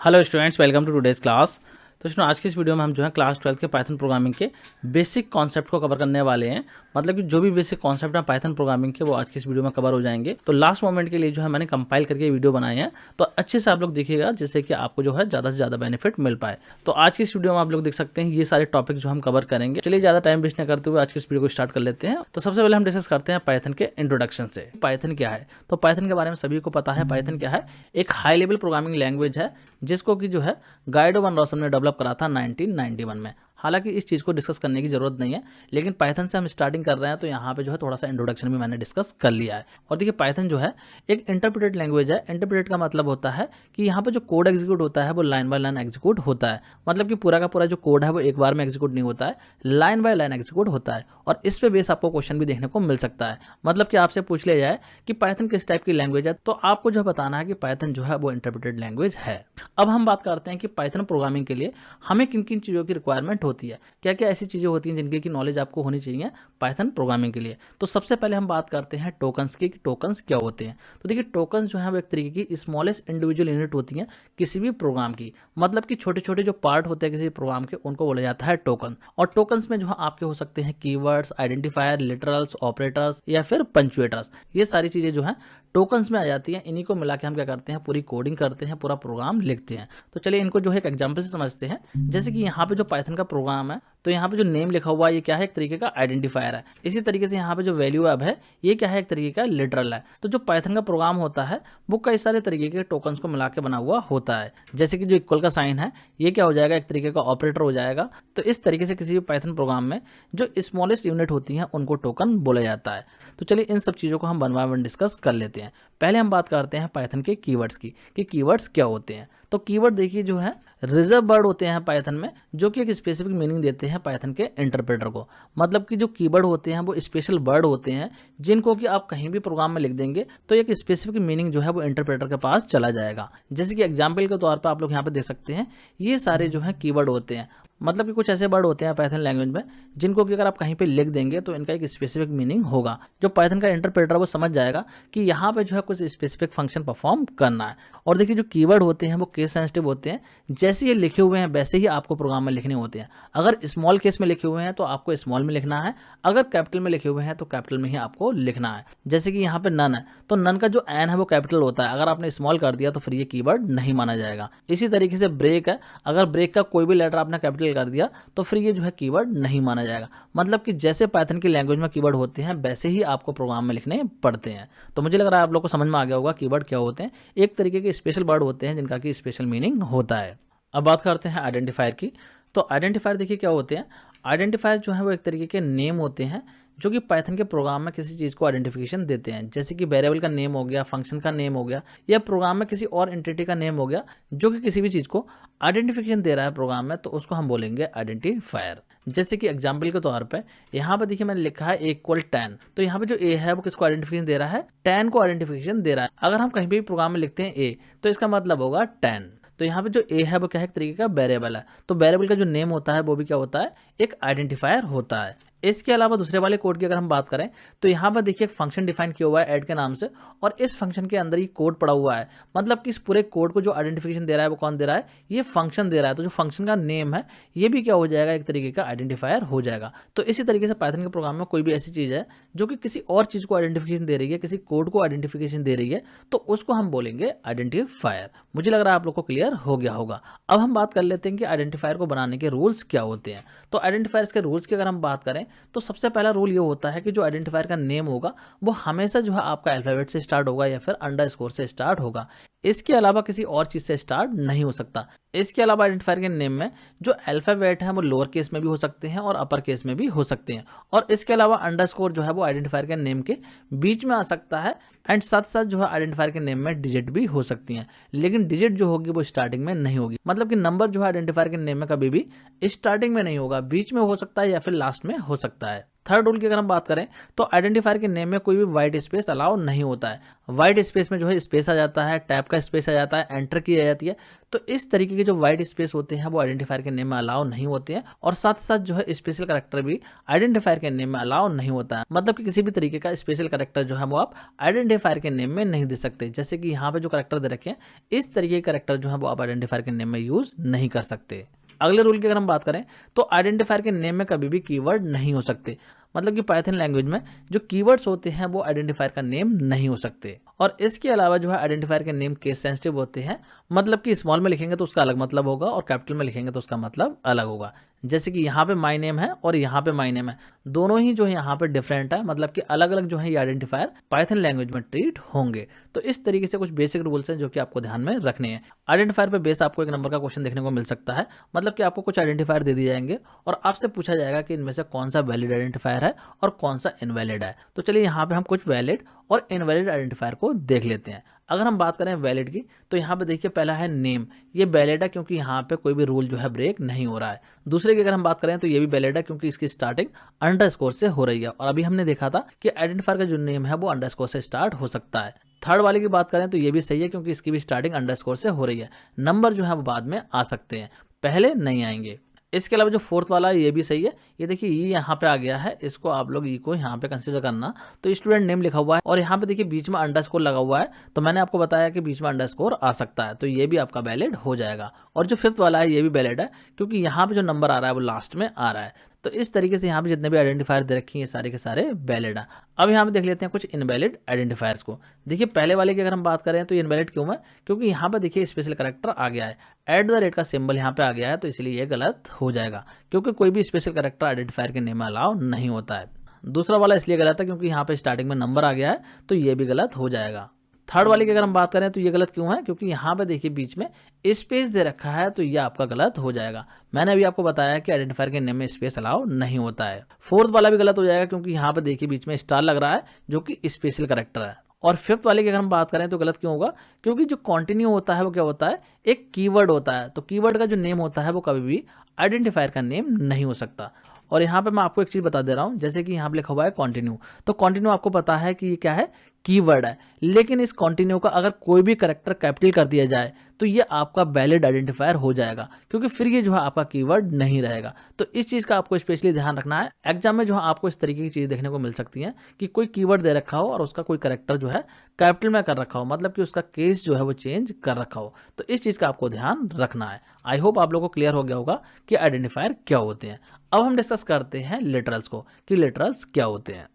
Hello students, welcome to today's class. तो student, आज की इस वीडियो में हम जो है क्लास 12 के पाइथन प्रोग्रामिंग के बेसिक कॉन्सेप्ट को कवर करने वाले हैं। मतलब कि जो भी बेसिक कॉन्सेप्ट है पाइथन प्रोग्रामिंग के वो आज की इस वीडियो में कवर हो जाएंगे। तो लास्ट मोमेंट के लिए जो है मैंने कंपाइल करके वीडियो बनाए हैं, तो अच्छे से आप लोग देखिएगा जिससे कि आपको जो है ज़्यादा से ज़्यादा बेनिफिट मिल पाए। तो आज की इस वीडियो में आप लोग देख सकते हैं ये सारे टॉपिक जो हम कवर करेंगे। चलिए ज़्यादा टाइम वेस्ट न करते हुए आज की इस वीडियो को स्टार्ट कर लेते हैं। तो सबसे पहले हम डिस्कस करते हैं पाइथन के इंट्रोडक्शन से। पाइथन क्या है? तो पाइथन के बारे में सभी को पता है। पाइथन क्या है? एक हाई लेवल प्रोग्रामिंग लैंग्वेज है जिसको कि जो है गाइडो वन रोसन ने डेवलप करा था 1991 में। हालांकि इस चीज़ को डिस्कस करने की जरूरत नहीं है, लेकिन पाइथन से हम स्टार्टिंग कर रहे हैं तो यहाँ पे जो है थोड़ा सा इंट्रोडक्शन भी मैंने डिस्कस कर लिया है। और देखिए, पाइथन जो है एक इंटरप्रेटेड लैंग्वेज है। इंटरप्रेटेड का मतलब होता है कि यहाँ पे जो कोड एग्जीक्यूट होता है वो लाइन बाय लाइन एग्जीक्यूट होता है। मतलब कि पूरा का पूरा जो कोड है वो एक बार में एग्जीक्यूट नहीं होता है, लाइन बाय लाइन एग्जीक्यूट होता है। और इस पे बेस आपको क्वेश्चन भी देखने को मिल सकता है। मतलब कि आपसे पूछ लिया जाए कि पाइथन किस टाइप की लैंग्वेज है, तो आपको जो बताना है कि पाइथन जो है वो इंटरप्रेटेड लैंग्वेज है। अब हम बात करते हैं कि पाइथन प्रोग्रामिंग के लिए हमें किन किन चीज़ों की रिक्वायरमेंट होती है, क्या क्या ऐसी चीज़ें होती हैं जिनकी की नॉलेज आपको होनी चाहिए पाइथन प्रोग्रामिंग के लिए। तो सबसे पहले हम बात करते हैं टोकन्स की, कि टोकन्स क्या होते हैं। तो देखिए, टोकन्स जो है वो एक तरीके की स्मॉलेस्ट इंडिविजुअल यूनिट होती हैं किसी भी प्रोग्राम की। मतलब कि छोटे छोटे जो पार्ट होते हैं किसी प्रोग्राम के, उनको बोला जाता है टोकन। और टोकन्स में जो है आपके हो सकते हैं कीवर्ड्स, आइडेंटिफायर, लिटरल्स, ऑपरेटर्स या फिर पंचुएटर्स। ये सारी चीज़ें जो है टोकन्स में आ जाती हैं। इन्हीं को मिला के हम क्या करते हैं, पूरी कोडिंग करते हैं, पूरा प्रोग्राम लिखते हैं। तो चलिए इनको जो है एक एग्जांपल से समझते हैं। जैसे कि यहाँ पे जो पाइथन का प्रोग्राम है, तो यहाँ पे जो नेम लिखा हुआ है ये क्या है, एक तरीके का आइडेंटिफायर है। इसी तरीके से यहाँ पे जो वैल्यू अब है ये क्या है, एक तरीके का लिटरल है। तो जो पाइथन का प्रोग्राम होता है वो कई सारे तरीके के टोकन्स को मिला के बना हुआ होता है। जैसे कि जो इक्वल का साइन है ये क्या हो जाएगा, एक तरीके का ऑपरेटर हो जाएगा। तो इस तरीके से किसी भी पाइथन प्रोग्राम में जो स्मॉलेस्ट यूनिट होती हैं उनको टोकन बोला जाता है। तो चलिए इन सब चीज़ों को हम वन बाय वन डिस्कस कर लेते हैं। पहले हम बात करते हैं पाइथन के कीवर्ड्स की, कि कीवर्ड्स क्या होते हैं। तो कीवर्ड देखिए जो है रिजर्व वर्ड होते हैं पाइथन में, जो कि एक स्पेसिफिक मीनिंग देते हैं पाइथन के इंटरप्रेटर को। मतलब कि जो कीवर्ड होते हैं वो स्पेशल वर्ड होते हैं जिनको कि आप कहीं भी प्रोग्राम में लिख देंगे तो एक स्पेसिफिक मीनिंग जो है वो इंटरप्रेटर के पास चला जाएगा। जैसे कि एग्जाम्पल के तौर पर आप लोग यहाँ पे देख सकते हैं, ये सारे जो है कीवर्ड होते हैं। मतलब कि कुछ ऐसे वर्ड होते हैं पाइथन लैंग्वेज में जिनको कि अगर आप कहीं पे लिख देंगे तो इनका एक स्पेसिफिक मीनिंग होगा। जो पाइथन का इंटरप्रेटर वो समझ जाएगा कि यहाँ पे जो है कुछ स्पेसिफिक फंक्शन परफॉर्म करना है। और देखिए, जो कीवर्ड होते हैं वो केस सेंसिटिव होते हैं। जैसे ये लिखे हुए हैं वैसे ही आपको प्रोग्राम में लिखने होते हैं। अगर स्मॉल केस में लिखे हुए हैं तो आपको स्मॉल में लिखना है, अगर कैपिटल में लिखे हुए हैं तो कैपिटल में ही आपको लिखना है। जैसे कि यहाँ पे नन है, तो नन का जो एन है वो कैपिटल होता है। अगर आपने स्मॉल कर दिया तो फिर ये कीवर्ड नहीं माना जाएगा। इसी तरीके से ब्रेक है, अगर ब्रेक का कोई भी लेटर आपने कैपिटल कर दिया तो फिर ये जो है कीवर्ड नहीं माना जाएगा। मतलब कि जैसे पाइथन की लैंग्वेज में कीवर्ड होते हैं वैसे ही आपको प्रोग्राम में लिखने पड़ते हैं। तो मुझे लग रहा है आप लोग को समझ में आ गया होगा कीवर्ड क्या होते हैं। एक तरीके के स्पेशल वर्ड होते हैं जिनका कि स्पेशल मीनिंग होता है। अब बात करते हैं आइडेंटिफायर की। तो आइडेंटिफायर देखिए क्या होते हैं। आइडेंटिफायर जो है वो एक तरीके के नेम होते हैं जो कि पाइथन के प्रोग्राम में किसी चीज़ को आइडेंटिफिकेशन देते हैं। जैसे कि वेरिएबल का नेम हो गया, फंक्शन का नेम हो गया, या प्रोग्राम में किसी और एंटिटी का नेम हो गया जो कि किसी भी चीज़ को आइडेंटिफिकेशन दे रहा है प्रोग्राम में, तो उसको हम बोलेंगे आइडेंटिफायर। जैसे कि एग्जाम्पल के तौर पे यहाँ पे देखिए मैंने लिखा है इक्वल 10। तो यहाँ पे जो ए है वो किसको आइडेंटिफिकेशन दे रहा है, 10 को आइडेंटिफिकेशन दे रहा है। अगर हम कहीं भी प्रोग्राम में लिखते हैं ए तो इसका मतलब होगा 10। तो यहाँ पे जो ए है वो क्या है, एक तरीके का वेरिएबल है। तो वेरिएबल का जो नेम होता है वो भी क्या होता है, एक आइडेंटिफायर होता है। इसके अलावा दूसरे वाले कोड की अगर हम बात करें तो यहाँ पर देखिए एक फंक्शन डिफाइन किया हुआ है ऐड के नाम से, और इस फंक्शन के अंदर ही कोड पड़ा हुआ है। मतलब कि इस पूरे कोड को जो आइडेंटिफिकेशन दे रहा है वो कौन दे रहा है, ये फंक्शन दे रहा है। तो जो फंक्शन का नेम है ये भी क्या हो जाएगा, एक तरीके का आइडेंटिफायर हो जाएगा। तो इसी तरीके से पाइथन के प्रोग्राम में कोई भी ऐसी चीज़ है जो कि किसी और चीज़ को आइडेंटिफिकेशन दे रही है, किसी कोड को आइडेंटिफिकेशन दे रही है, तो उसको हम बोलेंगे आइडेंटिफायर। मुझे लग रहा है आप लोग को क्लियर हो गया होगा। अब हम बात कर लेते हैं कि आइडेंटिफायर को बनाने के रूल्स क्या होते हैं। तो आइडेंटिफायर्स के रूल्स की अगर हम बात करें तो सबसे पहला रूल ये होता है कि जो आइडेंटिफायर का नेम होगा वो हमेशा जो है आपका अल्फाबेट से स्टार्ट होगा या फिर अंडरस्कोर से स्टार्ट होगा। इसके अलावा किसी और चीज से स्टार्ट नहीं हो सकता। इसके अलावा आइडेंटिफायर के नेम में जो अल्फाबेट है वो लोअर केस में भी हो सकते हैं और अपर केस में भी हो सकते हैं। और इसके अलावा अंडरस्कोर जो है वो आइडेंटिफायर के नेम के बीच में आ सकता है, एंड साथ साथ जो है आइडेंटिफायर के नेम में डिजिट भी हो सकती हैं। लेकिन डिजिट जो होगी वो स्टार्टिंग में नहीं होगी। मतलब कि नंबर जो है आइडेंटिफायर के नेम में कभी भी स्टार्टिंग में नहीं होगा, बीच में हो सकता है या फिर लास्ट में हो सकता है। थर्ड रूल की अगर हम बात करें तो आइडेंटिफायर के नेम में कोई भी वाइट स्पेस अलाउ नहीं होता है। वाइट स्पेस में जो है स्पेस आ जाता है, टैब का स्पेस आ जाता है, एंटर की आ जाती है। तो इस तरीके के जो वाइट स्पेस होते हैं वो आइडेंटिफायर के नेम में अलाउ नहीं होते हैं। और साथ साथ जो है स्पेशल कैरेक्टर भी आइडेंटिफायर के नेम में अलाउ नहीं होता है। मतलब कि किसी भी तरीके का स्पेशल कैरेक्टर जो है वो आप आइडेंटिफायर के नेम में नहीं दे सकते। जैसे कि यहाँ पे जो कैरेक्टर दे रखे हैं, इस तरीके के कैरेक्टर जो है वो आप आइडेंटिफायर के नेम में यूज नहीं कर सकते। अगले रूल की अगर हम बात करें तो आइडेंटिफायर के नेम में कभी भी कीवर्ड नहीं हो सकते। मतलब कि पाइथन लैंग्वेज में जो कीवर्ड्स होते हैं वो आइडेंटिफायर का नेम नहीं हो सकते। और इसके अलावा जो है आइडेंटिफायर के नेम केस सेंसिटिव होते हैं। मतलब कि स्मॉल में लिखेंगे तो उसका अलग मतलब होगा और कैपिटल में लिखेंगे तो उसका मतलब अलग होगा। जैसे कि यहाँ पे माई नेम है और यहाँ पे माई नेम है, दोनों ही जो है यहाँ पे डिफरेंट है। मतलब कि अलग अलग जो है ये आइडेंटिफायर पाइथन लैंग्वेज में ट्रीट होंगे। तो इस तरीके से कुछ बेसिक रूल्स हैं जो कि आपको ध्यान में रखने हैं। आइडेंटिफायर पे बेस आपको एक नंबर का क्वेश्चन देखने को मिल सकता है। मतलब कि आपको कुछ आइडेंटिफायर दे दिए जाएंगे और आपसे पूछा जाएगा कि इनमें से कौन सा वैलिड आइडेंटिफायर है और कौन सा इनवैलिड है। तो चलिए यहाँ पे हम कुछ वैलिड और इनवैलिड आइडेंटिफायर को देख लेते हैं। अगर हम बात करें वैलिड की तो यहाँ पे देखिए पहला है नेम, ये वैलिड है क्योंकि यहाँ पे कोई भी रूल जो है ब्रेक नहीं हो रहा है। दूसरे की अगर हम बात करें तो ये भी वैलिड है क्योंकि इसकी स्टार्टिंग अंडरस्कोर से हो रही है। और अभी हमने देखा था कि आइडेंटिफायर का जो नेम है वो अंडरस्कोर से स्टार्ट हो सकता है। थर्ड वाले की बात करें तो ये भी सही है क्योंकि इसकी भी स्टार्टिंग अंडरस्कोर से हो रही है। नंबर जो है वो बाद में आ सकते हैं, पहले नहीं आएंगे। इसके अलावा जो फोर्थ वाला है ये भी सही है। ये देखिए ई यहाँ पे आ गया है, इसको आप लोग ई को यहाँ पे कंसीडर करना। तो स्टूडेंट नेम लिखा हुआ है और यहाँ पे देखिए बीच में अंडरस्कोर लगा हुआ है। तो मैंने आपको बताया कि बीच में अंडरस्कोर आ सकता है, तो ये भी आपका वैलिड हो जाएगा। और जो फिफ्थ वाला है ये भी वैलिड है क्योंकि यहाँ पे जो नंबर आ रहा है वो लास्ट में आ रहा है। तो इस तरीके से यहाँ पे जितने भी आइडेंटिफायर दे रखे हैं ये सारे के सारे वैलिड हैं। अब यहाँ पे देख लेते हैं कुछ इनवैलिड आइडेंटिफायर्स को। देखिए पहले वाले की अगर हम बात करें तो इनवैलिड क्यों है, क्योंकि यहाँ पे देखिए स्पेशल कैरेक्टर आ गया है, @ का सिंबल यहाँ पे आ गया है, तो इसलिए ये गलत हो जाएगा क्योंकि कोई भी स्पेशल कैरेक्टर आइडेंटिफायर के नेम में अलाउ नहीं होता है। दूसरा वाला इसलिए गलत है क्योंकि यहाँ पे स्टार्टिंग में नंबर आ गया है, तो ये भी गलत हो जाएगा। थर्ड वाले की अगर हम बात करें तो ये गलत क्यों है, क्योंकि यहाँ पे देखिए बीच में स्पेस दे रखा है, तो ये आपका गलत हो जाएगा। मैंने अभी आपको बताया कि आइडेंटिफायर के नेम में स्पेस अलाउ नहीं होता है। फोर्थ वाला भी गलत हो जाएगा क्योंकि यहाँ पे देखिए बीच में स्टार लग रहा है जो कि स्पेशल कैरेक्टर है। और फिफ्थ वाले की अगर हम बात करें तो गलत क्यों होगा, क्योंकि जो कंटिन्यू होता है वो क्या होता है, एक कीवर्ड होता है। तो कीवर्ड का जो नेम होता है वो कभी भी आइडेंटिफायर का नेम नहीं हो सकता। और यहाँ पे मैं आपको एक चीज़ बता दे रहा हूँ, जैसे कि यहाँ पे लिखा हुआ है कंटिन्यू, तो कंटिन्यू आपको पता है कि ये क्या है, कीवर्ड है। लेकिन इस कंटिन्यू का अगर कोई भी कैरेक्टर कैपिटल कर दिया जाए तो ये आपका वैलिड आइडेंटिफायर हो जाएगा, क्योंकि फिर ये जो है आपका कीवर्ड नहीं रहेगा। तो इस चीज़ का आपको स्पेशली ध्यान रखना है। एग्जाम में जो है आपको इस तरीके की चीज़ देखने को मिल सकती है कि कोई कीवर्ड दे रखा हो और उसका कोई कैरेक्टर जो है कैपिटल में कर रखा हो, मतलब कि उसका केस जो है वो चेंज कर रखा हो। तो इस चीज़ का आपको ध्यान रखना है। आई होप आप लोगों को क्लियर हो गया होगा कि आइडेंटिफायर क्या होते हैं। अब हम डिस्कस करते हैं लिटरल्स को कि लिटरल्स क्या होते हैं।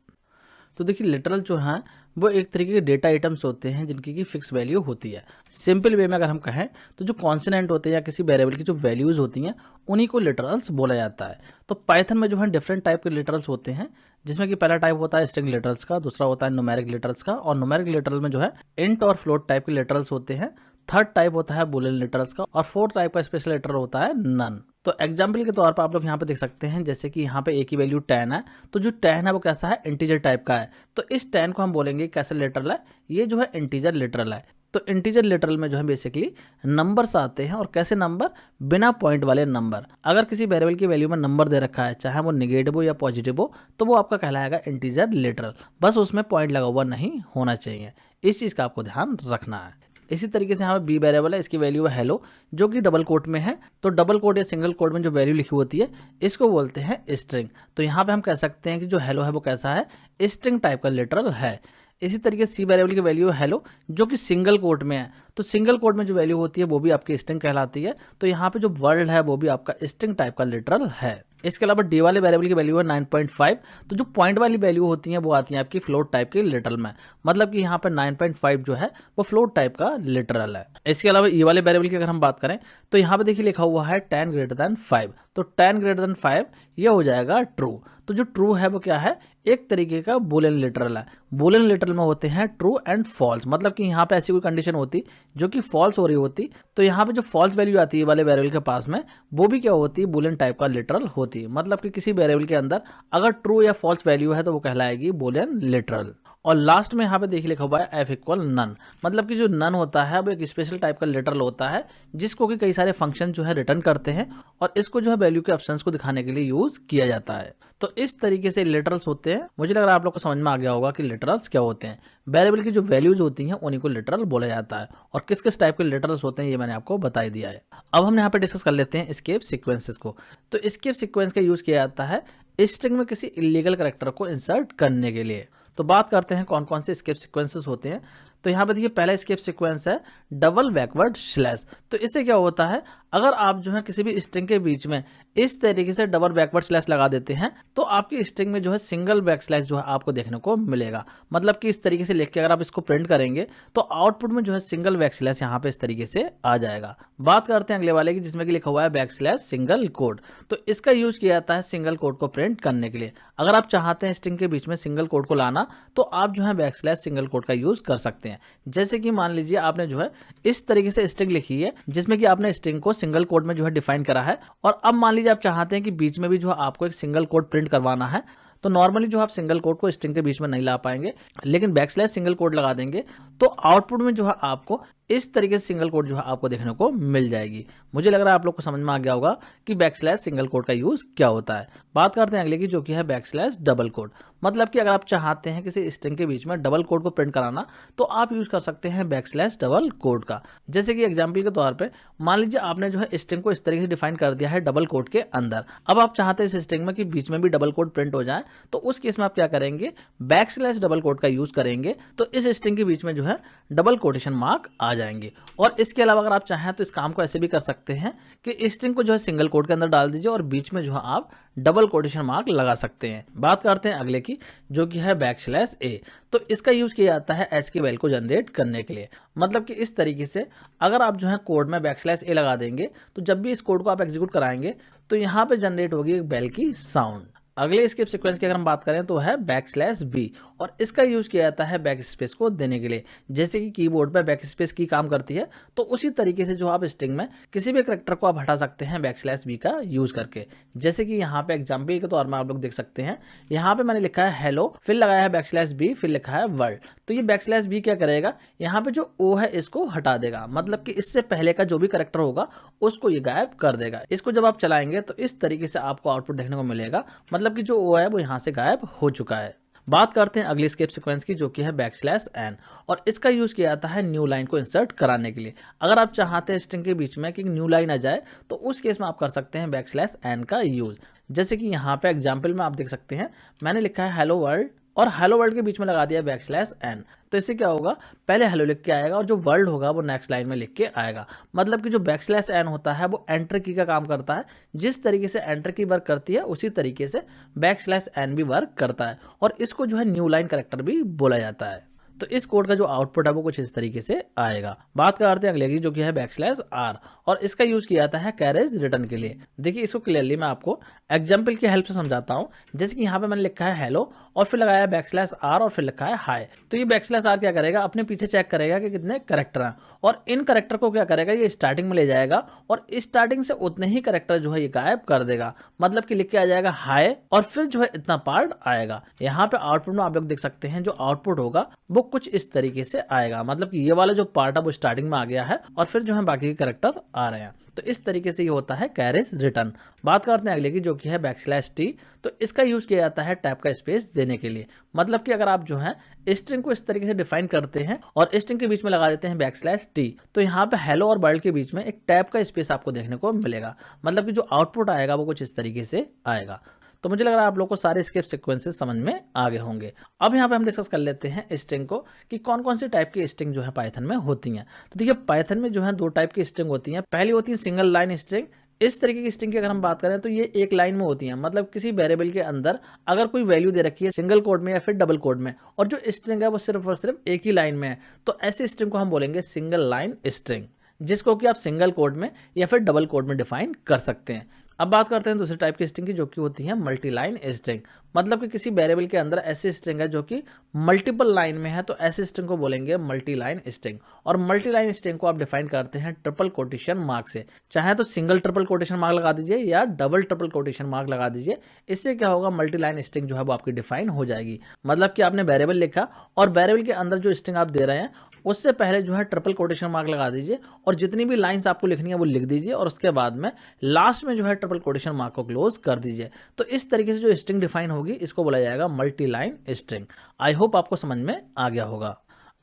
तो देखिए लिटरल जो हैं वो एक तरीके के डेटा आइटम्स होते हैं जिनकी की फिक्स वैल्यू होती है। सिंपल वे में अगर हम कहें तो जो कॉन्सोनेंट होते हैं या किसी वेरिएबल की जो वैल्यूज़ होती हैं उन्हीं को लिटरल्स बोला जाता है। तो पाइथन में जो है डिफरेंट टाइप के लिटरल्स होते हैं, जिसमें कि पहला टाइप होता है स्ट्रिंग लिटरल्स का, दूसरा होता है न्यूमेरिक लिटरल्स का, और न्यूमेरिक लिटरल में जो है इंट और फ्लोट टाइप के लिटरल्स होते हैं। थर्ड टाइप होता है बुलियन लिटरल्स का, और फोर्थ टाइप का स्पेशल लिटरल होता है नन। तो एग्जाम्पल के तौर पर आप लोग यहाँ पे देख सकते हैं, जैसे कि यहाँ पे ए की वैल्यू 10 है, तो जो 10 है वो कैसा है, इंटीजर टाइप का है। तो इस 10 को हम बोलेंगे कैसे लिटरल है, ये जो है इंटीजर लिटरल है। तो इंटीजर लिटरल में जो है बेसिकली नंबर्स आते हैं, और कैसे नंबर, बिना पॉइंट वाले नंबर। अगर किसी वेरिएबल की वैल्यू में नंबर दे रखा है, चाहे वो निगेटिव हो या पॉजिटिव हो, तो वो आपका कहलाएगा इंटीजर लिटरल। बस उसमें पॉइंट लगा हुआ नहीं होना चाहिए। इस चीज़ का आपको ध्यान रखना है। इसी तरीके से यहाँ पे बी वेरिएबल है, इसकी वैल्यू है हेलो, जो कि डबल कोट में है। तो डबल कोट या सिंगल कोट में जो वैल्यू लिखी होती है इसको बोलते हैं स्ट्रिंग। तो यहाँ पे हम कह सकते हैं कि जो हेलो है वो कैसा है, स्ट्रिंग टाइप का लिटरल है। इसी तरीके से सी वेरिएबल की वैल्यू है हेलो, जो कि सिंगल कोट में है। तो सिंगल कोट में जो वैल्यू होती है वो भी आपकी स्ट्रिंग कहलाती है। तो यहाँ पे जो वर्ल्ड है वो भी आपका स्ट्रिंग टाइप का लिटरल है। इसके अलावा डी वाले वेरिएबल की वैल्यू है 9.5। तो जो पॉइंट वाली वैल्यू होती है वो आती है आपकी फ्लोट टाइप के लिटरल में, मतलब कि यहाँ पर 9.5 जो है वो फ्लोट टाइप का लिटरल है। इसके अलावा ई वाले वेरिएबल की अगर हम बात करें तो यहाँ पे देखिए लिखा हुआ है 10 > 5। तो 10 > 5 ये हो जाएगा ट्रू। तो जो ट्रू है वो क्या है, एक तरीके का बुलियन लिटरल है। बूलियन लिटरल में होते हैं ट्रू एंड फॉल्स, मतलब कि यहाँ पे ऐसी कोई कंडीशन होती जो कि फॉल्स हो रही होती, तो यहाँ पे जो फॉल्स वैल्यू आती है वाले वेरिएबल के पास में, वो भी क्या होती है, बूलियन टाइप का लिटरल होती है। मतलब कि किसी वेरिएबल के अंदर अगर ट्रू या फॉल्स वैल्यू है तो वो कहलाएगी बूलियन लिटरल। और लास्ट में यहाँ पे देखिए लिखा हुआ है एफ इक्वल नन, मतलब कि जो नन होता है वो एक स्पेशल टाइप का लिटरल होता है जिसको कि कई सारे फंक्शन जो है रिटर्न करते हैं और इसको जो है वैल्यू के ऑप्शंस को दिखाने के लिए यूज किया जाता है। तो इस तरीके से लिटरल्स होते हैं। मुझे लग रहा है आप लोग को समझ में आ गया होगा कि लिटरल्स क्या होते हैं। वेरिएबल की जो वैल्यूज होती हैं उन्हीं को लिटरल बोला जाता है और किस किस टाइप के लिटरल्स होते हैं ये मैंने आपको बता ही दिया है। अब हम यहाँ पे डिस्कस कर लेते हैं एस्केप सीक्वेंसेस को। तो एस्केप सीक्वेंस का यूज किया जाता है स्ट्रिंग में किसी इलीगल कैरेक्टर को इंसर्ट करने के लिए। तो बात करते हैं कौन कौन से एस्केप सीक्वेंसेस होते हैं। तो यहाँ पे देखिए पहला एस्केप सीक्वेंस है डबल बैकवर्ड स्लैश। तो इससे क्या होता है, अगर आप जो है किसी भी स्ट्रिंग के बीच में इस तरीके से डबल बैकवर्ड स्लैश लगा देते हैं तो आपकी स्ट्रिंग में जो है सिंगल बैक स्लैश जो है आपको देखने को मिलेगा। मतलब कि इस तरीके से लिख के अगर आप इसको प्रिंट करेंगे तो आउटपुट में जो है सिंगल बैक स्लैश यहाँ पे इस तरीके से आ जाएगा। बात करते हैं अगले वाले की जिसमें कि लिखा हुआ है बैक स्लैश सिंगल कोड। तो इसका यूज किया जाता है सिंगल कोड को प्रिंट करने के लिए। अगर आप चाहते हैं स्ट्रिंग के बीच में सिंगल कोड को लाना तो आप जो है बैक स्लैश सिंगल कोड का यूज कर सकते हैं। जैसे कि मान लीजिए आपने जो है इस तरीके से स्ट्रिंग लिखी है जिसमें कि आपने स्ट्रिंग को सिंगल कोड में जो है डिफाइन करा है और अब मान लीजिए आप चाहते हैं कि बीच में भी जो है आपको एक सिंगल कोड प्रिंट करवाना है। तो नॉर्मली जो आप सिंगल कोड को स्ट्रिंग के बीच में नहीं ला पाएंगे, लेकिन बैकस्लैश सिंगल कोड लगा देंगे तो आउटपुट में जो है आपको इस तरीके से सिंगल कोड जो है आपको देखने को मिल जाएगी। मुझे लग रहा है आप लोग को समझ में आ गया होगा कि बैकस्लैश सिंगल कोड का यूज क्या होता है। बात करते हैं अगले की जो कि है बैकस्लैश डबल कोड। मतलब कि अगर आप चाहते हैं किसी स्ट्रिंग के बीच में डबल कोड को प्रिंट कराना तो आप यूज कर सकते हैं बैकस्लैश डबल कोड का। जैसे कि एग्जाम्पल के तौर पर मान लीजिए आपने जो है स्ट्रिंग को इस तरीके से डिफाइन कर दिया है डबल कोड के अंदर। अब आप चाहते हैं इस स्ट्रिंग में कि बीच में भी डबल कोड प्रिंट हो जाए, तो उस केस में आप क्या करेंगे, बैकस्लैश डबल कोड का यूज करेंगे तो इस स्ट्रिंग के बीच में जो है डबल कोटेशन मार्क आ जाएंगे। और इसके अलावा अगर आप चाहें तो इस काम को ऐसे भी कर सकते हैं कि स्ट्रिंग को जो है सिंगल कोड के अंदर डाल दीजिए और बीच में जो है आप डबल कोटेशन मार्क लगा सकते हैं। बात करते हैं अगले की जो कि है बैकस्लैश ए। तो इसका यूज किया जाता है एसक्यूएल को जनरेट करने के लिए। मतलब कि इस तरीके से अगर आप जो है कोड में बैकस्लैश ए लगा देंगे तो जब भी इस कोड को आप एग्जीक्यूट कराएंगे तो यहाँ पे जनरेट होगी एक बेल की साउंड। अगले स्केप सीक्वेंस की अगर हम बात करें तो है बैकस्लैश बी और इसका यूज किया जाता है बैक स्पेस को देने के लिए। जैसे कि कीबोर्ड पर बैक स्पेस की काम करती है तो उसी तरीके से जो आप स्ट्रिंग में किसी भी कैरेक्टर को आप हटा सकते हैं बैकस्लैश बी का यूज करके। जैसे कि यहाँ पे एग्जाम्पल के तौर में आप लोग देख सकते हैं, यहाँ पे मैंने लिखा है हेलो, फिर लगाया है बैकस्लैश बी, फिर लिखा है वर्ल्ड। तो ये बैकस्लैश बी क्या करेगा, यहाँ पे जो ओ है इसको हटा देगा, मतलब कि इससे पहले का जो भी कैरेक्टर होगा उसको ये गायब कर देगा। इसको जब आप चलाएंगे तो इस तरीके से आपको आउटपुट देखने को मिलेगा, मतलब कि जो ओ है वो यहाँ से गायब हो चुका है। बात करते हैं अगली स्केप सीक्वेंस की जो कि है बैकस्लैश एन और इसका यूज किया जाता है न्यू लाइन को इंसर्ट कराने के लिए। अगर आप चाहते हैं स्ट्रिंग के बीच में कि न्यू लाइन आ जाए तो उस केस में आप कर सकते हैं बैकस्लैश एन का यूज। जैसे कि यहाँ पे एग्जाम्पल में आप देख सकते हैं मैंने लिखा है हेलो वर्ल्ड और हेलो वर्ल्ड के बीच में लगा दिया बैकस्लैश एन। तो इससे क्या होगा, पहले हेलो लिख के आएगा और जो वर्ल्ड होगा वो नेक्स्ट लाइन में लिख के आएगा। मतलब कि जो बैकस्लैश एन होता है वो एंटर की का काम करता है। जिस तरीके से एंटर की वर्क करती है उसी तरीके से बैकस्लैश एन भी वर्क करता है और इसको जो है न्यू लाइन कैरेक्टर भी बोला जाता है। तो इस कोड का जो आउटपुट है वो कुछ इस तरीके से आएगा। बात करते हैं अगले की जो कि है बैकस्लैश आर और इसका यूज किया जाता है कैरेज रिटर्न के लिए। देखिए इसको क्लियरली मैं आपको एग्जाम्पल की हेल्प से समझाता हूँ। जैसे कि यहाँ पे मैंने लिखा है हेलो और फिर लगाया है बैकस्लैश आर और फिर लिखा है हाय। तो ये बैकस्लैश आर क्या करेगा, अपने पीछे चेक करेगा कि कितने कैरेक्टर हैं और इन कैरेक्टर को क्या करेगा, ये स्टार्टिंग में ले जाएगा और स्टार्टिंग से उतने ही कैरेक्टर जो है ये गायब कर देगा। मतलब कि लिख के आ जाएगा हाय और फिर जो है इतना पार्ट आएगा। यहाँ पे आउटपुट में आप लोग देख सकते हैं जो आउटपुट होगा वो कुछ इस तरीके से आएगा। मतलब कि ये वाला जो पार्ट है वो स्टार्टिंग में आ गया है और फिर जो है बाकी के कैरेक्टर आ रहे हैं। तो इस तरीके से ये होता है कैरेज रिटर्न। बात करते हैं अगले की जो कि है बैकस्लैश टी। तो इसका यूज किया जाता है टैब का स्पेस देने के लिए। मतलब कि अगर आप जो है स्ट्रिंग को इस तरीके से डिफाइन करते हैं और स्ट्रिंग के बीच में लगा देते हैं बैकस्लैश टी तो यहाँ पे हेलो और वर्ल्ड के बीच में एक टैब का स्पेस आपको देखने को मिलेगा। मतलब कि जो आउटपुट आएगा वो कुछ इस तरीके से आएगा। तो मुझे लग रहा है आप लोग को सारे स्केप सीक्वेंसेस समझ में आ गए होंगे। अब यहाँ पे हम डिस्कस कर लेते हैं स्ट्रिंग को कि कौन कौन सी टाइप की स्ट्रिंग जो है पाइथन में होती हैं। तो देखिए पाइथन में जो है दो टाइप की स्ट्रिंग होती हैं। पहली होती है सिंगल लाइन स्ट्रिंग। इस तरीके की स्ट्रिंग की अगर हम बात करें तो ये एक लाइन में होती है। मतलब किसी वेरिएबल के अंदर अगर कोई वैल्यू दे रखी है सिंगल कोड में या फिर डबल कोड में और जो स्ट्रिंग है वो सिर्फ और सिर्फ एक ही लाइन में है तो ऐसी स्ट्रिंग को हम बोलेंगे सिंगल लाइन स्ट्रिंग, जिसको कि आप सिंगल कोड में या फिर डबल कोड में डिफाइन कर सकते हैं। अब बात करते हैं दूसरे टाइप की स्ट्रिंग की, जो कि होती है मल्टी लाइन स्ट्रिंग। मतलब कि किसी वेरिएबल के अंदर ऐसी स्ट्रिंग है जो कि मल्टीपल लाइन में है, तो ऐसी स्ट्रिंग को बोलेंगे मल्टी लाइन स्ट्रिंग। और मल्टी लाइन स्ट्रिंग को आप डिफाइन करते हैं ट्रिपल कोटेशन मार्क से। चाहे तो सिंगल ट्रिपल कोटेशन मार्क लगा दीजिए या डबल ट्रिपल कोटेशन मार्क लगा दीजिए। इससे क्या होगा, मल्टी लाइन स्ट्रिंग जो है वो आपकी डिफाइन हो जाएगी। मतलब कि आपने वेरिएबल लिखा और वेरिएबल के अंदर जो स्ट्रिंग आप दे रहे हैं उससे पहले जो है ट्रिपल कोटेशन मार्क लगा दीजिए और जितनी भी लाइंस आपको लिखनी है वो लिख दीजिए और उसके बाद में लास्ट में जो है ट्रिपल कोटेशन मार्क को क्लोज कर दीजिए। तो इस तरीके से जो स्ट्रिंग डिफाइन होगी इसको बोला जाएगा multi line string. I hope आपको समझ में आ गया होगा।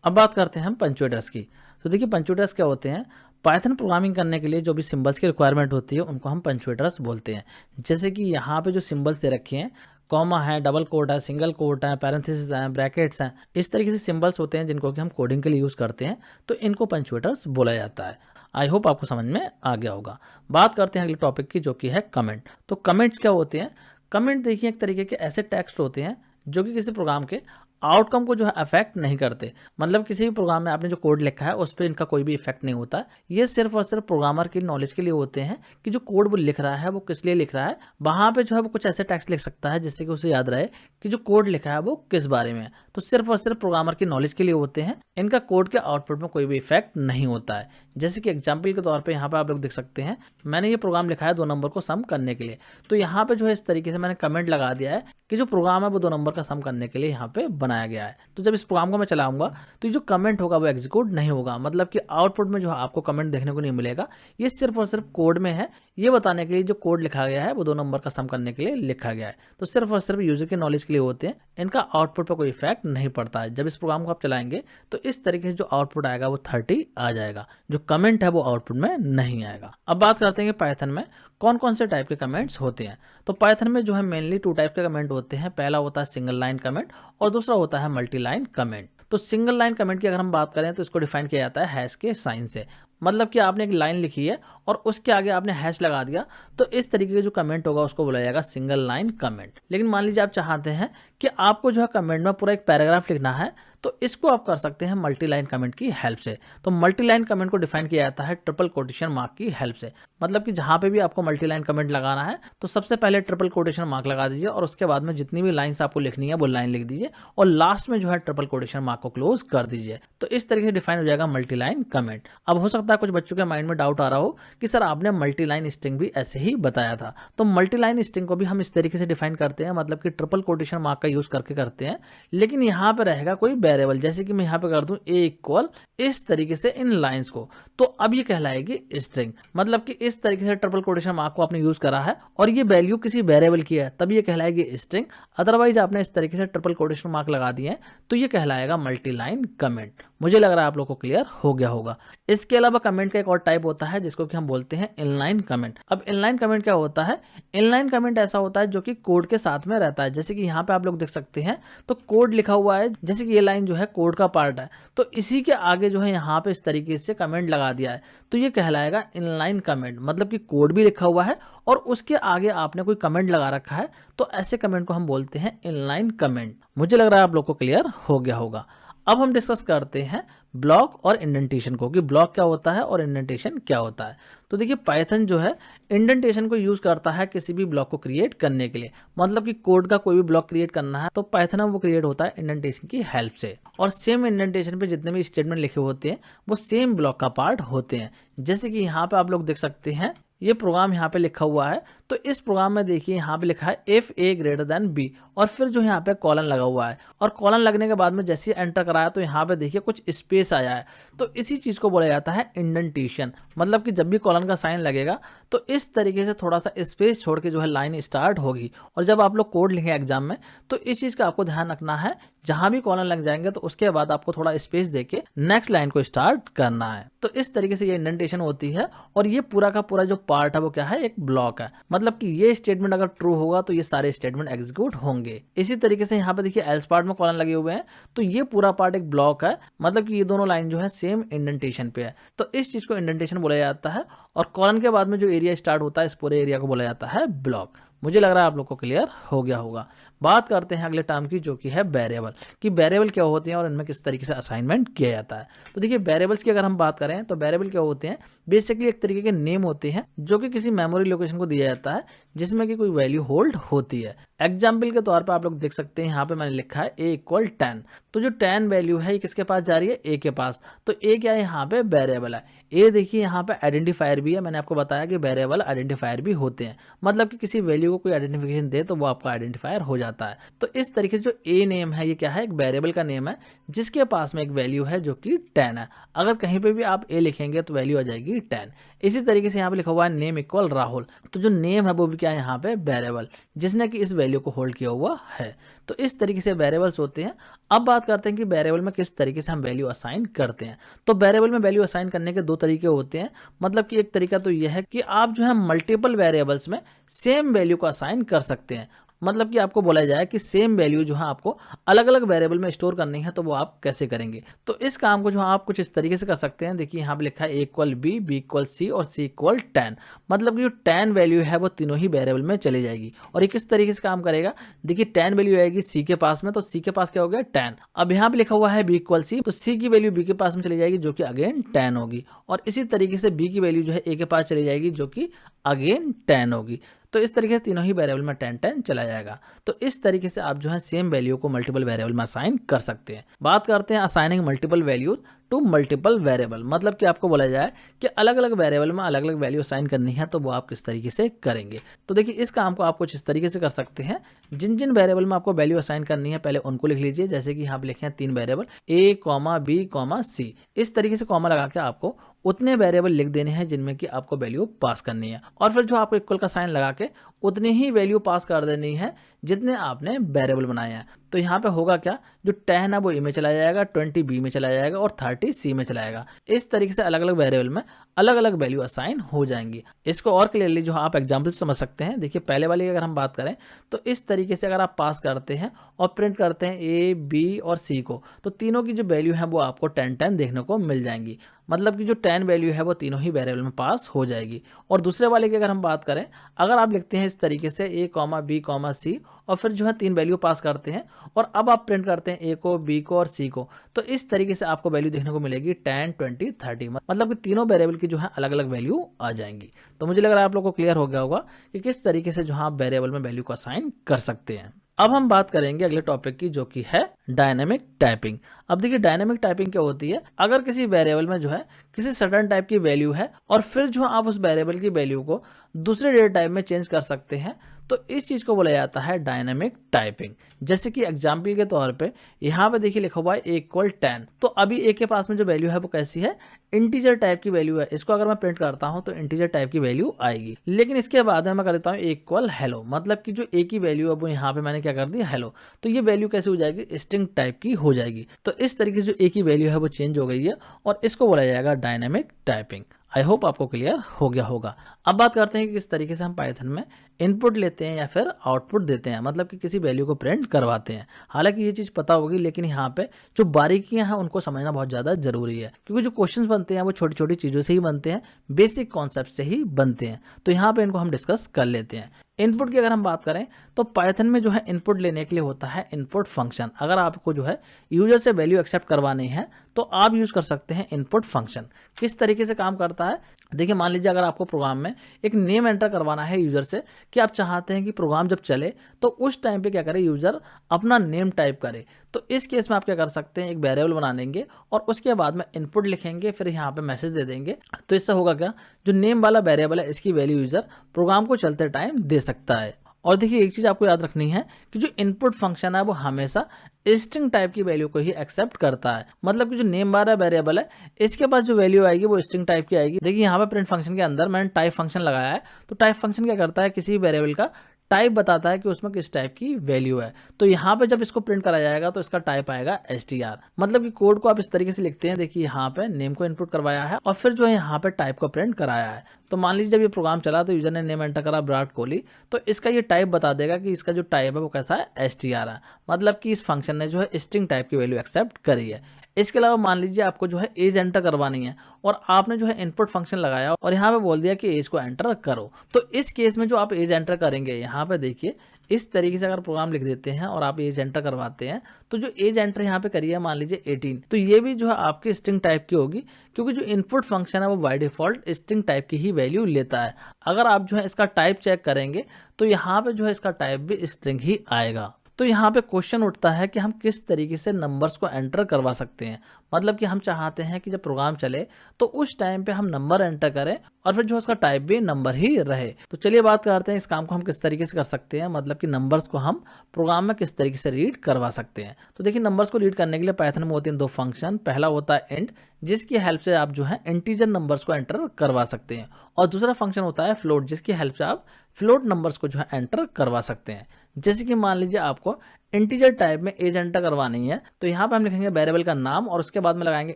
अब बात करते हैं हम पंक्चुएटर्स की। तो देखिए पंक्चुएटर्स क्या होते हैं, पाइथन प्रोग्रामिंग करने के लिए जो भी सिंबल्स की रिक्वायरमेंट होती है उनको हम पंक्चुएटर्स बोलते हैं। जैसे कि यहाँ पे जो सिंबल्स दे रखे हैं, कॉमा है, डबल कोट है, सिंगल कोट है, पैरेंथेसिस है, ब्रैकेट्स हैं, इस तरीके से सिंबल्स होते हैं जिनको कि हम कोडिंग के लिए यूज़ करते हैं, तो इनको पंक्चुएटर्स बोला जाता है। आई होप आपको समझ में आ गया होगा। बात करते हैं अगले टॉपिक की, जो कि है कमेंट। तो कमेंट्स क्या होते हैं, कमेंट देखिए एक तरीके के ऐसे टेक्स्ट होते हैं जो कि किसी प्रोग्राम के आउटकम को जो है अफेक्ट नहीं करते। मतलब किसी भी प्रोग्राम में आपने जो कोड लिखा है उस पर इनका कोई भी इफेक्ट नहीं होता। ये सिर्फ और सिर्फ प्रोग्रामर की नॉलेज के लिए होते हैं कि जो कोड वो लिख रहा है वो किस लिए लिख रहा है। वहां पे जो है वो कुछ ऐसे टेक्स्ट लिख सकता है जिससे कि उसे याद रहे कि जो कोड लिखा है वो किस बारे में है। तो सिर्फ और सिर्फ प्रोग्रामर की नॉलेज के लिए होते हैं, इनका कोड के आउटपुट में कोई भी इफेक्ट नहीं होता है। जैसे कि एग्जाम्पल के तौर पर यहाँ पे आप लोग देख सकते हैं, मैंने ये प्रोग्राम लिखा है 2 नंबर को सम करने के लिए। तो यहाँ पे जो है इस तरीके से मैंने कमेंट लगा दिया है कि जो प्रोग्राम है वो 2 नंबर का सम करने के लिए यहाँ पे बनाया गया है। तो जब इस प्रोग्राम को मैं चलाऊंगा तो जो कमेंट होगा वो एग्जीक्यूट नहीं होगा। मतलब कि आउटपुट में जो आपको कमेंट देखने को नहीं मिलेगा। ये सिर्फ और सिर्फ कोड में है, ये बताने के लिए जो कोड लिखा गया है वो 2 नंबर का सम करने के लिए लिखा गया है। तो सिर्फ और सिर्फ यूजर की नॉलेज के लिए होते हैं, इनका आउटपुट पर कोई इफेक्ट नहीं पड़ता है। जब इस प्रोग्राम को आप चलाएंगे तो इस तरीके से जो आउटपुट आएगा वो 30 आ जाएगा, जो कमेंट है वो आउटपुट में नहीं आएगा। अब बात करते हैं कि पाइथन में कौन कौन से टाइप के कमेंट्स होते हैं। तो पाइथन में जो है मेनली 2 टाइप के कमेंट होते हैं। पहला होता है सिंगल लाइन कमेंट और दूसरा होता है मल्टी लाइन कमेंट। तो सिंगल लाइन कमेंट की अगर हम बात करें तो इसको डिफाइन किया जाता है हैश के साइन से। मतलब कि आपने एक लाइन लिखी है और उसके आगे आपने हैश लगा दिया, तो इस तरीके का जो कमेंट होगा उसको बोला जाएगा सिंगल लाइन कमेंट। लेकिन मान लीजिए आप चाहते हैं कि आपको जो है कमेंट में पूरा एक पैराग्राफ लिखना है, तो इसको आप कर सकते हैं मल्टी लाइन कमेंट की हेल्प से। तो मल्टी लाइन कमेंट को डिफाइन किया जाता है ट्रिपल कोटेशन मार्क की हेल्प से। मतलब कि जहां पे भी आपको मल्टी लाइन कमेंट लगाना है तो सबसे पहले ट्रिपल कोटेशन मार्क लगा दीजिए और उसके बाद में जितनी भी लाइंस आपको लिखनी है वो लाइन लिख दीजिए और लास्ट में जो है ट्रिपल कोटेशन मार्क को क्लोज कर दीजिए। तो इस तरीके से डिफाइन हो जाएगा मल्टी लाइन कमेंट। अब हो सकता है कुछ बच्चों के माइंड में डाउट आ रहा हो कि सर आपने मल्टी लाइन स्ट्रिंग भी ऐसे ही बताया था। तो मल्टी लाइन स्ट्रिंग को भी हम इस तरीके से डिफाइन करते हैं, मतलब कि ट्रिपल कोटेशन मार्क का यूज करके करते हैं। लेकिन यहाँ पे रहेगा कोई वेरिएबल, जैसे कि मैं यहाँ पे कर दूं a इक्वल इस तरीके से इन लाइंस को, तो अब ये कहलाएगी स्ट्रिंग। मतलब कि इस तरीके से ट्रिपल कोटेशन मार्क को आपने यूज करा है और ये वैल्यू किसी वेरिएबल की है, तब ये कहलाएगी स्ट्रिंग। अदरवाइज आपने इस तरीके से ट्रिपल कोटेशन मार्क लगा दिए हैं तो ये कहलाएगा मल्टी लाइन कमेंट। मुझे लग रहा है आप लोगों को क्लियर हो गया होगा। इसके अलावा कमेंट का एक और टाइप होता है जिसको कि हम बोलते हैं इनलाइन कमेंट। अब इनलाइन कमेंट क्या होता है, इनलाइन कमेंट ऐसा होता है जो कि कोड के साथ में रहता है। जैसे कि यहाँ पे आप लोग देख सकते हैं तो कोड लिखा हुआ है, जैसे कि ये लाइन जो है कोड का पार्ट है, तो इसी के आगे जो है यहाँ पे इस तरीके से कमेंट लगा दिया है, तो ये कहलाएगा इनलाइन कमेंट। मतलब कि कोड भी लिखा हुआ है और उसके आगे आपने कोई कमेंट लगा रखा है, तो ऐसे कमेंट को हम बोलते हैं इनलाइन कमेंट। मुझे लग रहा है आप लोग को क्लियर हो गया होगा। अब हम डिस्कस करते हैं ब्लॉक और इंडेंटेशन को, कि ब्लॉक क्या होता है और इंडेंटेशन क्या होता है। तो देखिए पाइथन जो है इंडेंटेशन को यूज करता है किसी भी ब्लॉक को क्रिएट करने के लिए। मतलब कि कोड का कोई भी ब्लॉक क्रिएट करना है तो पाइथन में वो क्रिएट होता है इंडेंटेशन की हेल्प से। और सेम इंडेंटेशन पे जितने भी स्टेटमेंट लिखे होते हैं वो सेम ब्लॉक का पार्ट होते हैं। जैसे कि यहाँ पे आप लोग देख सकते हैं ये प्रोग्राम यहाँ पे लिखा हुआ है, तो इस प्रोग्राम में देखिए यहाँ पे लिखा है if a greater than b और फिर जो यहाँ पे कॉलन लगा हुआ है और कॉलन लगने के बाद में जैसे ही एंटर कराया तो यहाँ पे देखिए कुछ स्पेस आया है, तो इसी चीज को बोला जाता है इंडेंटेशन। मतलब कि जब भी कॉलन का साइन लगेगा तो इस तरीके से थोड़ा सा स्पेस छोड़ के जो है लाइन स्टार्ट होगी। और जब आप लोग कोड लिखें एग्जाम में तो इस चीज का आपको ध्यान रखना है, जहां भी कॉलन लग जाएंगे तो उसके बाद आपको थोड़ा स्पेस देके नेक्स्ट लाइन को स्टार्ट करना है। तो इस तरीके से ये इंडेंटेशन होती है और ये पूरा का पूरा जो पार्ट है वो क्या है, एक ब्लॉक है। मतलब कि ये स्टेटमेंट अगर ट्रू होगा तो ये सारे स्टेटमेंट एग्जीक्यूट होंगे। इसी तरीके से यहाँ पे देखिए एल्स पार्ट में कॉलन लगे हुए हैं, तो ये पूरा पार्ट एक ब्लॉक है। मतलब कि ये दोनों लाइन जो है सेम इंडेंटेशन पे है, तो इस चीज को इंडेंटेशन बोला जाता है। और कॉलन के बाद में जो एरिया स्टार्ट होता है इस पूरे एरिया को बोला जाता है ब्लॉक। मुझे लग रहा है आप लोग को क्लियर हो गया होगा। बात करते हैं अगले टर्म की, जो कि है वेरिएबल, कि वेरिएबल क्या होते हैं और इनमें किस तरीके से असाइनमेंट किया जाता है। तो देखिए वेरिएबल्स की अगर हम बात करें तो वेरिएबल क्या होते हैं, बेसिकली एक तरीके के नेम होते हैं जो कि किसी मेमोरी लोकेशन को दिया जाता है जिसमें कि कोई वैल्यू होल्ड होती है। एग्जाम्पल के तौर पर आप लोग देख सकते हैं यहाँ पे मैंने लिखा है a = 10। तो जो 10 वैल्यू है ये किसके पास जा रही है, a के पास। तो a क्या है, यहाँ पे वेरिएबल है। a देखिए यहाँ पे आइडेंटिफायर भी है, मैंने आपको बताया कि वेरिएबल आइडेंटिफायर भी होते हैं, मतलब कि किसी वैल्यू को कोई आइडेंटिफिकेशन दे तो वो आपका आइडेंटिफायर हो जाता है। तो इस तरीके से जो a नेम है ये क्या है, एक वेरिएबल का नेम है जिसके पास में एक वैल्यू है जो कि 10 है। अगर कहीं पे भी आप a लिखेंगे तो वैल्यू आ जाएगी 10। इसी तरीके से यहाँ पे लिखा हुआ है नेम = राहुल। तो जो नेम है वो भी क्या है, यहाँ पे वेरिएबल जिसने कि इस वैल्यू को होल्ड किया हुआ है। तो इस तरीके से वेरिएबल्स होते हैं। अब बात करते हैं कि वेरिएबल में किस तरीके से हम वैल्यू असाइन करते हैं। तो वेरिएबल में वैल्यू असाइन करने के दो तरीके होते हैं। मतलब कि एक तरीका तो यह है कि आप जो है मल्टीपल वेरिएबल्स में सेम वैल्यू को असाइन कर सकते हैं। मतलब कि आपको बोला जाए कि सेम वैल्यू जो है आपको अलग अलग वेरिएबल में स्टोर करनी है, तो वो आप कैसे करेंगे। तो इस काम को जो आप कुछ इस तरीके से कर सकते हैं। देखिए यहाँ पे लिखा है a = b, b = c और c = 10। मतलब कि जो 10 वैल्यू है वो तीनों ही वेरिएबल में चली जाएगी। और ये किस तरीके से काम करेगा, देखिए 10 वैल्यू आएगी c के पास में, तो c के पास क्या हो गया 10। अब यहाँ पे लिखा हुआ है b = c, तो c की वैल्यू b के पास में चली जाएगी जो कि अगेन 10 होगी। और इसी तरीके से b की वैल्यू जो है a के पास चली जाएगी जो कि अगेन 10 होगी। तो इस तरीके से तीनों ही वेरिएबल में 10 चला जाएगा। तो इस तरीके से आप जो है सेम वैल्यू को मल्टीपल वेरिएबल में असाइन कर सकते हैं। बात करते हैं assigning multiple values to multiple variable. मतलब कि आपको बोला जाए कि अलग अलग वेरिएबल में अलग अलग वैल्यू असाइन करनी है, तो वो आप किस तरीके से करेंगे। तो देखिए इस काम को आप कुछ इस तरीके से कर सकते हैं। जिन जिन वेरिएबल में आपको वैल्यू असाइन करनी है पहले उनको लिख लीजिए। जैसे कि यहाँ पे लिखे हैं 3 वेरिएबल a, b, c। इस तरीके से कॉमा लगा के आपको उतने वेरिएबल लिख देने हैं जिनमें कि आपको वैल्यू पास करनी है। और फिर जो आपको इक्वल का साइन लगा के उतनी ही वैल्यू पास कर देनी है जितने आपने वेरिएबल बनाए हैं। तो यहाँ पे होगा क्या, जो 10 है वो ए में चला जाएगा, 20 बी में चला जाएगा और 30 सी में चला जाएगा। इस तरीके से अलग अलग वेरिएबल में अलग अलग वैल्यू असाइन हो जाएंगी। इसको और क्लियरली जो आप एग्जाम्पल समझ सकते हैं। देखिए पहले वाली की अगर हम बात करें तो इस तरीके से अगर आप पास करते हैं और प्रिंट करते हैं ए, बी और सी को, तो तीनों की जो वैल्यू है वो आपको 10 देखने को मिल जाएंगी। मतलब कि जो 10 वैल्यू है वो तीनों ही वेरिएबल में पास हो जाएगी। और दूसरे वाले की अगर हम बात करें, अगर आप लिखते हैं इस तरीके से a, b, c और फिर जो है 3 वैल्यू पास करते हैं और अब आप प्रिंट करते हैं a को, b को और c को, तो इस तरीके से आपको वैल्यू देखने को मिलेगी 10, 20, 30। मतलब कि तीनों वेरिएबल की जो है अलग अलग वैल्यू आ जाएंगी। तो मुझे लग रहा है आप लोग को क्लियर हो गया होगा कि किस तरीके से जो आप वेरिएबल में वैल्यू को असाइन कर सकते हैं। अब हम बात करेंगे अगले टॉपिक की, जो कि है डायनेमिक टाइपिंग। अब देखिए डायनेमिक टाइपिंग क्या होती है, अगर किसी वेरिएबल में जो है किसी सर्टेन टाइप की वैल्यू है और फिर जो आप उस वेरिएबल की वैल्यू को दूसरे डेटा टाइप में चेंज कर सकते हैं, तो इस चीज को बोला जाता है डायनेमिक टाइपिंग। जैसे कि एग्जाम्पल के तौर पे यहाँ पे देखिए लिखा हुआ है a = 10। तो अभी a के पास में जो वैल्यू है वो कैसी है, इंटीजर टाइप की वैल्यू है। इसको अगर मैं प्रिंट करता हूं तो इंटीजर टाइप की वैल्यू आएगी। लेकिन इसके बाद में मैं कर देता हूँ a = हेलो, मतलब कि जो a की वैल्यू है वो यहाँ पे मैंने क्या कर दी हेलो, तो ये वैल्यू कैसे हो जाएगी, स्ट्रिंग टाइप की हो जाएगी। तो इस तरीके से जो a की वैल्यू है वो चेंज हो गई है और इसको बोला जाएगा डायनेमिक टाइपिंग। आई होप आपको क्लियर हो गया होगा। अब बात करते हैं कि किस तरीके से हम पाइथन में इनपुट लेते हैं या फिर आउटपुट देते हैं, मतलब कि किसी वैल्यू को प्रिंट करवाते हैं। हालांकि ये चीज़ पता होगी, लेकिन यहाँ पे जो बारीकियां हैं उनको समझना बहुत ज़्यादा जरूरी है, क्योंकि जो क्वेश्चंस बनते हैं वो छोटी छोटी चीज़ों से ही बनते हैं, बेसिक कॉन्सेप्ट से ही बनते हैं। तो यहाँ पे इनको हम डिस्कस कर लेते हैं। इनपुट की अगर हम बात करें तो पाइथन में जो है इनपुट लेने के लिए होता है इनपुट फंक्शन। अगर आपको जो है यूजर से वैल्यू एक्सेप्ट करवानी है तो आप यूज कर सकते हैं इनपुट फंक्शन। किस तरीके से काम करता है, देखिए मान लीजिए अगर आपको प्रोग्राम में एक नेम एंटर करवाना है यूजर से, कि आप चाहते हैं कि प्रोग्राम जब चले तो उस टाइम पे क्या करे, यूजर अपना नेम टाइप करे। तो इस केस में आप क्या कर सकते हैं, एक वेरिएबल बना लेंगे और उसके बाद में इनपुट लिखेंगे, फिर यहाँ पे मैसेज दे देंगे। तो इससे होगा क्या, जो नेम वाला वेरिएबल है इसकी वैल्यू यूजर प्रोग्राम को चलते टाइम दे सकता है। और देखिए एक चीज आपको याद रखनी है कि जो इनपुट फंक्शन है वो हमेशा स्ट्रिंग टाइप की वैल्यू को ही एक्सेप्ट करता है। मतलब कि जो नेम वाला वेरिएबल है इसके पास जो वैल्यू आएगी वो स्ट्रिंग टाइप की आएगी। देखिए यहाँ पे प्रिंट फंक्शन के अंदर मैंने टाइप फंक्शन लगाया है। तो टाइप फंक्शन क्या करता है, किसी वेरिएबल का टाइप बताता है कि उसमें किस टाइप की वैल्यू है। तो यहाँ पे जब इसको प्रिंट करा जाएगा तो इसका टाइप आएगा str। मतलब कि कोड को आप इस तरीके से लिखते हैं। देखिए यहाँ पे नेम को इनपुट करवाया है और फिर जो है यहाँ पे टाइप को प्रिंट कराया है। तो मान लीजिए जब ये प्रोग्राम चला तो यूजर ने नेम एंटर करा विराट कोहली, तो इसका ये टाइप बता देगा कि इसका जो टाइप है वो कैसा है, str है। मतलब कि इस फंक्शन ने जो है स्ट्रिंग टाइप की वैल्यू एक्सेप्ट करी है। इसके अलावा मान लीजिए आपको जो है एज एंटर करवानी है और आपने जो है इनपुट फंक्शन लगाया और यहाँ पे बोल दिया कि एज को एंटर करो। तो इस केस में जो आप एज एंटर करेंगे, यहाँ पे देखिए इस तरीके से अगर प्रोग्राम लिख देते हैं और आप एज एंटर करवाते हैं तो जो एज एंटर यहाँ पे करिए मान लीजिए 18, तो ये भी जो है आपकी स्ट्रिंग टाइप की होगी, क्योंकि जो इनपुट फंक्शन है वो बाय डिफॉल्ट स्ट्रिंग टाइप की ही वैल्यू लेता है। अगर आप जो है इसका टाइप चेक करेंगे तो यहाँ पे जो है इसका टाइप भी स्ट्रिंग ही आएगा। तो यहाँ पे क्वेश्चन उठता है कि हम किस तरीके से नंबर्स को एंटर करवा सकते हैं। मतलब कि हम चाहते हैं कि जब प्रोग्राम चले तो उस टाइम पे हम नंबर एंटर करें और फिर जो उसका टाइप भी नंबर ही रहे। तो चलिए बात करते हैं इस काम को हम किस तरीके से कर सकते हैं, मतलब कि नंबर्स को हम प्रोग्राम में किस तरीके से रीड करवा सकते हैं। तो देखिए नंबर्स को रीड करने के लिए पाइथन में होते हैं दो फंक्शन। पहला होता है इंट, जिसकी हेल्प से आप जो है इंटीजर नंबर्स को एंटर करवा सकते हैं, और दूसरा फंक्शन होता है फ्लोट, जिसकी हेल्प से आप फ्लोट नंबर्स को जो है एंटर करवा सकते हैं। जैसे कि मान लीजिए आपको इंटीजर टाइप में एज एंटर करवानी है, तो यहाँ पे हम लिखेंगे वेरिएबल का नाम और उसके बाद में लगाएंगे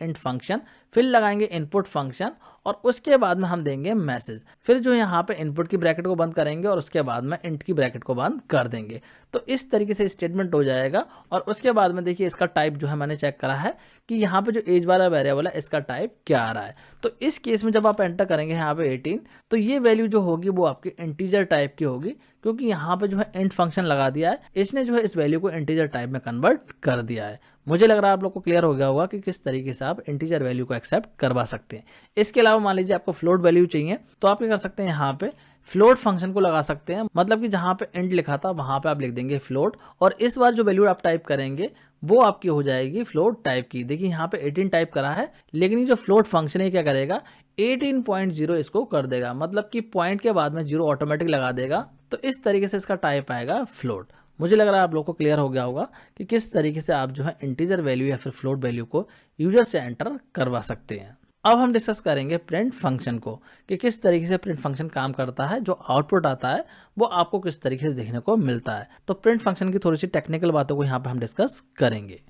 इंट फंक्शन, फिर लगाएंगे इनपुट फंक्शन और उसके बाद में हम देंगे मैसेज। फिर जो यहाँ पे इनपुट की ब्रैकेट को बंद करेंगे और उसके बाद में इंट की ब्रैकेट को बंद कर देंगे। तो इस तरीके से स्टेटमेंट हो जाएगा। और उसके बाद में देखिए इसका टाइप जो है मैंने चेक करा है कि यहाँ पे जो एज वाला वेरिएबल है इसका टाइप क्या आ रहा है। तो इस केस में जब आप एंटर करेंगे यहाँ पे 18, तो ये वैल्यू जो होगी वो आपकी इंटीजर टाइप की होगी, क्योंकि यहाँ पे जो है इंट फंक्शन लगा दिया है, इसने जो है इस वैल्यू को इंटीजर टाइप में कन्वर्ट कर दिया है। मुझे लग रहा है आप लोग को क्लियर हो गया होगा कि किस तरीके से आप इंटीजर वैल्यू को एक्सेप्ट करवा सकते हैं। इसके अलावा मान लीजिए आपको फ्लोट वैल्यू चाहिए, तो आप क्या कर सकते हैं, यहाँ पे फ्लोट फंक्शन को लगा सकते हैं। मतलब कि जहां पे इंट लिखा था वहां पे आप लिख देंगे फ्लोट, और इस बार जो वैल्यू आप टाइप करेंगे वो आपकी हो जाएगी फ्लोट टाइप की। देखिए यहाँ पे 18 टाइप करा है, लेकिन ये जो फ्लोट फंक्शन है क्या करेगा, 18.0 इसको कर देगा, मतलब कि पॉइंट के बाद में 0 ऑटोमेटिक लगा देगा। तो इस तरीके से इसका टाइप आएगा फ्लोट। मुझे लग रहा है आप लोग को क्लियर हो गया होगा कि किस तरीके से आप जो है इंटीजर वैल्यू या फिर फ्लोट वैल्यू को यूजर से एंटर करवा सकते हैं। अब हम डिस्कस करेंगे प्रिंट फंक्शन को, कि किस तरीके से प्रिंट फंक्शन काम करता है, जो आउटपुट आता है वो आपको किस तरीके से देखने को मिलता है। तो प्रिंट फंक्शन की थोड़ी सी टेक्निकल बातों को यहाँ पे हम डिस्कस करेंगे।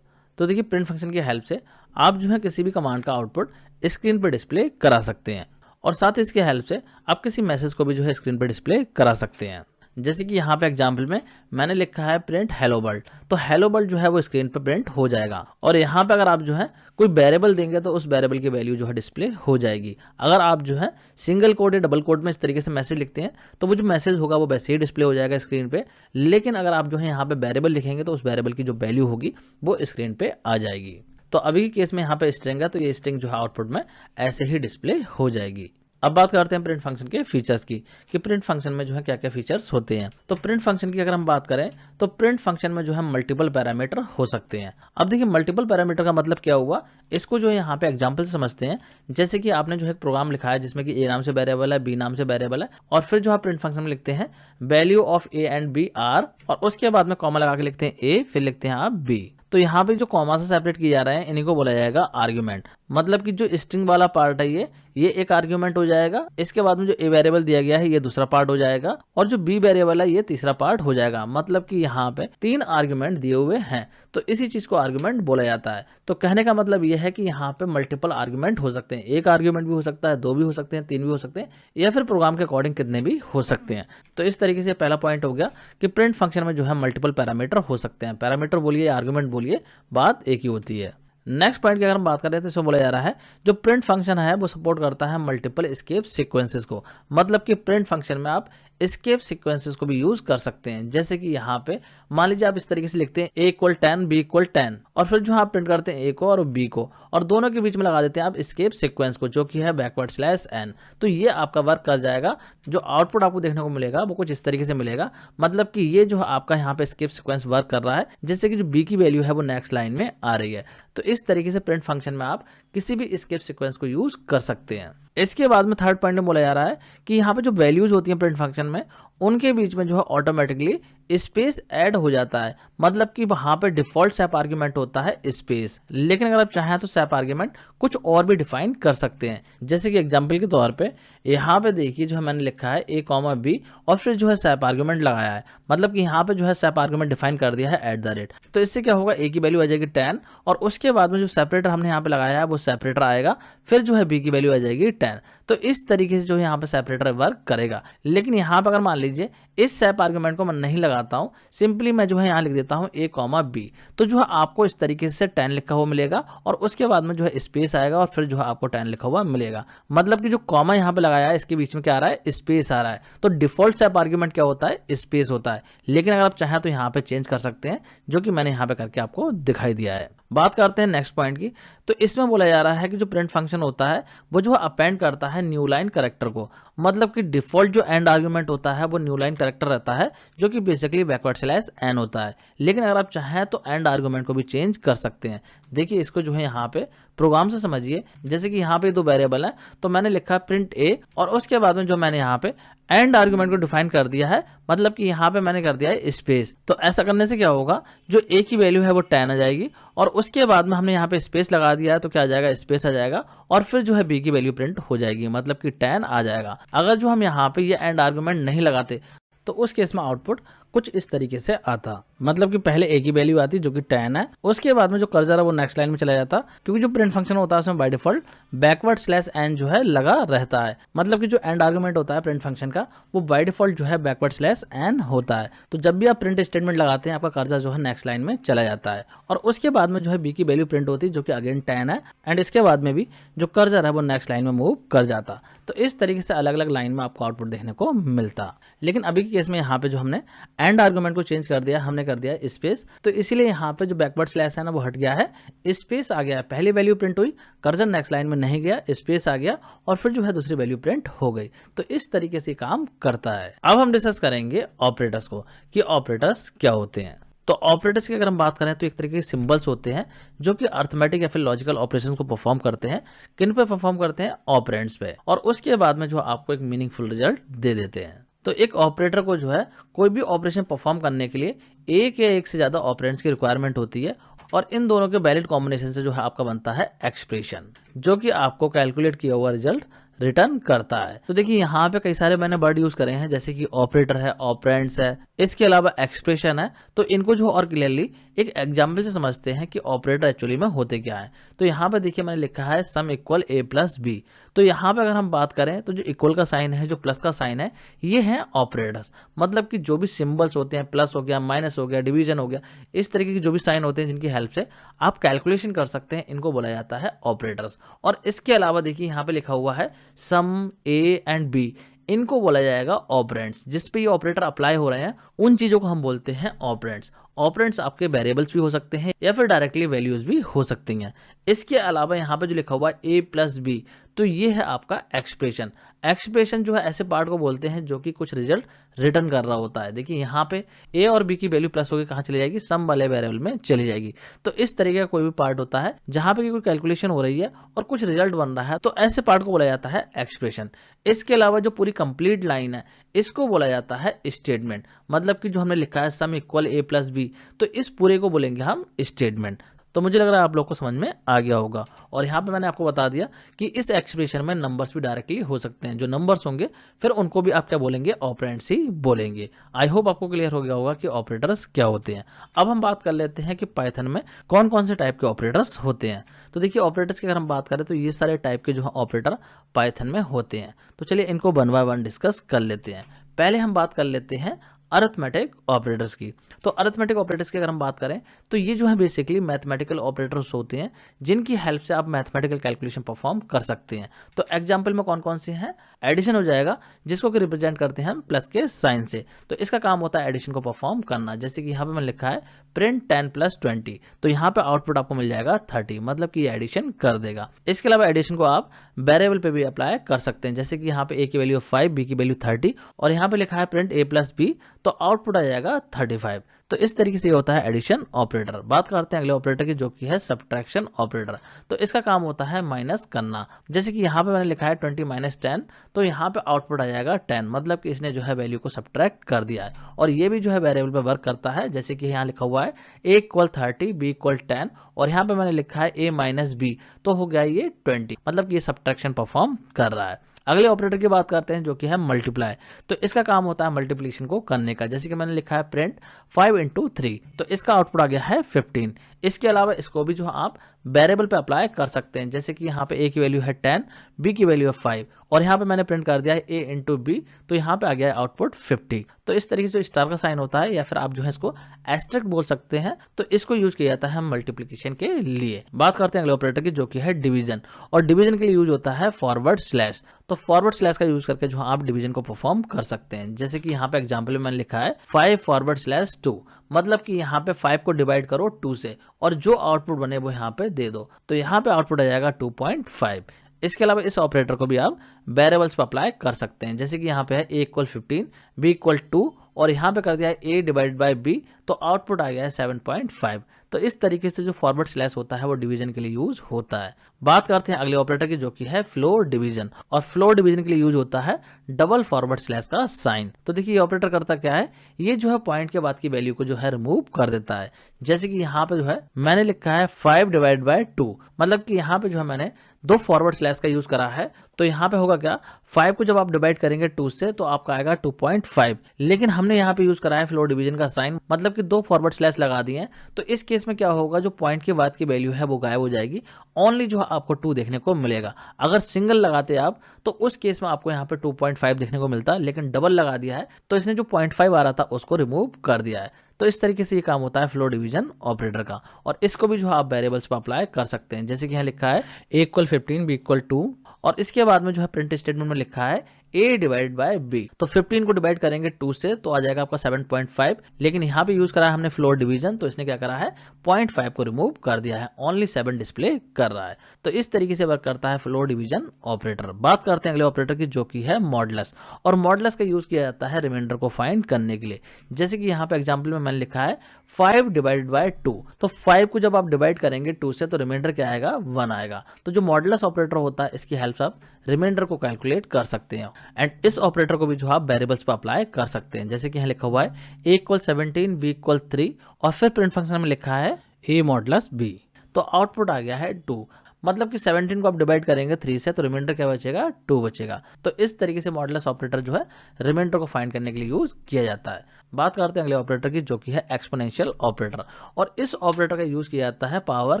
तो देखिए प्रिंट फंक्शन की हेल्प से आप जो है किसी भी कमांड का आउटपुट स्क्रीन पर डिस्प्ले करा सकते हैं, और साथ ही इसके हेल्प से आप किसी मैसेज को भी जो है स्क्रीन पर डिस्प्ले करा सकते हैं। जैसे कि यहाँ पे एग्जाम्पल में मैंने लिखा है प्रिंट हेलो वर्ल्ड, तो हेलो वर्ल्ड जो है वो स्क्रीन पे प्रिंट हो जाएगा। और यहाँ पे अगर आप जो है कोई वेरिएबल देंगे तो उस वेरिएबल की वैल्यू जो है डिस्प्ले हो जाएगी। अगर आप जो है सिंगल कोड या डबल कोड में इस तरीके से मैसेज लिखते हैं तो वो जो मैसेज होगा वो वैसे ही डिस्प्ले हो जाएगा स्क्रीन पे, लेकिन अगर आप जो है यहाँ पे वेरिएबल लिखेंगे तो उस वेरिएबल की जो वैल्यू होगी वो स्क्रीन पे आ जाएगी। तो अभी के केस में यहाँ पे स्ट्रिंग है, तो ये स्ट्रिंग जो है आउटपुट में ऐसे ही डिस्प्ले हो जाएगी। अब बात करते हैं प्रिंट फंक्शन के फीचर्स की, कि प्रिंट फंक्शन में जो है क्या क्या फीचर्स होते हैं। तो प्रिंट फंक्शन की अगर हम बात करें तो प्रिंट फंक्शन में जो है मल्टीपल पैरामीटर हो सकते हैं। अब देखिए मल्टीपल पैरामीटर का मतलब क्या हुआ, इसको जो है यहाँ पे एग्जांपल से समझते हैं। जैसे कि आपने जो है प्रोग्राम लिखा है जिसमें कि ए नाम से वेरिएबल है, बी नाम से वेरिएबल है, और फिर जो आप प्रिंट फंक्शन में लिखते हैं value of A and B are, और उसके बाद में कॉमा लगा के लिखते हैं ए, फिर लिखते हैं आप बी। तो यहाँ पे जो कॉमा से सेपरेट किया जा रहा है इन्हीं को बोला जाएगा आर्ग्यूमेंट। मतलब कि जो स्ट्रिंग वाला पार्ट है ये एक आर्ग्यूमेंट हो जाएगा, इसके बाद में जो ए वेरिएबल दिया गया है ये दूसरा पार्ट हो जाएगा, और जो बी वेरिएबल है ये तीसरा पार्ट हो जाएगा। मतलब कि यहाँ पे 3 आर्ग्यूमेंट दिए हुए हैं, तो इसी चीज को आर्ग्यूमेंट बोला जाता है। तो कहने का मतलब ये है कि यहाँ पे मल्टीपल आर्ग्यूमेंट हो सकते हैं, एक आर्ग्यूमेंट भी हो सकता है, 2 भी हो सकते हैं, 3 भी हो सकते हैं, या फिर प्रोग्राम के अकॉर्डिंग कितने भी हो सकते हैं। तो इस तरीके से पहला पॉइंट हो गया कि प्रिंट फंक्शन में जो है मल्टीपल पैरामीटर हो सकते हैं। पैरामीटर बोलिए आर्ग्यूमेंट बोलिए, बात एक ही होती है। नेक्स्ट पॉइंट की अगर हम बात करें तो इसमें बोला जा रहा है जो प्रिंट फंक्शन है वो सपोर्ट करता है मल्टीपल एस्केप सीक्वेंसेस को। मतलब कि प्रिंट फंक्शन में आप एस्केप सीक्वेंसेस को भी यूज कर सकते हैं। जैसे कि यहाँ पे मान लीजिए आप इस तरीके से लिखते हैं a = 10 b = 10, और फिर जो आप प्रिंट करते हैं a को और b को, और दोनों के बीच में लगा देते हैं आप एस्केप सीक्वेंस को, जो कि है \n। तो ये आपका वर्क कर जाएगा। जो आउटपुट आपको देखने को मिलेगा वो कुछ इस तरीके से मिलेगा। मतलब कि ये जो आपका यहाँ पे एस्केप सीक्वेंस वर्क कर रहा है, जिससे कि जो b की वैल्यू है वो नेक्स्ट लाइन में आ रही है। तो इस तरीके से प्रिंट फंक्शन में आप किसी भी एस्केप सीक्वेंस को यूज कर सकते हैं। इसके बाद में थर्ड पॉइंट में बोला जा रहा है कि यहाँ पे जो वैल्यूज होती हैं प्रिंट फंक्शन में, उनके बीच में जो है ऑटोमेटिकली स्पेस ऐड हो जाता है। मतलब कि वहां पे डिफॉल्ट सैप आर्ग्यूमेंट होता है स्पेस, लेकिन अगर आप चाहें तो सैप आर्ग्यूमेंट कुछ और भी डिफाइन कर सकते हैं। जैसे कि एग्जांपल के तौर पे यहाँ पे देखिए जो है मैंने लिखा है a, b, और फिर जो है सैप आर्ग्यूमेंट लगाया है। मतलब कि यहाँ पे जो है सैप आर्ग्यूमेंट डिफाइन कर दिया है @ तो इससे क्या होगा, a की वैल्यू आ जाएगी 10, और उसके बाद में जो सेपरेटर हमने यहाँ पे लगाया है वो सेपरेटर आएगा, फिर जो है b की वैल्यू आ जाएगी 10। तो इस तरीके से जो है यहाँ पे सेपरेटर वर्क करेगा। लेकिन यहाँ पर अगर मान लीजिए इस सेप आर्गुमेंट को मैं नहीं लगाता हूँ, सिंपली मैं जो है यहाँ लिख देता हूँ a, b, तो जो है आपको इस तरीके से 10 लिखा हुआ मिलेगा और उसके बाद में जो है स्पेस आएगा और फिर जो है आपको 10 लिखा हुआ मिलेगा। मतलब कि जो कॉमा यहाँ पे लगाया है इसके बीच में क्या आ रहा है, स्पेस आ रहा है। तो डिफॉल्ट सेप आर्गुमेंट क्या होता है, स्पेस होता है। लेकिन अगर आप चाहें तो यहाँ पे चेंज कर सकते हैं, जो कि मैंने यहाँ पे करके आपको दिखाई दिया है। बात करते हैं नेक्स्ट पॉइंट की। तो इसमें बोला जा रहा है कि जो प्रिंट फंक्शन होता है वो जो है अपेंड करता है न्यू लाइन कैरेक्टर को। मतलब कि डिफॉल्ट जो एंड आर्गुमेंट होता है वो न्यू लाइन कैरेक्टर रहता है, जो कि बेसिकली बैकवर्ड स्लैश एन होता है। लेकिन अगर आप चाहें तो एंड आर्गुमेंट को भी चेंज कर सकते हैं। देखिए इसको जो है यहाँ पे प्रोग्राम से समझिए। जैसे कि यहाँ पे दो वेरिएबल है, तो मैंने लिखा प्रिंट ए और उसके बाद में जो मैंने यहाँ पे एंड आर्गुमेंट को डिफाइन कर दिया है, मतलब कि यहाँ पे मैंने कर दिया है स्पेस। तो ऐसा करने से क्या होगा, जो ए की वैल्यू है वो 10 आ जाएगी और उसके बाद में हमने यहाँ पे स्पेस लगा दिया है, तो क्या आ जाएगा, स्पेस आ जाएगा और फिर जो है बी की वैल्यू प्रिंट हो जाएगी, मतलब कि 10 आ जाएगा। अगर जो हम यहाँ पे ये एंड आर्गुमेंट नहीं लगाते तो उस केस में आउटपुट कुछ इस तरीके से आता। मतलब कि पहले ए की वैल्यू आती जो कि 10 है, उसके बाद में जो कर्सर है वो नेक्स्ट लाइन में चला जाता, क्योंकि जो प्रिंट फंक्शन होता है उसमें by default backward slash N जो है लगा रहता है। मतलब कि जो एंड आर्गुमेंट होता है प्रिंट फंक्शन का वो बाय डिफॉल्ट जो है बैकवर्ड स्लैश एन होता है। तो जब भी आप प्रिंट स्टेटमेंट लगाते हैं आपका कर्सर जो है नेक्स्ट लाइन में चला जाता है और उसके बाद में जो है बी की वैल्यू प्रिंट होती है जो कि अगेन 10 है, एंड इसके बाद में भी जो कर्सर है वो नेक्स्ट लाइन में मूव कर जाता। तो इस तरीके से अलग अलग लाइन में आपको आउटपुट देखने को मिलता। लेकिन अभी के केस में यहाँ पे जो हमने एंड आर्गुमेंट को चेंज कर दिया, हमने कर दिया स्पेस, तो इसीलिए यहाँ पे जो बैकवर्ड स्लैश है ना वो हट गया है, स्पेस आ गया है। पहली वैल्यू प्रिंट हुई, कर्सर नेक्स्ट लाइन में नहीं गया, स्पेस आ गया और फिर जो है दूसरी वैल्यू प्रिंट हो गई। तो इस तरीके से काम करता है। अब हम डिस्कस करेंगे ऑपरेटर्स को कि ऑपरेटर्स क्या होते हैं। तो ऑपरेटर्स की अगर हम बात करें तो एक तरीके के सिंबल्स होते हैं जो कि अर्थमेटिक या फिर लॉजिकल ऑपरेशन को परफॉर्म करते हैं। किन पे परफॉर्म करते हैं, ऑपरेंड्स पे, और उसके बाद में जो आपको एक मीनिंगफुल रिजल्ट दे देते हैं। तो एक ऑपरेटर को जो है कोई भी ऑपरेशन परफॉर्म करने के लिए एक या एक से ज्यादा ऑपरेंड्स की रिक्वायरमेंट होती है और इन दोनों के वैलिड कॉम्बिनेशन से जो है आपका बनता है एक्सप्रेशन, जो कि आपको कैलकुलेट किया हुआ रिजल्ट रिटर्न करता है। तो देखिए यहाँ पे कई सारे मैंने वर्ड यूज करे हैं, जैसे कि ऑपरेटर है, ऑपरेंड्स है, इसके अलावा एक्सप्रेशन है। तो इनको जो और क्लियरली एक एग्जाम्पल से समझते हैं कि ऑपरेटर एक्चुअली में होते क्या है। तो यहाँ पे देखिए मैंने लिखा है सम इक्वल ए प्लस बी। तो यहाँ पे अगर हम बात करें तो जो इक्वल का साइन है, जो प्लस का साइन है, ये है ऑपरेटर्स। मतलब कि जो भी सिंबल्स होते हैं, प्लस हो गया, माइनस हो गया, डिवीजन हो गया, इस तरीके के जो भी साइन होते हैं जिनकी हेल्प से आप कैलकुलेशन कर सकते हैं, इनको बोला जाता है ऑपरेटर्स। और इसके अलावा देखिए यहाँ पे लिखा हुआ है सम ए एंड बी, इनको बोला जाएगा ऑपरेंड्स। जिस पे ये ऑपरेटर अप्लाई हो रहे हैं उन चीजों को हम बोलते हैं ऑपरेंड्स। ऑपरेंड्स आपके वेरिएबल्स भी हो सकते हैं या फिर डायरेक्टली वैल्यूज भी हो सकती हैं। इसके अलावा यहाँ पे जो लिखा हुआ है ए प्लस बी, तो ये है आपका एक्सप्रेशन। एक्सप्रेशन जो है ऐसे पार्ट को बोलते हैं जो कि कुछ रिजल्ट रिटर्न कर रहा होता है। देखिए यहाँ पे ए और बी की वैल्यू प्लस होकर कहाँ चली जाएगी, सम वाले वेरिएबल में चली जाएगी। तो इस तरीके का कोई भी पार्ट होता है जहां पे कोई कैलकुलेशन हो रही है और कुछ रिजल्ट बन रहा है, तो ऐसे पार्ट को बोला जाता है एक्सप्रेशन। इसके अलावा जो पूरी कंप्लीट लाइन है इसको बोला जाता है स्टेटमेंट। मतलब कि जो हमने लिखा है सम इक्वल ए प्लस बी, तो इस पूरे को बोलेंगे हम स्टेटमेंट। तो मुझे लग रहा है आप लोग को समझ में आ गया होगा। और यहाँ पे मैंने आपको बता दिया कि इस एक्सप्रेशन में नंबर्स भी डायरेक्टली हो सकते हैं। जो नंबर्स होंगे फिर उनको भी आप क्या बोलेंगे, ऑपरेंड्स ही बोलेंगे। आई होप आपको क्लियर हो गया होगा कि ऑपरेटर्स क्या होते हैं। अब हम बात कर लेते हैं कि पाइथन में कौन कौन से टाइप के ऑपरेटर्स होते हैं। तो देखिए ऑपरेटर्स की अगर हम बात करें तो ये सारे टाइप के जो है ऑपरेटर पाइथन में होते हैं। तो चलिए इनको वन बाय वन डिस्कस कर लेते हैं। पहले हम बात कर लेते हैं अरिथमेटिक ऑपरेटर्स की। तो अरिथमेटिक ऑपरेटर्स की अगर हम बात करें तो ये जो है बेसिकली मैथमेटिकल ऑपरेटर्स होते हैं जिनकी हेल्प से आप मैथमेटिकल कैलकुलेशन परफॉर्म कर सकते हैं। तो एग्जांपल में कौन कौन से हैं, एडिशन हो जाएगा जिसको कि रिप्रेजेंट करते हैं हम प्लस के साइन से। तो इसका काम होता है एडिशन को परफॉर्म करना। जैसे कि यहाँ पे मैंने लिखा है प्रिंट 10 + 20, तो यहाँ पे आउटपुट आपको मिल जाएगा 30, मतलब कि ये एडिशन कर देगा। इसके अलावा एडिशन को आप वेरिएबल पे भी अप्लाई कर सकते हैं। जैसे कि यहाँ पे ए की वैल्यू 5, बी की वैल्यू 30 और यहाँ पे लिखा है प्रिंट a + b, तो आउटपुट आ जाएगा 35। तो इस तरीके से ये होता है एडिशन ऑपरेटर। बात करते हैं अगले ऑपरेटर की जो कि है सब्ट्रैक्शन ऑपरेटर। तो इसका काम होता है माइनस करना। जैसे कि यहाँ पे मैंने लिखा है 20 - 10, तो यहाँ पे आउटपुट आ जाएगा 10, मतलब कि इसने जो है वैल्यू को सब्ट्रैक्ट कर दिया है। और ये भी जो है वेरिएबल पे वर्क करता है। जैसे कि यहाँ लिखा हुआ है a = 30, b = 10 और यहाँ पे मैंने लिखा है a - b, तो हो गया ये 20, मतलब कि ये सब्ट्रैक्शन परफॉर्म कर रहा है। अगले ऑपरेटर की बात करते हैं जो कि है मल्टीप्लाई। तो इसका काम होता है मल्टीप्लिकेशन को करने का। जैसे कि मैंने लिखा है प्रिंट 5 × 3, तो इसका आउटपुट आ गया है 15। इसके अलावा इसको भी जो आप वेरिएबल पे अप्लाई कर सकते हैं। जैसे कि यहाँ पे a की वैल्यू है 10, b की वैल्यू है 5 और यहाँ पे मैंने प्रिंट कर दिया है a इंटू बी, तो यहाँ पे आ गया है आउटपुट 50। तो इस तरीके से जो स्टार का साइन होता है या फिर आप जो है इसको एस्टेरिस्क बोल सकते हैं, तो इसको यूज किया जाता है मल्टीप्लिकेशन के लिए। बात करते हैं अगले ऑपरेटर की जो कि है डिवीजन, और डिवीजन के लिए यूज होता है फॉरवर्ड स्लैश। तो फॉरवर्ड स्लैश का यूज करके जो आप डिवीजन को परफॉर्म कर सकते हैं। जैसे कि यहाँ पे एग्जांपल में मैंने लिखा है 5/2, मतलब कि यहाँ पे 5 को डिवाइड करो 2 से और जो आउटपुट बने वो यहाँ पे दे दो, तो यहाँ पे आउटपुट आ जाएगा 2.5। इसके अलावा इस ऑपरेटर को भी आप वेरिएबल्स पर अप्लाई कर सकते हैं। जैसे कि यहाँ पे है a = 15, b = 2 और यहाँ पे कर दिया है a डिवाइड बाई b, तो आउटपुट आ गया है 7.5। तो इस तरीके से जो फॉरवर्ड स्लैश होता है वो डिवीजन के लिए यूज होता है। बात करते हैं अगले ऑपरेटर की जो कि है फ्लोर डिवीजन, और फ्लोर डिवीजन के लिए यूज होता है डबल फॉरवर्ड स्लैश का साइन। तो देखिए ये ऑपरेटर करता क्या है, ये जो है पॉइंट के बाद की वैल्यू को जो है रिमूव कर देता है। जैसे कि यहाँ पे जो है मैंने लिखा है 5/2, मतलब कि यहाँ पे जो है मैंने 2 फॉरवर्ड स्लैश का यूज करा है। तो यहाँ पे होगा क्या, 5 को जब आप डिवाइड करेंगे 2 से तो आपका आएगा 2.5, लेकिन हमने यहाँ पे यूज करा है फ्लोर डिवीजन का साइन, मतलब कि 2 फॉरवर्ड स्लैश लगा दिए हैं। तो इस केस में क्या होगा, जो पॉइंट के बाद की वैल्यू है वो गायब हो जाएगी, ओनली जो है आपको 2 देखने को मिलेगा। अगर सिंगल लगाते आप तो उस केस में आपको यहाँ पे 2.5 देखने को मिलता, लेकिन डबल लगा दिया है तो इसने जो 0.5 आ रहा था उसको रिमूव कर दिया है। तो इस तरीके से ये काम होता है फ्लोर डिवीजन ऑपरेटर का, और इसको भी जो आप वेरिएबल्स पर अप्लाई कर सकते हैं। जैसे कि यहाँ लिखा है a = 15, b = 2 और इसके बाद में जो है प्रिंट स्टेटमेंट में लिखा है a डिवाइड बाय b। तो 15 को डिवाइड करेंगे 2 से तो आ जाएगा आपका 7.5, लेकिन यहाँ पे यूज करा है हमने फ्लोर डिवीजन, तो इसने क्या करा है 0.5 को रिमूव कर दिया है, ओनली 7 डिस्प्ले कर रहा है। तो इस तरीके से वर्क करता है फ्लोर डिवीजन ऑपरेटर। बात करते हैं अगले ऑपरेटर की जो की है मॉडुलस, और मॉडुलस का यूज किया जाता है रिमाइंडर को फाइंड करने के लिए। जैसे कि यहाँ पे एग्जाम्पल में मैंने लिखा है 5/2, तो 5 को जब आप डिवाइड करेंगे 2 से तो रिमाइंडर क्या आएगा, 1 आएगा। तो जो मॉडुलस ऑपरेटर होता है इसकी हेल्प से आप रिमाइंडर को कैलकुलेट कर सकते हैं, एंड इस ऑपरेटर को भी जो आप वेरिएबल्स पर अप्लाई कर सकते हैं। जैसे कि यहाँ लिखा हुआ है a = 17, b = 3 और फिर प्रिंट फंक्शन में लिखा है a मॉडुलस b, तो आउटपुट आ गया है 2, मतलब कि 17 को आप डिवाइड करेंगे 3 से तो रिमाइंडर क्या बचेगा, 2 बचेगा। तो इस तरीके से मॉडुलस ऑपरेटर जो है रिमाइंडर को फाइंड करने के लिए यूज किया जाता है। बात करते हैं अगले ऑपरेटर की जो कि है एक्सपोनेंशियल ऑपरेटर, और इस ऑपरेटर का यूज किया जाता है पावर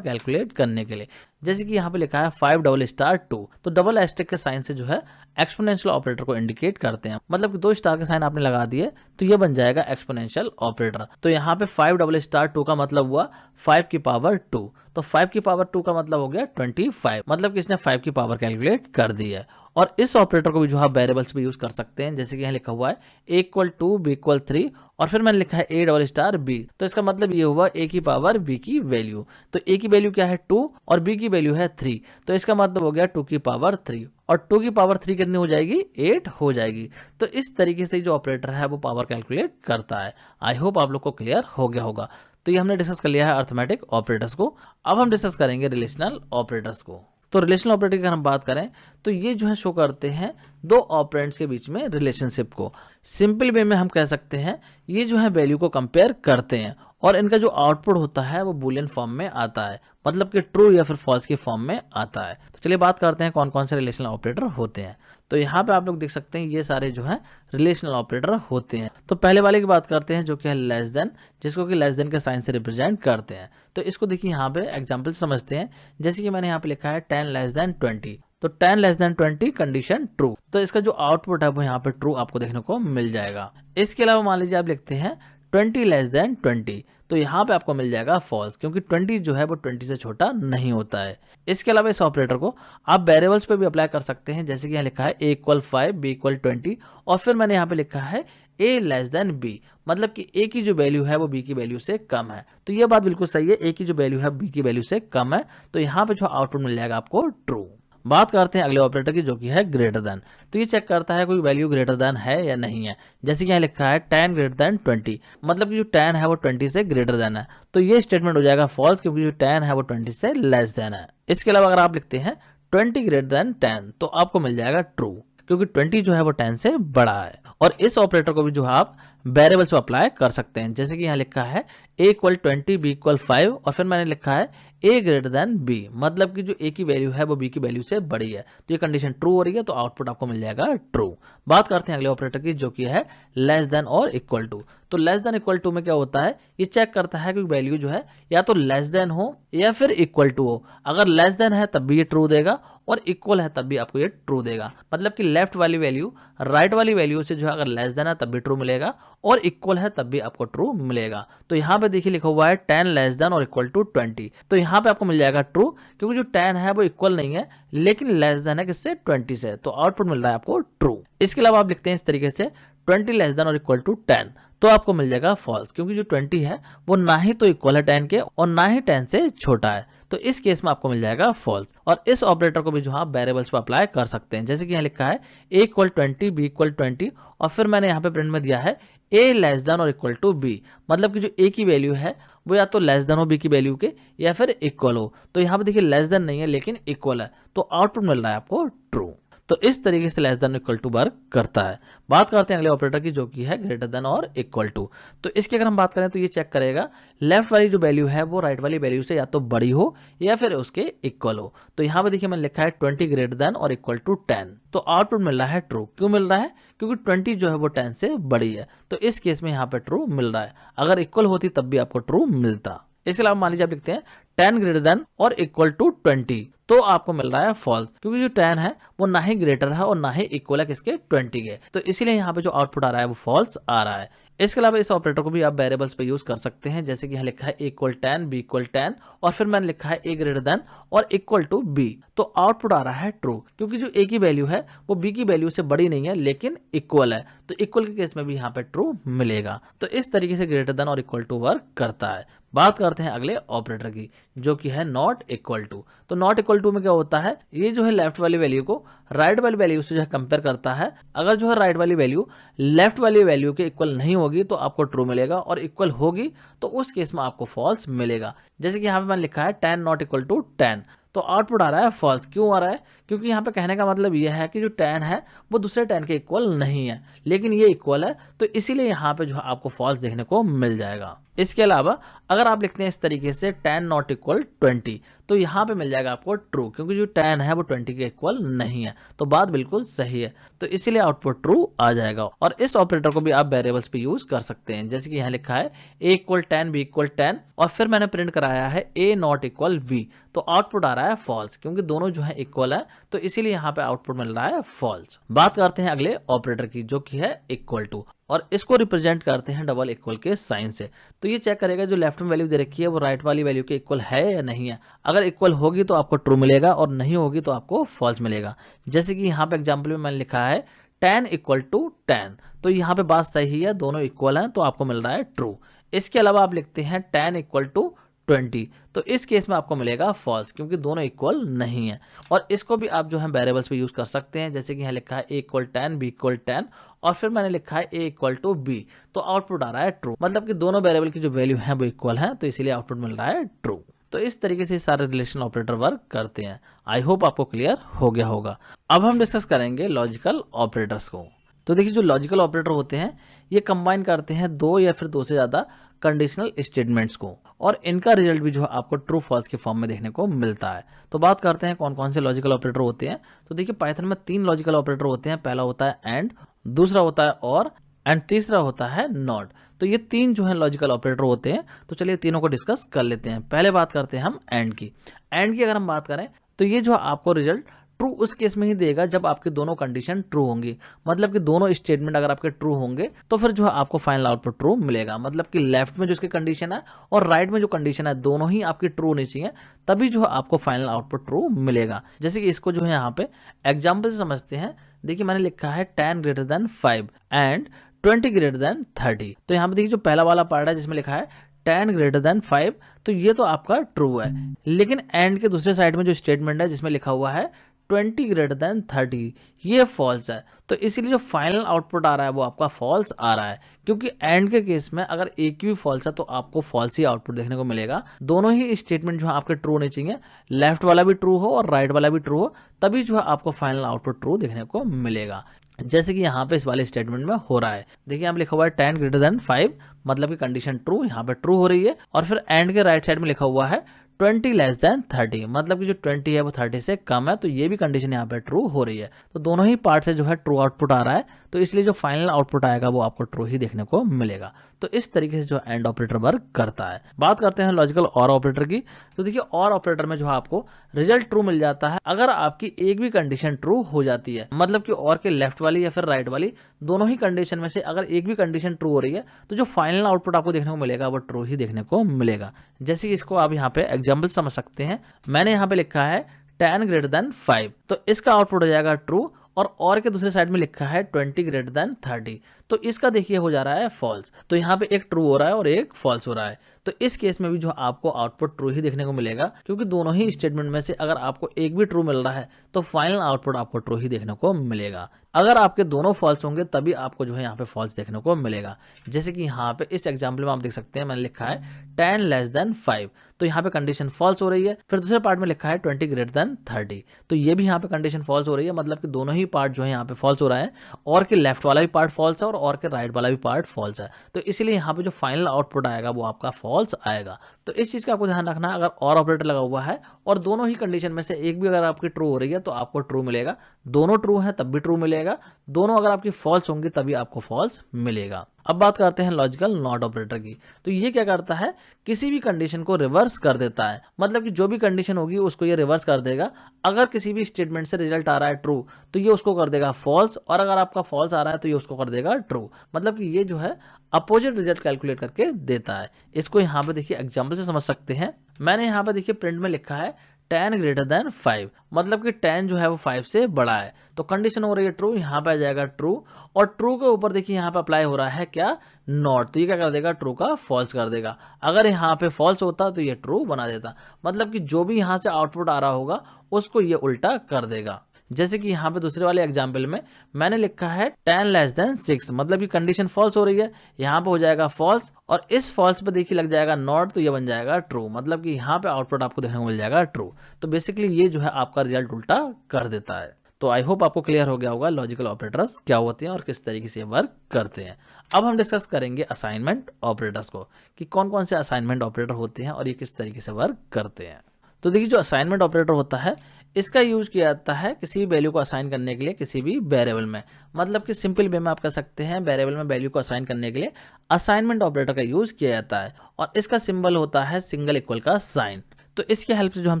कैलकुलेट करने के लिए। जैसे कि यहाँ पे लिखा है 5/2, तो डबल एस्टेरिस्क के साइन से जो है एक्सपोनेंशियल ऑपरेटर को इंडिकेट करते हैं, मतलब कि 2 स्टार के साइन आपने लगा दिए तो ये बन जाएगा एक्सपोनेंशियल ऑपरेटर। तो यहाँ पे 5/2 का मतलब हुआ 5 की पावर 2, तो 5 की पावर 2 का मतलब हो गया 25, मतलब कि इसने 5 की पावर कैलकुलेट कर दी है। और इस ऑपरेटर को भी जो है वेरिएबल्स पे यूज कर सकते हैं। जैसे कि यहाँ लिखा हुआ है a = 2, b = 3 और फिर मैंने लिखा है a*b, तो इसका मतलब ये हुआ a की पावर b की वैल्यू। तो a की वैल्यू क्या है 2 और b की वैल्यू है 3, तो इसका मतलब हो गया 2 की पावर 3, और 2 की पावर 3 कितनी हो जाएगी, 8 हो जाएगी। तो इस तरीके से जो ऑपरेटर है वो पावर कैलकुलेट करता है। आई होप आप लोग को क्लियर हो गया होगा। तो ये हमने डिस्कस कर लिया है अर्थमेटिक ऑपरेटर्स को। अब हम डिस्कस करेंगे रिलेशनल ऑपरेटर्स को। तो रिलेशनल ऑपरेटर की अगर हम बात करें तो ये जो है शो करते हैं 2 ऑपरेंड्स के बीच में रिलेशनशिप को। सिंपल वे में हम कह सकते हैं ये जो है वैल्यू को कंपेयर करते हैं और इनका जो आउटपुट होता है वो बूलियन फॉर्म में आता है, मतलब कि ट्रू या फिर फॉल्स की फॉर्म में आता है। तो चलिए बात करते हैं कौन कौन से रिलेशनल ऑपरेटर होते हैं। तो यहाँ पे आप लोग देख सकते हैं ये सारे जो है रिलेशनल ऑपरेटर होते हैं। तो पहले वाले की बात करते हैं जो कि है लेस देन, जिसको कि लेस देन के साइन से रिप्रेजेंट करते हैं। तो इसको देखिए यहाँ पे एग्जाम्पल समझते हैं। जैसे कि मैंने यहाँ पे लिखा है 10 < 20, तो 10 < 20 कंडीशन ट्रू, तो इसका जो आउटपुट है वो यहाँ पे ट्रू आपको देखने को मिल जाएगा। इसके अलावा मान लीजिए आप लिखते हैं 20 < 20, तो यहाँ पे आपको मिल जाएगा फॉल्स, क्योंकि 20 जो है वो 20 से छोटा नहीं होता है। इसके अलावा इस ऑपरेटर को आप वेरिएबल्स पे भी अप्लाई कर सकते हैं। जैसे कि यहाँ लिखा है a = 5, b = 20 और फिर मैंने यहाँ पे लिखा है a < b, मतलब कि a की जो वैल्यू है वो b की वैल्यू से कम है। तो ये बात बिल्कुल सही है, a की जो वैल्यू है b की वैल्यू से कम है, तो यहाँ पे जो आउटपुट मिल जाएगा आपको ट्रू। बात करते हैं अगले ऑपरेटर की जो कि है ग्रेटर देन। तो ये चेक करता है कोई वैल्यू ग्रेटर देन है या नहीं है। जैसे कि यहाँ लिखा है 10 < 20, मतलब कि जो 10 है वो 20 से ग्रेटर देन है, तो ये स्टेटमेंट हो जाएगा फॉल्स, क्योंकि जो 10 है वो 20 से लेस देन है। इसके अलावा अगर आप लिखते हैं 20 < 10, तो आपको मिल जाएगा ट्रू, क्योंकि 20 जो है वो 10 से बड़ा है। और इस ऑपरेटर को भी जो आप वेरिएबल्स पे अप्लाई कर सकते हैं। जैसे कि यहाँ लिखा है a = 20, b = 5 और फिर मैंने लिखा है a < b, मतलब कि जो a की वैल्यू है वो b की वैल्यू से बड़ी है, तो ये कंडीशन ट्रू हो रही है, तो आउटपुट आपको मिल जाएगा ट्रू। बात करते हैं अगले ऑपरेटर की जो कि है लेस देन और इक्वल टू। तो लेस देन इक्वल टू में क्या होता है, ये चेक करता है कि वैल्यू जो है या तो लेस देन हो या फिर इक्वल टू हो। अगर लेस देन है तब भी ये ट्रू देगा और इक्वल है तब भी आपको ये ट्रू देगा। मतलब कि लेफ्ट वाली वैल्यू राइट वाली वैल्यू से जो है अगर लेस देन है तब भी ट्रू मिलेगा और इक्वल है तब भी आपको ट्रू मिलेगा। तो यहाँ पे देखिए लिखा हुआ है 10 लेस देन और इक्वल टू 20, तो यहाँ पे आपको मिल जाएगा ट्रू, क्योंकि जो 10 है वो इक्वल नहीं है लेकिन लेस देन है किससे, 20 से, तो आउटपुट मिल रहा है आपको ट्रू। इसके अलावा आप लिखते हैं इस तरीके से 20 लेस देन और इक्वल टू 10, तो आपको मिल जाएगा फॉल्स, क्योंकि जो 20 है वो ना ही तो इक्वल है 10 के और ना ही 10 से छोटा है, तो इस केस में आपको मिल जाएगा फॉल्स। और इस ऑपरेटर को भी जो आप वेरिएबल्स पर अप्लाई कर सकते हैं, जैसे कि यहाँ लिखा है a इक्वल 20 b इक्वल 20 और फिर मैंने यहाँ पे प्रिंट में दिया है a लेस देन और इक्वल टू b, मतलब कि जो a की वैल्यू है वो या तो लेस देन हो b की वैल्यू के या फिर इक्वल हो। तो यहाँ पे देखिए लेस देन नहीं है लेकिन इक्वल है, तो आउटपुट मिल रहा है आपको ट्रू। तो इस तरीके से less than equal to work करता है। बात करते हैं अगले ऑपरेटर की, जो कि है ग्रेटर देन और इक्वल टू। तो इसकी अगर हम बात करें तो ये चेक करेगा लेफ्ट वाली जो वैल्यू है वो राइट वाली वैल्यू से या तो बड़ी हो या फिर उसके इक्वल हो। तो यहाँ पे देखिए मैंने लिखा है 20 ग्रेटर देन और इक्वल टू 10, तो आउटपुट मिल रहा है ट्रू। क्यों मिल रहा है, क्योंकि 20 जो है वो 10 से बड़ी है, तो इस केस में यहाँ पे ट्रू मिल रहा है। अगर इक्वल होती तब भी आपको ट्रू मिलता। इसके अलावा मान लीजिए आप लिखते हैं 10 ग्रेटर देन और इक्वल टू 20, तो आपको मिल रहा है फॉल्स, क्योंकि जो 10 है वो ना ही ग्रेटर है और ना ही इक्वल है किसके, 20 के, तो इसीलिए यहाँ पे जो आउटपुट आ रहा है वो फॉल्स आ रहा है। इसके अलावा इस ऑपरेटर को भी आप वेरिएबल्स पे यूज कर सकते हैं, जैसे कि यहाँ लिखा है a इक्वल 10 b इक्वल 10 और फिर मैंने लिखा है a ग्रेटर देन और इक्वल टू b, तो आउटपुट आ रहा है ट्रू, क्योंकि जो a की वैल्यू है वो b की वैल्यू से बड़ी नहीं है लेकिन इक्वल है, तो इक्वल के केस में भी यहाँ पे ट्रू मिलेगा। तो इस तरीके से ग्रेटर देन और इक्वल टू वर्क करता है। बात करते हैं अगले ऑपरेटर की, जो कि है नॉट इक्वल टू। तो नॉट इक्वल टू में क्या होता है, ये जो है लेफ्ट वाली वैल्यू को राइट वाली वैल्यू से जो है कंपेयर करता है। अगर जो है राइट वाली वैल्यू लेफ्ट वाली वैल्यू के इक्वल नहीं होगी तो आपको ट्रू मिलेगा और इक्वल होगी तो उस केस में आपको फॉल्स मिलेगा। जैसे कि यहाँ पे मैंने लिखा है 10 नॉट इक्वल टू 10, तो आउटपुट आ रहा है फॉल्स। क्यों आ रहा है, क्योंकि यहाँ पे कहने का मतलब यह है कि जो 10 है वो दूसरे 10 के इक्वल नहीं है लेकिन ये इक्वल है, तो इसीलिए यहाँ पे जो है आपको फॉल्स देखने को मिल जाएगा। इसके अलावा अगर आप लिखते हैं इस तरीके से 10 नॉट इक्वल 20, तो यहाँ पे मिल जाएगा आपको ट्रू, क्योंकि जो 10 है वो 20 के इक्वल नहीं है, तो बात बिल्कुल सही है, तो इसीलिए आउटपुट ट्रू आ जाएगा। और इस ऑपरेटर को भी आप वेरिएबल्स पे यूज कर सकते हैं, जैसे कि यहाँ लिखा है a इक्वल 10 b इक्वल 10 और फिर मैंने प्रिंट कराया है a नॉट इक्वल b, तो आउटपुट आ रहा है फॉल्स, क्योंकि दोनों जो है इक्वल है, तो इसीलिए यहाँ पे आउटपुट मिल रहा है फॉल्स। बात करते हैं अगले ऑपरेटर की, जो कि है इक्वल टू, और इसको रिप्रेजेंट करते हैं डबल इक्वल के साइन से। तो ये चेक करेगा जो लेफ्ट में वैल्यू दे रखी है वो राइट वाली वैल्यू के इक्वल है या नहीं है। अगर इक्वल होगी तो आपको ट्रू मिलेगा और नहीं होगी तो आपको फॉल्स मिलेगा। जैसे कि यहाँ पे एग्जाम्पल में मैंने लिखा है 10 इक्वल टू 10, तो यहाँ पे बात सही है, दोनों इक्वल हैं, तो आपको मिल रहा है ट्रू। इसके अलावा आप लिखते हैं 10 इक्वल टू 20, तो इस केस में आपको मिलेगा फॉल्स, क्योंकि दोनों इक्वल नहीं है। और इसको भी आप जो है वेरिएबल्स पे यूज कर सकते हैं, जैसे कि यहाँ लिखा है a इक्वल 10 b इक्वल 10 और फिर मैंने लिखा है a इक्वल टू b, तो आउटपुट आ रहा है ट्रू, मतलब कि दोनों वेरिएबल की जो वैल्यू है वो इक्वल है, तो इसीलिए आउटपुट मिल रहा है ट्रू। तो इस तरीके से सारे रिलेशनल ऑपरेटर वर्क करते हैं। आई होप आपको क्लियर हो गया होगा। अब हम डिस्कस करेंगे लॉजिकल ऑपरेटर्स को। तो देखिए जो लॉजिकल ऑपरेटर होते हैं ये कंबाइन करते हैं दो या फिर दो से ज्यादा कंडीशनल स्टेटमेंट्स को, और इनका रिजल्ट भी जो है आपको ट्रू फॉल्स के फॉर्म में देखने को मिलता है। तो बात करते हैं कौन कौन से लॉजिकल ऑपरेटर होते हैं। तो देखिए पाइथन में 3 लॉजिकल ऑपरेटर होते हैं। पहला होता है एंड, दूसरा होता है और, एंड तीसरा होता है नॉट। तो ये 3 जो है लॉजिकल ऑपरेटर होते हैं। तो चलिए तीनों को डिस्कस कर लेते हैं। पहले बात करते हैं हम एंड की। एंड की अगर हम बात करें तो ये जो आपको रिजल्ट ट्रू उस केस में ही देगा जब आपकी दोनों कंडीशन ट्रू होंगी, मतलब कि दोनों स्टेटमेंट अगर आपके ट्रू होंगे तो फिर जो है आपको फाइनल आउटपुट ट्रू मिलेगा। मतलब कि लेफ्ट में जो इसकी कंडीशन है और राइट में जो कंडीशन है दोनों ही आपकी ट्रू होनी चाहिए, तभी जो है आपको फाइनल आउटपुट ट्रू मिलेगा। जैसे कि इसको जो है यहाँ पे एग्जाम्पल से समझते हैं। देखिए मैंने लिखा है 10 greater than 5 and 20 greater than 30। तो यहाँ पे देखिए जो पहला वाला पार्ट है जिसमें लिखा है 10 ग्रेटर देन 5, तो ये तो आपका ट्रू है, लेकिन एंड के दूसरे साइड में जो स्टेटमेंट है जिसमें लिखा हुआ है 20 ग्रेटर देन 30, ये फॉल्स है। तो इसीलिए जो फाइनल आउटपुट आ रहा है वो आपका फॉल्स आ रहा है, क्योंकि एंड के केस में अगर एक भी फॉल्स है तो आपको फॉल्स ही आउटपुट देखने को मिलेगा। दोनों ही स्टेटमेंट जो है आपके ट्रू होने चाहिए, लेफ्ट वाला भी ट्रू हो और राइट वाला भी ट्रू हो, तभी जो है आपको फाइनल आउटपुट ट्रू देखने को मिलेगा। जैसे कि यहाँ पे इस वाले स्टेटमेंट में हो रहा है। देखिए यहाँ पे लिखा हुआ है 10 ग्रेटर देन 5, मतलब कि कंडीशन ट्रू यहाँ पे ट्रू हो रही है, और फिर एंड के राइट साइड में लिखा हुआ है 20 लेस देन 30, मतलब कि जो 20 है वो 30 से कम है, तो ये भी कंडीशन यहाँ पे ट्रू हो रही है। तो दोनों ही पार्ट से जो है ट्रू आउटपुट आ रहा है, तो तो इसलिए जो फाइनल आउटपुट आएगा वो आपको ट्रू ही देखने को मिलेगा। तो इस तरीके से जो एंड ऑपरेटर वर्क करता है। बात करते हैं लॉजिकल और ऑपरेटर की। तो देखिए और ऑपरेटर में जो आपको रिजल्ट ट्रू मिल जाता है अगर आपकी एक भी कंडीशन ट्रू हो जाती है, मतलब कि और के लेफ्ट वाली या फिर राइट वाली दोनों ही कंडीशन में से अगर एक भी कंडीशन ट्रू हो रही है तो जो फाइनल आउटपुट आपको देखने को मिलेगा वो ट्रू ही देखने को मिलेगा। जैसे कि इसको आप यहाँ पे एग्जाम्पल समझ सकते हैं। मैंने यहाँ पे लिखा है 10 ग्रेटर देन 5, तो इसका आउटपुट हो जाएगा ट्रू। और के दूसरे साइड में लिखा है 20 ग्रेटर देन 30, तो इसका देखिए हो जा रहा है फॉल्स। तो यहाँ पे एक ट्रू हो रहा है और एक फॉल्स हो रहा है। तो इस केस में भी जो आपको आउटपुट ट्रू ही देखने को मिलेगा, क्योंकि दोनों ही स्टेटमेंट में से अगर आपको एक भी ट्रू मिल रहा है तो फाइनल आउटपुट आपको ट्रू ही देखने को मिलेगा। अगर आपके दोनों फॉल्स होंगे तभी आपको जो है यहाँ पे फॉल्स देखने को मिलेगा। जैसे कि यहाँ पे इस एग्जाम्पल में आप देख सकते हैं मैंने लिखा है 10 लेस देन 5, तो यहाँ पे कंडीशन फॉल्स हो रही है। फिर दूसरे पार्ट में लिखा है 20 ग्रेटर देन 30, तो ये भी यहाँ पे कंडीशन फॉल्स हो रही है, मतलब कि दोनों ही पार्ट जो है यहाँ पे फॉल्स हो रहा है। और के लेफ्ट वाला भी पार्ट फॉल्स है और के राइट वाला भी पार्ट फॉल्स है, तो इसीलिए यहाँ पे जो फाइनल आउटपुट आएगा वो आपका फॉल्स आएगा। तो इस चीज का आपको ध्यान रखना है, अगर और ऑपरेटर लगा हुआ है और दोनों ही कंडीशन में से एक भी अगर आपकी ट्रू हो रही है तो आपको ट्रू मिलेगा, दोनों ट्रू है तब भी ट्रू मिलेगा, दोनों अगर आपकी फॉल्स होंगी तभी आपको फॉल्स मिलेगा। अब बात करते हैं लॉजिकल नॉट ऑपरेटर की। तो ये क्या करता है, किसी भी कंडीशन को रिवर्स कर देता है, मतलब कि जो भी कंडीशन होगी उसको ये रिवर्स कर देगा। अगर किसी भी स्टेटमेंट से रिजल्ट आ रहा है ट्रू तो ये उसको कर देगा फॉल्स, और अगर आपका फॉल्स आ रहा है तो ये उसको कर देगा ट्रू, मतलब कि ये जो है अपोजिट रिजल्ट कैलकुलेट करके देता है। इसको यहाँ पे देखिए एग्जाम्पल से समझ सकते हैं। मैंने यहाँ पे देखिए प्रिंट में लिखा है 10 ग्रेटर देन 5, मतलब कि 10 जो है वो 5 से बड़ा है, तो कंडीशन हो रही है ट्रू, यहाँ पे आ जाएगा ट्रू। और ट्रू के ऊपर देखिए यहाँ पे अप्लाई हो रहा है क्या, नॉट, तो ये क्या कर देगा, ट्रू का फॉल्स कर देगा। अगर यहाँ पे फॉल्स होता तो ये ट्रू बना देता, मतलब कि जो भी यहाँ से आउटपुट आ रहा होगा उसको ये उल्टा कर देगा। जैसे कि यहाँ पे दूसरे वाले एग्जाम्पल में मैंने लिखा है 10 लेस देन 6, मतलब कि कंडीशन फॉल्स हो रही है, यहाँ पे हो जाएगा फॉल्स, और इस फॉल्स पे देखिए लग जाएगा नॉट, तो ये बन जाएगा ट्रू, मतलब कि यहाँ पे आउटपुट आपको देखने को मिल जाएगा ट्रू। तो बेसिकली ये जो है आपका रिजल्ट उल्टा कर देता है। तो आई होप आपको क्लियर हो गया होगा लॉजिकल ऑपरेटर्स क्या होते हैं और किस तरीके से वर्क करते हैं। अब हम डिस्कस करेंगे असाइनमेंट ऑपरेटर्स को, कि कौन कौन से असाइनमेंट ऑपरेटर होते हैं और ये किस तरीके से वर्क करते हैं। तो देखिए जो असाइनमेंट ऑपरेटर होता है इसका यूज किया जाता है किसी भी वैल्यू को असाइन करने के लिए किसी भी वेरिएबल में, मतलब कि सिंपल वे में आप कह सकते हैं वेरिएबल में वैल्यू को असाइन करने के लिए असाइनमेंट ऑपरेटर का यूज किया जाता है, और इसका सिंबल होता है सिंगल इक्वल का साइन। तो इसकी हेल्प से जो हम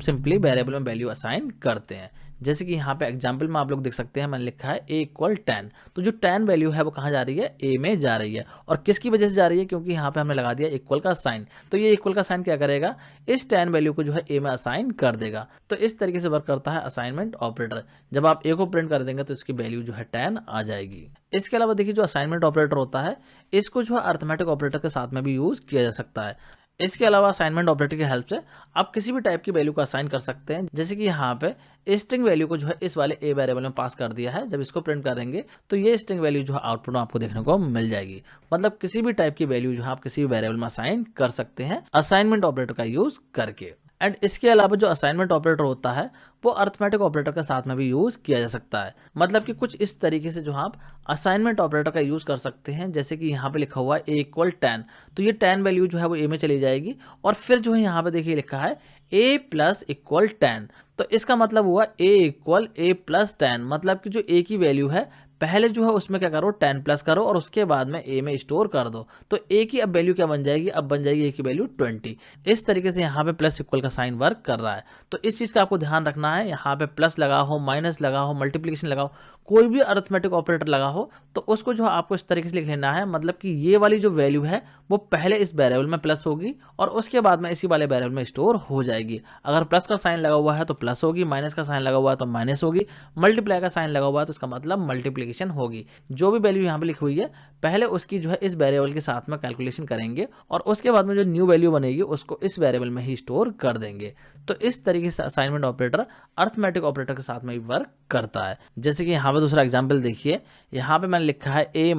सिंपली वेरिएबल में वैल्यू असाइन करते हैं। जैसे कि यहाँ पे एग्जांपल में आप लोग देख सकते हैं मैंने लिखा है a = 10, तो जो 10 वैल्यू है वो कहाँ जा रही है, a में जा रही है। और किसकी वजह से जा रही है, क्योंकि यहाँ पे हमने लगा दिया इक्वल का साइन, तो ये इक्वल का साइन क्या करेगा, इस 10 वैल्यू को जो है a में असाइन कर देगा। तो इस तरीके से वर्क करता है असाइनमेंट ऑपरेटर। जब आप a को प्रिंट कर देंगे तो इसकी वैल्यू जो है 10 आ जाएगी। इसके अलावा देखिए जो असाइनमेंट ऑपरेटर होता है इसको जो है अर्थमेटिक ऑपरेटर के साथ में भी यूज किया जा सकता है। इसके अलावा असाइनमेंट ऑपरेटर की हेल्प से आप किसी भी टाइप की वैल्यू को असाइन कर सकते हैं। जैसे कि यहाँ पे स्ट्रिंग वैल्यू को जो है इस वाले ए वेरिएबल में पास कर दिया है, जब इसको प्रिंट करेंगे तो ये स्ट्रिंग वैल्यू जो है आउटपुट में आपको देखने को मिल जाएगी। मतलब किसी भी टाइप की वैल्यू जो है आप किसी भी वेरिएबल में असाइन कर सकते हैं असाइनमेंट ऑपरेटर का यूज करके। एंड इसके अलावा जो असाइनमेंट ऑपरेटर होता है वो अर्थमेटिक ऑपरेटर के साथ में भी यूज किया जा सकता है। मतलब कि कुछ इस तरीके से जो आप असाइनमेंट ऑपरेटर का यूज कर सकते हैं। जैसे कि यहाँ पे लिखा हुआ है a = 10, तो ये 10 वैल्यू जो है वो a में चली जाएगी, और फिर जो है यहाँ पे देखिए लिखा है a + 10, तो इसका मतलब हुआ a = a + 10, मतलब कि जो a की वैल्यू है पहले जो है उसमें क्या करो 10 प्लस करो और उसके बाद में a में स्टोर कर दो, तो a की अब वैल्यू क्या बन जाएगी, अब बन जाएगी a की वैल्यू 20। इस तरीके से यहाँ पे प्लस इक्वल का साइन वर्क कर रहा है। तो इस चीज़ का आपको ध्यान रखना है, यहाँ पे प्लस लगा हो, माइनस लगा हो, मल्टीप्लिकेशन लगा हो, कोई भी अरिथमेटिक ऑपरेटर लगा हो तो उसको जो आपको इस तरीके से लिख लेना है। मतलब कि ये वाली जो वैल्यू है वो पहले इस वेरिएबल में प्लस होगी और उसके बाद में इसी वाले वेरिएबल में स्टोर हो जाएगी। अगर प्लस का साइन लगा हुआ है तो प्लस होगी, माइनस का साइन लगा हुआ है तो माइनस होगी, मल्टीप्लाई का साइन लगा हुआ है तो इसका मतलब मल्टीप्लिकेशन होगी। जो भी वैल्यू यहाँ पे लिखी हुई है पहले उसकी जो है इस वेरिएबल के साथ में कैलकुलेशन करेंगे और उसके बाद में जो न्यू वैल्यू बनेगी उसको इस वेरिएबल में ही स्टोर कर देंगे। तो इस तरीके से असाइनमेंट ऑपरेटर अरिथमेटिक ऑपरेटर के साथ में ही वर्क करता है। जैसे कि यहाँ पे दूसरा एग्जांपल देखिए, यहाँ पे मैंने लिखा है a -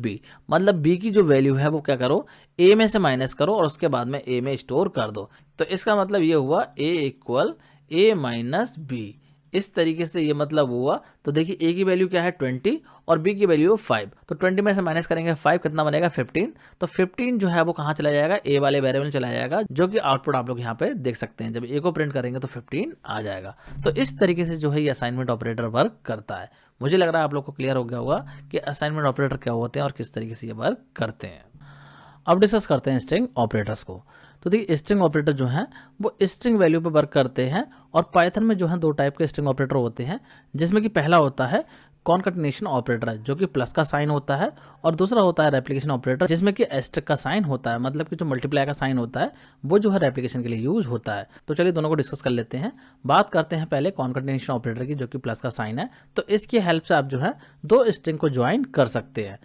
b, मतलब b की जो वैल्यू है वो क्या करो a में से माइनस करो और उसके बाद में a में स्टोर कर दो। तो इसका मतलब ये हुआ a = a - b। इस तरीके से ये मतलब हुआ। तो देखिए a की वैल्यू क्या है 20 और b की वैल्यू 5, तो 20 में से माइनस करेंगे 5, कितना बनेगा 15। तो 15 जो है वो कहाँ चला जाएगा, a वाले वेरिएबल में चला जाएगा, जो कि आउटपुट आप लोग यहाँ पे देख सकते हैं। जब a को प्रिंट करेंगे तो 15 आ जाएगा। तो इस तरीके से जो है ये असाइनमेंट ऑपरेटर वर्क करता है। मुझे लग रहा है आप लोग को क्लियर हो गया होगा कि असाइनमेंट ऑपरेटर क्या होते हैं और किस तरीके से ये वर्क करते हैं। अब डिस्कस करते हैं स्ट्रिंग ऑपरेटर्स को। तो देखिए स्ट्रिंग ऑपरेटर जो हैं वो स्ट्रिंग वैल्यू पे वर्क करते हैं और पाइथन में जो है दो टाइप के स्ट्रिंग ऑपरेटर होते हैं, जिसमें कि पहला होता है कॉन्कैटिनेशन ऑपरेटर जो कि प्लस का साइन होता है, और दूसरा होता है रेप्लिकेशन ऑपरेटर जिसमें कि एस्टेरिस्क का साइन होता है, मतलब कि जो मल्टीप्लाई का साइन होता है वो जो है रेप्लिकेशन के लिए यूज होता है। तो चलिए दोनों को डिस्कस कर लेते हैं। बात करते हैं पहले कॉन्कैटिनेशन ऑपरेटर की जो कि प्लस का साइन है। तो इसकी हेल्प से आप जो है दो स्ट्रिंग को ज्वाइन कर सकते हैं।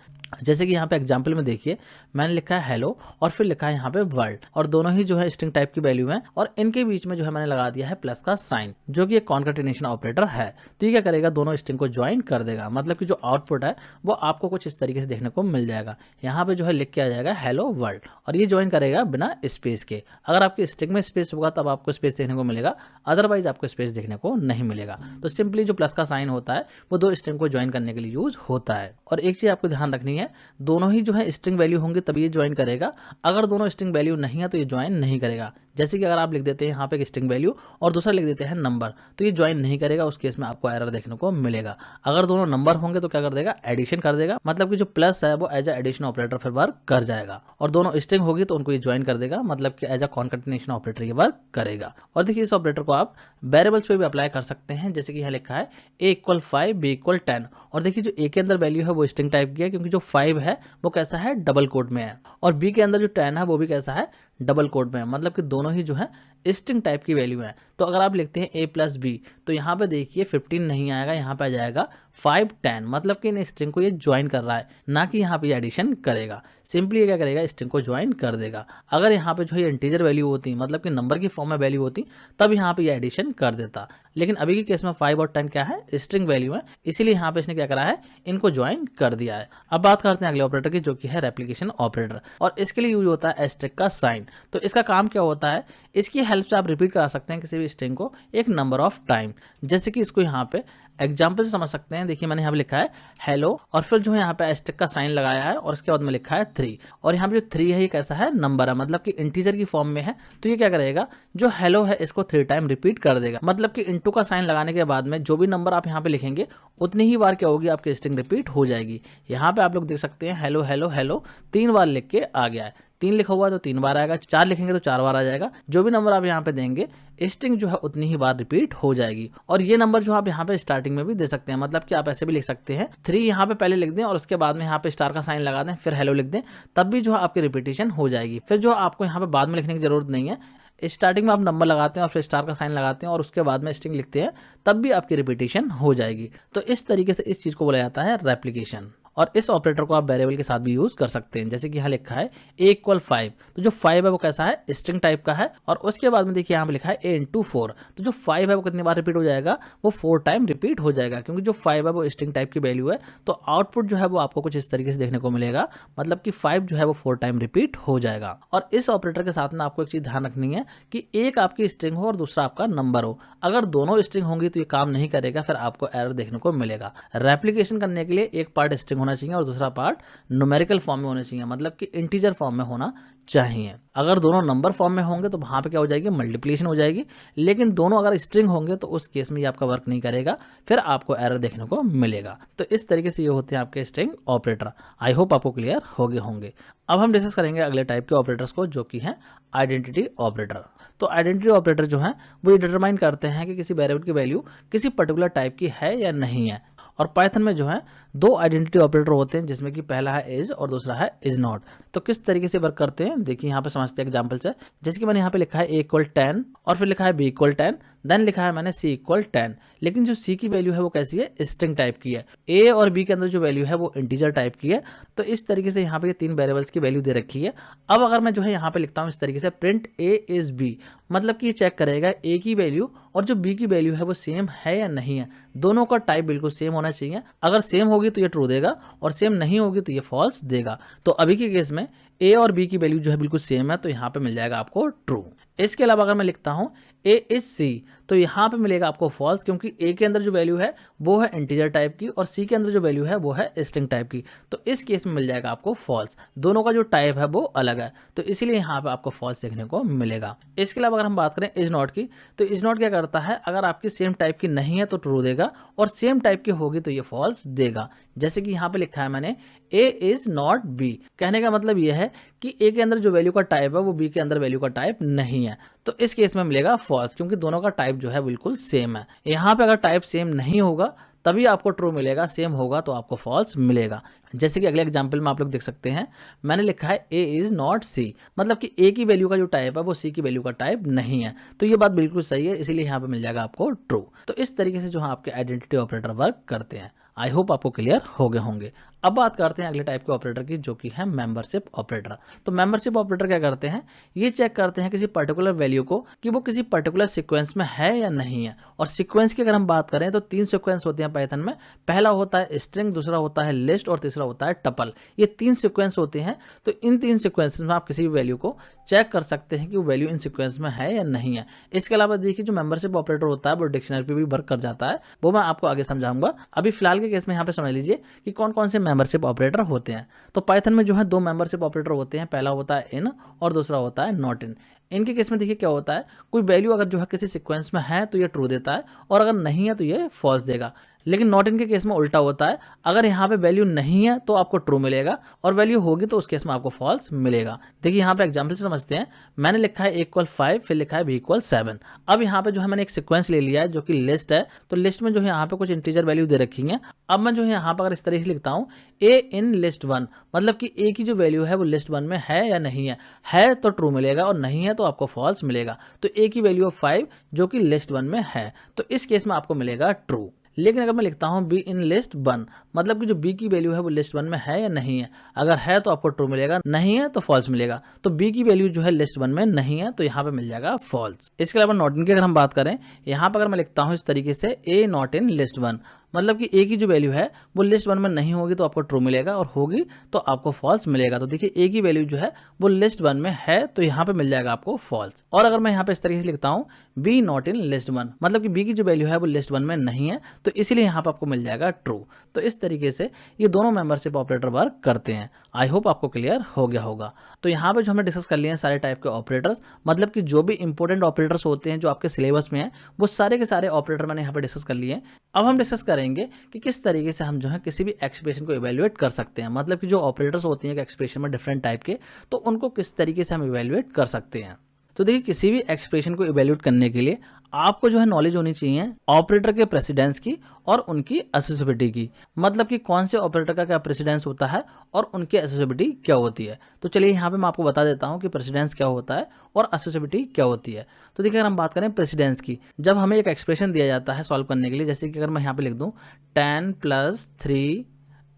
जैसे कि यहाँ पे एग्जांपल में देखिए मैंने लिखा है हेलो और फिर लिखा है यहाँ पे वर्ल्ड, और दोनों ही जो है स्ट्रिंग टाइप की वैल्यू है, और इनके बीच में जो है मैंने लगा दिया है प्लस का साइन जो कि एक कॉन्कैटिनेशन ऑपरेटर है। तो ये क्या करेगा, दोनों स्ट्रिंग को ज्वाइन कर देगा, मतलब कि जो आउटपुट है वो आपको कुछ इस तरीके से देखने को मिल जाएगा। यहाँ पे जो है लिख के आ जाएगा हेलो वर्ल्ड, और ये ज्वाइन करेगा बिना स्पेस के। अगर आपकी स्ट्रिंग में स्पेस होगा तब आपको स्पेस देखने को मिलेगा, अदरवाइज आपको स्पेस देखने को नहीं मिलेगा। तो सिंपली जो प्लस का साइन होता है वो दो स्ट्रिंग को ज्वाइन करने के लिए यूज होता है। और एक चीज आपको ध्यान रखनी है, दोनों ही जो है स्ट्रिंग वैल्यू होंगे तभी ये ज्वाइन करेगा, अगर दोनों स्ट्रिंग वैल्यू नहीं है तो ये ज्वाइन नहीं करेगा। जैसे कि अगर आप लिख देते हैं यहाँ पे एक स्ट्रिंग वैल्यू और दूसरा लिख देते हैं नंबर, तो ये ज्वाइन नहीं करेगा, उस केस में आपको एरर देखने को मिलेगा। अगर दोनों नंबर होंगे तो क्या कर देगा, एडिशन कर देगा, मतलब कि जो प्लस है वो एज ए एडिशन ऑपरेटर फिर वर्क कर जाएगा। और दोनों स्ट्रिंग होगी तो उनको ये ज्वाइन कर देगा, मतलब कि एज ए कॉन्कैटिनेशन ऑपरेटर ये वर्क करेगा। और देखिए इस ऑपरेटर को आप वेरिएबल्स पे भी अप्लाई कर सकते हैं, जैसे कि यहाँ लिखा है a = 5 b = 10, और देखिए जो a के अंदर वैल्यू है वो स्ट्रिंग टाइप की है, क्योंकि जो 5 है वो कैसा है, डबल कोट में है, और b के अंदर जो 10 है वो भी कैसा है, डबल कोट में है, मतलब कि दोनों ही जो है स्ट्रिंग टाइप की वैल्यू है। तो अगर आप लिखते हैं a + b तो यहाँ पे देखिए 15 नहीं आएगा, यहाँ पे आ जाएगा 5 10, मतलब कि इन स्ट्रिंग को ये ज्वाइन कर रहा है, ना कि यहाँ पे एडिशन करेगा। सिंपली ये क्या करेगा, स्ट्रिंग को ज्वाइन कर देगा। अगर यहाँ पे जो है इंटीजर वैल्यू होती, मतलब कि नंबर की फॉर्म में वैल्यू होती, तब यहाँ पे ये एडिशन कर देता, लेकिन अभी के केस में 5 और 10 क्या है, स्ट्रिंग वैल्यू है, इसीलिए यहाँ पे इसने क्या करा है, इनको ज्वाइन कर दिया है। अब बात करते हैं अगले ऑपरेटर की जो कि है रेप्लिकेशन ऑपरेटर, और इसके लिए यूज होता है एस्टेरिस्क का साइन। तो इसका काम क्या होता है, इसकी हेल्प से आप रिपीट करा सकते हैं किसी भी स्ट्रिंग को एक नंबर ऑफ टाइम। जैसे कि इसको यहाँ पे एग्जाम्पल से समझ सकते हैं। देखिए मैंने यहाँ पे लिखा है हेलो और फिर जो है यहाँ पे एस्टेरिस्क का साइन लगाया है, और उसके बाद में लिखा है 3, और यहाँ पे जो 3 है ये कैसा है, नंबर है, मतलब कि इंटीजर की फॉर्म में है। तो ये क्या करेगा, जो हेलो है इसको 3 टाइम रिपीट कर देगा, मतलब कि इंटू का साइन लगाने के बाद में जो भी नंबर आप यहाँ पे लिखेंगे उतनी ही बार क्या होगी, आपकी स्ट्रिंग रिपीट हो जाएगी। यहाँ पे आप लोग देख सकते हैं हेलो हेलो हेलो 3 बार लिख के आ गया है, 3 लिखा हुआ है तो 3 बार आएगा, 4 लिखेंगे तो 4 बार आ जाएगा। जो भी नंबर आप यहाँ पे देंगे स्ट्रिंग जो है उतनी ही बार रिपीट हो जाएगी। और ये नंबर जो आप यहाँ पे स्टार्टिंग में भी दे सकते हैं, मतलब कि आप ऐसे भी लिख सकते हैं 3 यहाँ पे पहले लिख दें और उसके बाद में यहाँ पे स्टार का साइन लगा दें, फिर हेलो लिख दें, तब भी जो है आपकी रिपीटेशन हो जाएगी। फिर जो आपको यहाँ पे बाद में लिखने की जरूरत नहीं है, स्टार्टिंग में आप नंबर लगाते हैं और फिर स्टार का साइन लगाते हैं और उसके बाद में स्ट्रिंग लिखते हैं, तब भी आपकी रिपीटेशन हो जाएगी। तो इस तरीके से इस चीज को बोला जाता है रेप्लिकेशन। और इस ऑपरेटर को आप वेरिएबल के साथ भी यूज कर सकते हैं, जैसे कि यहाँ लिखा है a = 5, तो जो 5 है वो कैसा है, स्ट्रिंग टाइप का है, और उसके बाद में देखिए यहाँ पे लिखा है a × 4, तो जो 5 है वो कितनी बार रिपीट हो जाएगा, वो 4 टाइम रिपीट हो जाएगा, क्योंकि जो 5 है वो स्ट्रिंग टाइप की वैल्यू है। तो आउटपुट जो है वो आपको कुछ इस तरीके से देखने को मिलेगा, मतलब कि 5 जो है वो 4 टाइम रिपीट हो जाएगा। और इस ऑपरेटर के साथ में आपको एक चीज ध्यान रखनी है कि एक आपकी स्ट्रिंग हो और दूसरा आपका नंबर हो। अगर दोनों स्ट्रिंग होंगी तो ये काम नहीं करेगा, फिर आपको एरर देखने को मिलेगा। रेप्लिकेशन करने के लिए एक पार्ट स्ट्रिंग होना चाहिए और दूसरा पार्ट न्यूमेरिकल फॉर्म में होने चाहिए, मतलब कि इंटीजर फॉर्म में होना चाहिए। अगर दोनों नंबर फॉर्म में होंगे तो वहां पे क्या हो जाएगी, मल्टीप्लिकेशन हो जाएगी, लेकिन दोनों अगर स्ट्रिंग होंगे तो उस केस में ये आपका वर्क नहीं करेगा, फिर आपको एरर देखने को मिलेगा। तो इस तरीके से ये होते हैं आपके स्ट्रिंग ऑपरेटर। आई होप आपको क्लियर हो गए होंगे। अब हम डिस्कस करेंगे अगले टाइप के ऑपरेटर्स को, जो कि है आइडेंटिटी ऑपरेटर। तो आइडेंटिटी ऑपरेटर जो है वो डिटरमाइन करते हैं कि किसी वेरिएबल की वैल्यू किसी पर्टिकुलर टाइप की है या नहीं है। और पाइथन में जो है दो आइडेंटिटी ऑपरेटर होते हैं, जिसमें कि पहला है इज और दूसरा है इज नॉट। तो किस तरीके से वर्क करते हैं देखिए यहाँ पे समझते हैं एग्जांपल से। जैसे कि मैंने यहाँ पे लिखा है a = 10 और फिर लिखा है b = 10, देन लिखा है मैंने c = 10, लेकिन जो c की वैल्यू है वो कैसी है, स्ट्रिंग टाइप की है। a और b के अंदर जो वैल्यू है वो इंटीजर टाइप की है। तो इस तरीके से यहाँ पे 3 वेरिएबल्स की वैल्यू दे रखी है। अब अगर मैं जो है यहाँ पे लिखता हूँ इस तरीके से प्रिंट a is b, मतलब कि ये चेक करेगा a की वैल्यू और जो b की वैल्यू है वो सेम है या नहीं है। दोनों का टाइप बिल्कुल सेम होना चाहिए। अगर सेम होगी तो ये ट्रू देगा और सेम नहीं होगी तो ये फॉल्स देगा। तो अभी के केस में a और b की वैल्यू जो है बिल्कुल सेम है, तो यहाँ पे मिल जाएगा आपको ट्रू। इसके अलावा अगर मैं लिखता हूँ ए इज सी, तो यहाँ पे मिलेगा आपको फॉल्स, क्योंकि ए के अंदर जो वैल्यू है वो है इंटीजर टाइप की और सी के अंदर जो वैल्यू है वो है स्ट्रिंग टाइप की। तो इस केस में मिल जाएगा आपको फॉल्स, दोनों का जो टाइप है वो अलग है, तो इसीलिए यहाँ पे आपको फॉल्स देखने को मिलेगा। इसके अलावा अगर हम बात करें इज नॉट की, तो इज नॉट क्या करता है, अगर आपकी सेम टाइप की नहीं है तो ट्रू देगा और सेम टाइप की होगी तो ये फॉल्स देगा। जैसे कि यहाँ पे लिखा है मैंने ए इज नॉट बी, कहने का मतलब यह है कि ए के अंदर जो वैल्यू का टाइप है वो बी के अंदर वैल्यू का टाइप नहीं है, तो इस केस में मिलेगा फॉल्स, क्योंकि दोनों का टाइप जो है बिल्कुल सेम है। यहाँ पे अगर टाइप सेम नहीं होगा तभी आपको ट्रू मिलेगा, सेम होगा तो आपको फॉल्स मिलेगा। जैसे कि अगले एग्जांपल में आप लोग देख सकते हैं, मैंने लिखा है ए इज नॉट सी, मतलब कि ए की वैल्यू का जो टाइप है वो सी की वैल्यू का टाइप नहीं है, तो ये बात बिल्कुल सही है, इसीलिए यहाँ पे मिल जाएगा आपको ट्रू। तो इस तरीके से जो है आपके आइडेंटिटी ऑपरेटर वर्क करते हैं। आई होप आपको क्लियर हो गए होंगे। अब बात करते हैं अगले टाइप के ऑपरेटर की, जो कि है मेंबरशिप ऑपरेटर। तो मेंबरशिप ऑपरेटर क्या करते हैं, ये चेक करते हैं किसी पर्टिकुलर वैल्यू को कि वो किसी पर्टिकुलर सीक्वेंस में है या नहीं है। और सीक्वेंस की अगर हम बात करें तो 3 सीक्वेंस होते हैं पाइथन में, पहला होता है स्ट्रिंग, दूसरा होता है लिस्ट और तीसरा होता है टपल। ये 3 सीक्वेंस होते हैं, तो इन 3 सीक्वेंस में आप किसी भी वैल्यू को चेक कर सकते हैं कि वो वैल्यू इन सीक्वेंस में है या नहीं है। इसके अलावा देखिए जो मेंबरशिप ऑपरेटर होता है वो डिक्शनरी पे भी वर्क कर जाता है, वो मैं आपको आगे समझाऊंगा। अभी फिलहाल के केस में यहाँ पे समझ लीजिए कि कौन कौन से मेंबरशिप ऑपरेटर होते हैं। तो पाइथन में जो है 2 मेंबरशिप ऑपरेटर होते हैं, पहला होता है इन और दूसरा होता है नॉट इन। इनके केस में देखिए क्या होता है, कोई वैल्यू अगर जो है किसी सीक्वेंस में है तो ये ट्रू देता है और अगर नहीं है तो ये फॉल्स देगा। लेकिन नॉट इन के केस में उल्टा होता है, अगर यहाँ पे वैल्यू नहीं है तो आपको ट्रू मिलेगा और वैल्यू होगी तो उस केस में आपको फॉल्स मिलेगा। देखिए यहाँ पे एग्जांपल से समझते हैं, मैंने लिखा है a=5, फिर लिखा है b=7। अब यहाँ पे जो है मैंने एक सीक्वेंस ले लिया है जो कि लिस्ट है, तो लिस्ट में जो है यहाँ पे कुछ इंटीजर वैल्यू दे रखी है। अब मैं जो है यहाँ पर अगर इस तरीके से लिखता हूँ a इन लिस्ट 1, मतलब कि a की जो वैल्यू है वो लिस्ट 1 में है या नहीं है तो ट्रू मिलेगा और नहीं है तो आपको फॉल्स मिलेगा। तो a की वैल्यू 5 जो कि लिस्ट 1 में है, तो इस केस में आपको मिलेगा ट्रू। लेकिन अगर मैं लिखता हूँ बी इन लिस्ट 1, मतलब कि जो बी की वैल्यू है वो लिस्ट 1 में है या नहीं है, अगर है तो आपको ट्रू मिलेगा, नहीं है तो फॉल्स मिलेगा। तो बी की वैल्यू जो है लिस्ट 1 में नहीं है तो यहाँ पे मिल जाएगा फॉल्स। इसके अलावा नॉट इन की अगर हम बात करें, यहाँ पर अगर मैं लिखता हूँ इस तरीके से ए नॉट इन लिस्ट 1, मतलब कि ए की जो वैल्यू है वो लिस्ट 1 में नहीं होगी तो आपको ट्रू मिलेगा और होगी तो आपको फॉल्स मिलेगा। तो देखिए ए की वैल्यू जो है वो लिस्ट 1 में है तो यहाँ पे मिल जाएगा आपको फॉल्स। और अगर मैं यहाँ पे इस तरीके से लिखता हूँ बी नॉट इन लिस्ट 1, मतलब कि बी की जो वैल्यू है वो लिस्ट 1 में नहीं है तो इसीलिए यहाँ पे आपको मिल जाएगा ट्रू। तो इस तरीके से ये दोनों मेंबरशिप ऑपरेटर वर्क करते हैं। आई होप आपको क्लियर हो गया होगा। तो यहाँ पे जो हमने डिस्कस कर लिए हैं सारे टाइप के ऑपरेटर्स, मतलब कि जो भी इंपॉर्टेंट ऑपरेटर्स होते हैं जो आपके सिलेबस में है वो सारे के सारे ऑपरेटर मैंने यहाँ पे डिस्कस कर लिए हैं। अब हम डिस्कस करेंगे कि किस तरीके से हम जो है किसी भी एक्सप्रेशन को इवैल्यूएट कर सकते हैं, मतलब कि जो ऑपरेटर्स होती हैं एक्सप्रेशन में डिफरेंट टाइप के, तो उनको किस तरीके से हम इवैल्यूएट कर सकते हैं। तो देखिए किसी भी एक्सप्रेशन को इवैल्यूएट करने के लिए आपको जो है नॉलेज होनी चाहिए ऑपरेटर के प्रेसिडेंस की और उनकी एसोसिएबिलिटी की, मतलब कि कौन से ऑपरेटर का क्या प्रेसिडेंस होता है और उनकी एसोसिएबिलिटी क्या होती है। तो चलिए यहाँ पे मैं आपको बता देता हूँ कि प्रेसिडेंस क्या होता है और एसोसिएबिलिटी क्या होती है। तो देखिए अगर हम बात करें प्रेसिडेंस की, जब हमें एक एक्सप्रेशन दिया जाता है सॉल्व करने के लिए, जैसे कि अगर मैं यहाँ पे लिख दूँ 10 + 3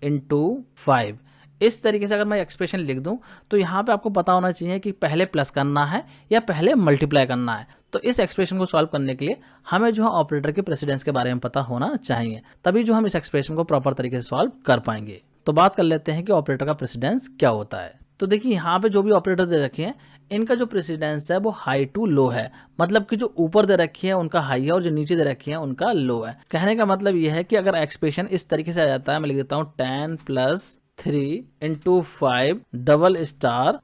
× 5, इस तरीके से अगर मैं एक्सप्रेशन लिख दूं तो यहाँ पे आपको पता होना चाहिए कि पहले प्लस करना है या पहले मल्टीप्लाई करना है। तो इस एक्सप्रेशन को सॉल्व करने के लिए हमें जो है ऑपरेटर के प्रेसिडेंस के बारे में पता होना चाहिए, तभी जो हम इस एक्सप्रेशन को प्रॉपर तरीके से सॉल्व कर पाएंगे। तो बात कर लेते हैं कि ऑपरेटर का प्रेसिडेंस क्या होता है। तो देखिए यहाँ पे जो भी ऑपरेटर दे रखे हैं इनका जो प्रेसिडेंस है वो हाई टू लो है, मतलब कि जो ऊपर दे रखी है उनका हाई है और जो नीचे दे रखी है उनका लो है। कहने का मतलब यह है कि अगर एक्सप्रेशन इस तरीके से आ जाता है, मैं लिख देता हूँ 10 + 3 × 5